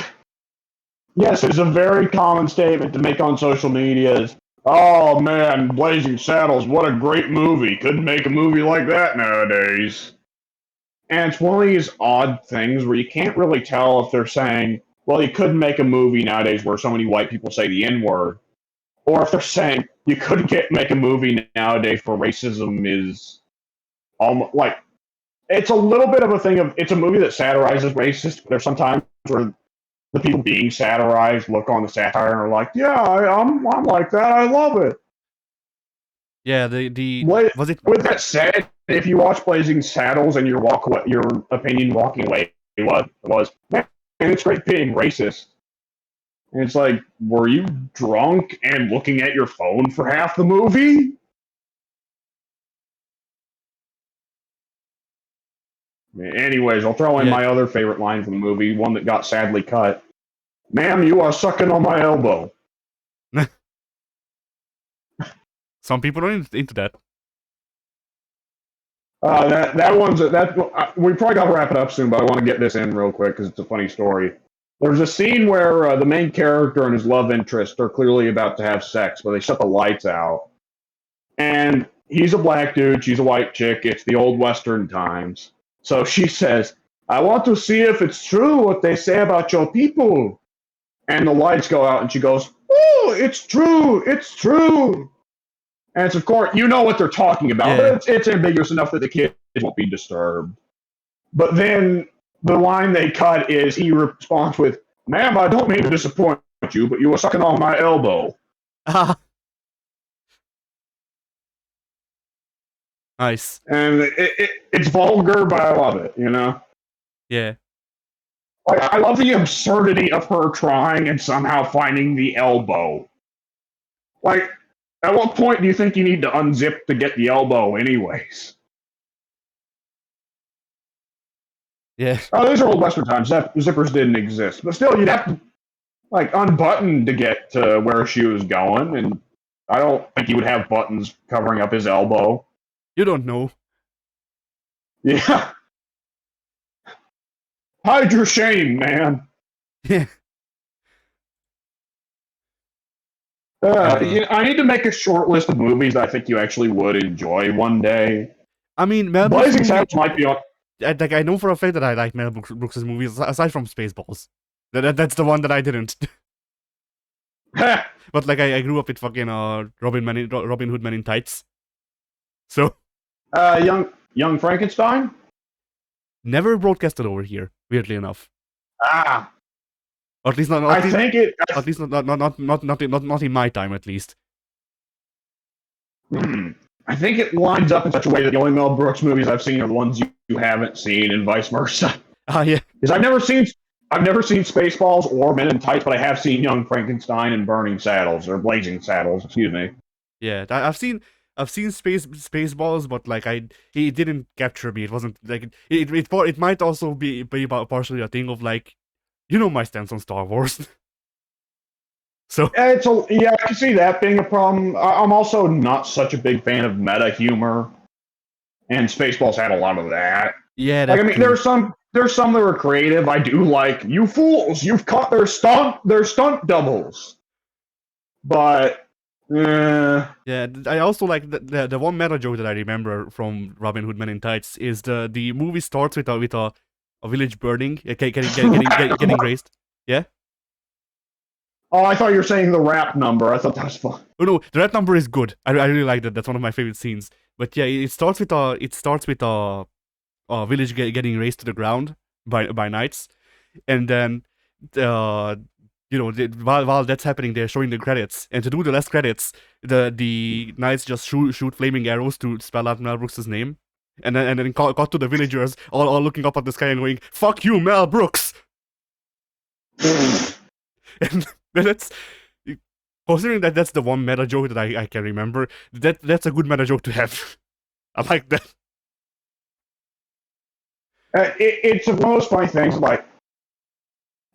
yes, it's a very common statement to make on social media is, "Oh man, Blazing Saddles, what a great movie. Couldn't make a movie like that nowadays." And it's one of these odd things where you can't really tell if they're saying, well, you couldn't make a movie nowadays where so many white people say the N-word, or if they're saying you couldn't make a movie nowadays where racism is almost like, it's a little bit of a thing of, it's a movie that satirizes racist, but there's sometimes where the people being satirized look on the satire and are like, yeah, I'm like that, I love it. Yeah, was it? With that said, if you watch Blazing Saddles and your opinion walking away was, man, it's great being racist. And it's like, were you drunk and looking at your phone for half the movie? Anyways, I'll throw in my other favorite line from the movie, one that got sadly cut. "Ma'am, you are sucking on my elbow." Some people are into that. That one's we probably got to wrap it up soon, but I want to get this in real quick because it's a funny story. There's a scene where the main character and his love interest are clearly about to have sex, but they shut the lights out. And he's a black dude, she's a white chick. It's the old Western times. So she says, "I want to see if it's true what they say about your people." And the lights go out, and she goes, "Oh, it's true, it's true." And it's, of course, you know what they're talking about, but it's ambiguous enough that the kids won't be disturbed. But then the line they cut is he responds with, "Ma'am, I don't mean to disappoint you, but you were sucking on my elbow." Nice. And it's vulgar, but I love it, you know? Yeah. Like, I love the absurdity of her trying and somehow finding the elbow. Like, at what point do you think you need to unzip to get the elbow anyways? Yeah. Oh, these are old Western times. Zippers didn't exist. But still, you'd have to, like, unbutton to get to where she was going, and I don't think he would have buttons covering up his elbow. You don't know. Yeah. Hide your shame, man. Yeah. I need to make a short list of movies that I think you actually would enjoy one day. I mean, Mel Blazing Saddles might be on. I know for a fact that I like Mel Brooks' movies, aside from Spaceballs. That's the one that I didn't. But like, I grew up with fucking Robin Hood Men in Tights. So. Young Frankenstein. Never broadcasted over here, weirdly enough. Ah. Or at least not. At least not in my time, at least. I think it lines up in such a way that the only Mel Brooks movies I've seen are the ones you haven't seen, and vice versa. Yeah. Because I've never seen Spaceballs or Men in Tights, but I have seen Young Frankenstein and Burning Saddles or Blazing Saddles. Excuse me. Yeah, I've seen Spaceballs, but like it didn't capture me. It wasn't like it might also be partially a thing of like, my stance on Star Wars. So I can see that being a problem. I'm also not such a big fan of meta humor, and Spaceballs had a lot of that. yeah, Like, that I mean, too. there's some that were creative. I do like, you fools, you've caught their stunt doubles. But Yeah, I also like the one meta joke that I remember from Robin Hood Men in Tights is the movie starts with a village burning, getting razed. Yeah. oh, I thought you were saying the rap number. I thought that was fun. Oh no, the red number is good. I really like that. That's one of my favorite scenes. But yeah, it starts with a village getting razed to the ground by knights, and then while that's happening, they're showing the credits, and to do the last credits, the knights just shoot flaming arrows to spell out Mel Brooks' name, and then got to the villagers all looking up at the sky and going, "Fuck you, Mel Brooks." And that's, considering that that's the one meta joke that I can remember, that's a good meta joke to have. I like that. It's one of those funny things. Like,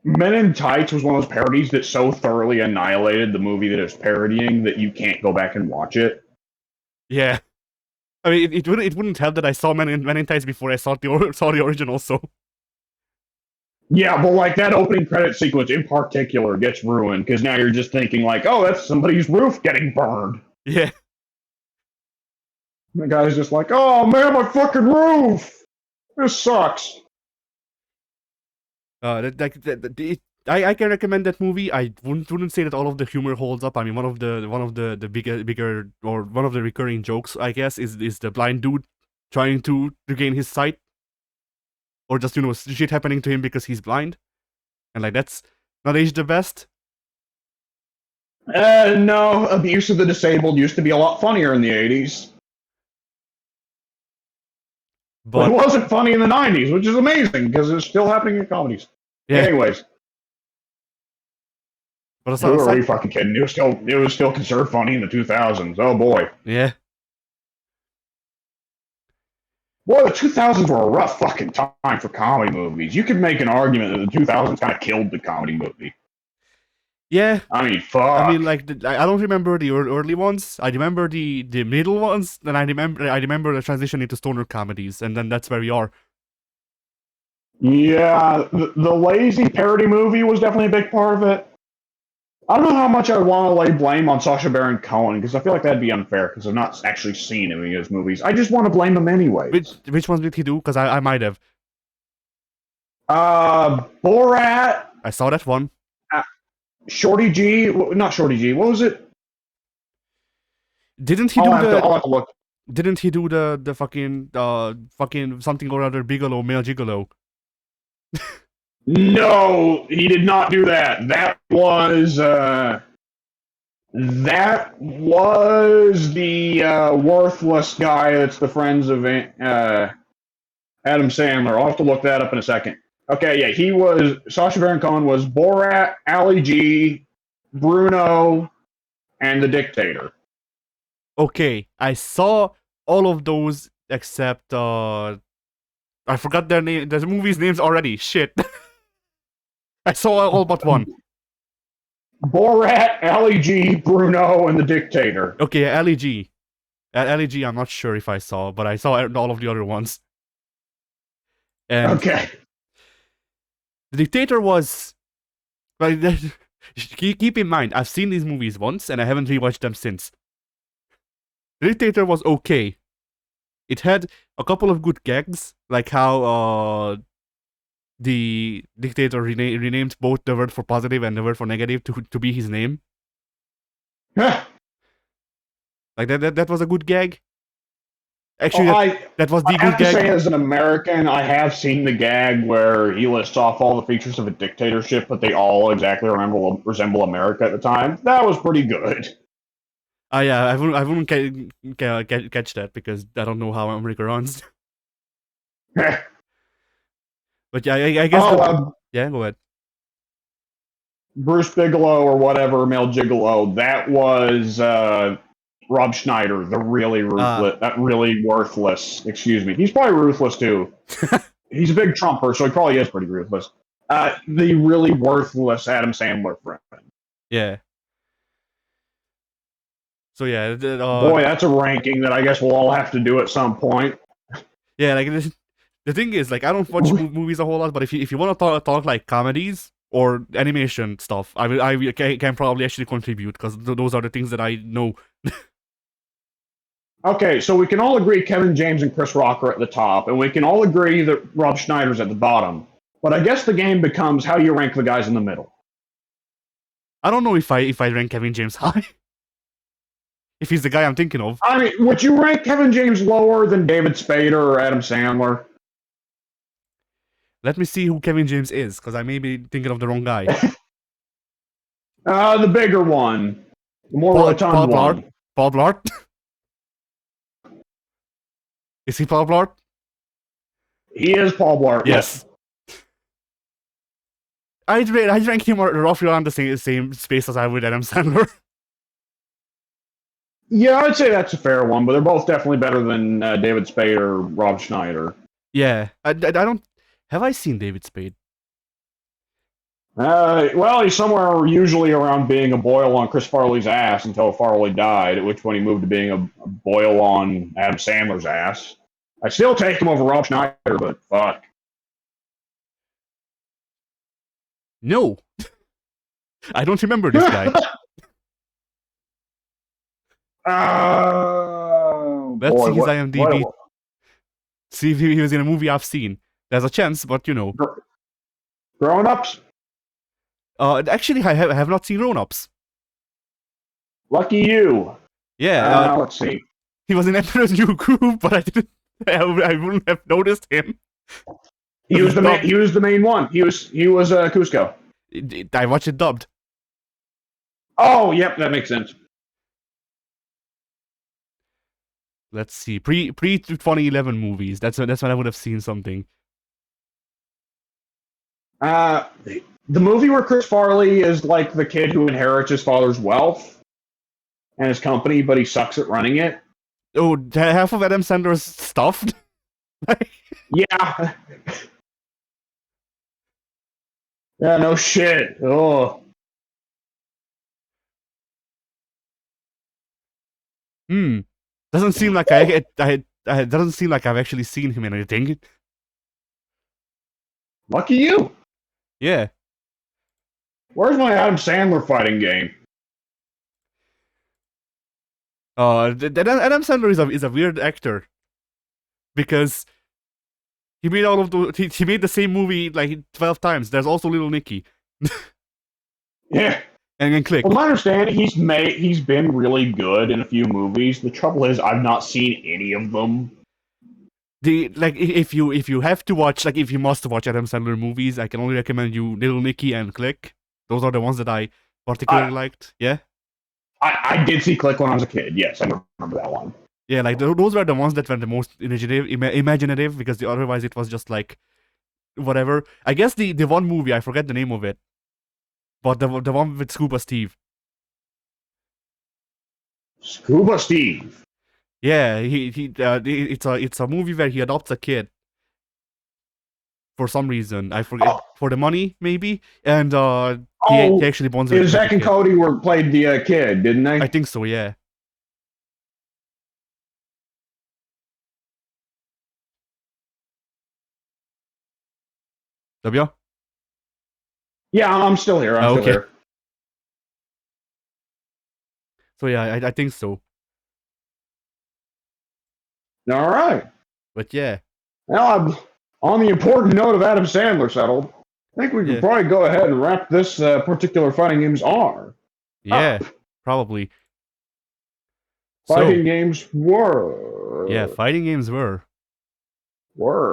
Men in Tights was one of those parodies that so thoroughly annihilated the movie that it's parodying that you can't go back and watch it. Yeah. I mean, it wouldn't help that I saw Men in Tights before I saw the original, so. Yeah, but like that opening credit sequence in particular gets ruined because now you're just thinking like, oh, that's somebody's roof getting burned. Yeah. And the guy's just like, oh man, my fucking roof! This sucks. I can recommend that movie. I wouldn't say that all of the humor holds up. I mean, one of the bigger or one of the recurring jokes, I guess, is the blind dude trying to regain his sight, or just shit happening to him because he's blind, and like that's not aged the best. No, abuse of the disabled used to be a lot funnier in the 80s. But it wasn't funny in the 90s, which is amazing because it's still happening in comedies. Yeah. Anyways. But who are we fucking kidding? It was still considered funny in the 2000s. Oh boy. Yeah. Boy, the 2000s were a rough fucking time for comedy movies. You could make an argument that the 2000s kind of killed the comedy movie. Yeah. I mean, fuck. I mean, like, I don't remember the early ones. I remember the middle ones. Then I remember the transition into stoner comedies, and then that's where we are. Yeah, the lazy parody movie was definitely a big part of it. I don't know how much I want to lay blame on Sacha Baron Cohen because I feel like that'd be unfair because I've not actually seen any of his movies. I just want to blame him anyway. Which ones did he do? Because I might have. Borat. I saw that one. Shorty G, not Shorty G. What was it? Didn't he I'll have to look. Didn't he do the fucking something or other Bigelow, male gigolo? No, he did not do that. That was the worthless guy that's the friends of Adam Sandler. I'll have to look that up in a second. Okay, yeah, Sacha Baron Cohen was Borat, Ali G, Bruno, and The Dictator. Okay, I saw all of those except I forgot their name. The movie's names already. Shit. I saw all but one. Borat, Ali G, Bruno, and The Dictator. Okay, Ali G. Ali G, I'm not sure if I saw, but I saw all of the other ones. And okay. The Dictator was... Keep in mind, I've seen these movies once, and I haven't rewatched them since. The Dictator was okay. It had a couple of good gags, like how the Dictator renamed both the word for positive and the word for negative to be his name. Like that was a good gag. Actually, that was the good gag. I have to say, as an American, I have seen the gag where he lists off all the features of a dictatorship, but they all exactly resemble America at the time. That was pretty good. Yeah, I wouldn't catch that because I don't know how America runs. But yeah, I guess oh, yeah, go ahead. Bruce Bigelow or whatever, Mel Gigolo. That was Rob Schneider, the really Ah, ruthless, really worthless. Excuse me. He's probably ruthless too. He's a big Trumper, so he probably is pretty ruthless. The really worthless Adam Sandler friend. yeah. So yeah, Boy, that's a ranking that I guess we'll all have to do at some point. yeah, like the thing is, like, I don't watch movies a whole lot, but if you want to talk like comedies or animation stuff, I can probably actually contribute because those are the things that I know. Okay, so we can all agree Kevin James and Chris Rock are at the top, and we can all agree that Rob Schneider's at the bottom. But I guess the game becomes how do you rank the guys in the middle? I don't know if I rank Kevin James high. If he's the guy I'm thinking of. I mean, would you rank Kevin James lower than David Spader or Adam Sandler? Let me see who Kevin James is, because I may be thinking of the wrong guy. The bigger one. The more rotund one. Paul Blart? Is he Paul Blart? He is Paul Blart. Yes. I'd rank him roughly around the same space as I would Adam Sandler. Yeah, I'd say that's a fair one, but they're both definitely better than David Spade or Rob Schneider. Yeah, I don't. Have I seen David Spade? Well, he's somewhere usually around being a boil on Chris Farley's ass until Farley died, at which point he moved to being a boil on Adam Sandler's ass. I still take him over Rob Schneider, but fuck. No. I don't remember this guy. Let's see his IMDb. See if he was in a movie I've seen. There's a chance, but you know. Grown Ups? Actually, I have not seen Grown Ups. Lucky you. Yeah. Let's see. He was in Emperor's New Groove, but I didn't. I wouldn't have noticed him. He was the main. He was the main one. He was Cusco. I watched it dubbed. Oh, yep, that makes sense. Let's see, pre 2011 movies. That's when I would have seen something. The movie where Chris Farley is like the kid who inherits his father's wealth and his company, but he sucks at running it. Oh, half of Adam Sandler's stuff. Yeah. Yeah, no shit. Oh. Doesn't seem like I doesn't seem like I've actually seen him in anything. Lucky you. Yeah. Where's my Adam Sandler fighting game? Adam Sandler is a weird actor because he made all of the he made the same movie like 12 times. There's also Little Nicky. Yeah. And then Click. Well, my understanding, he's been really good in a few movies. The trouble is, I've not seen any of them. If you have to watch, like, if you must watch Adam Sandler movies, I can only recommend you Little Nicky and Click. Those are the ones that I particularly liked. Yeah. I did see Click when I was a kid. Yes, I remember that one. Yeah, like those were the ones that were the most imaginative because otherwise it was just like whatever. I guess the one movie, I forget the name of it, but the one with Scuba Steve. Scuba Steve. Yeah, it's a movie where he adopts a kid for some reason. I forget for the money maybe, and he actually bonds with Zach and Cody played the kid, didn't they? I think so. Yeah. W? Yeah, I'm still here. I'm still here. So yeah, I think so. All right. But yeah. Now, on the important note of Adam Sandler settled, I think we could probably go ahead and wrap this particular Fighting Games R. Yeah, probably. Fighting Games were. Yeah, Fighting Games were.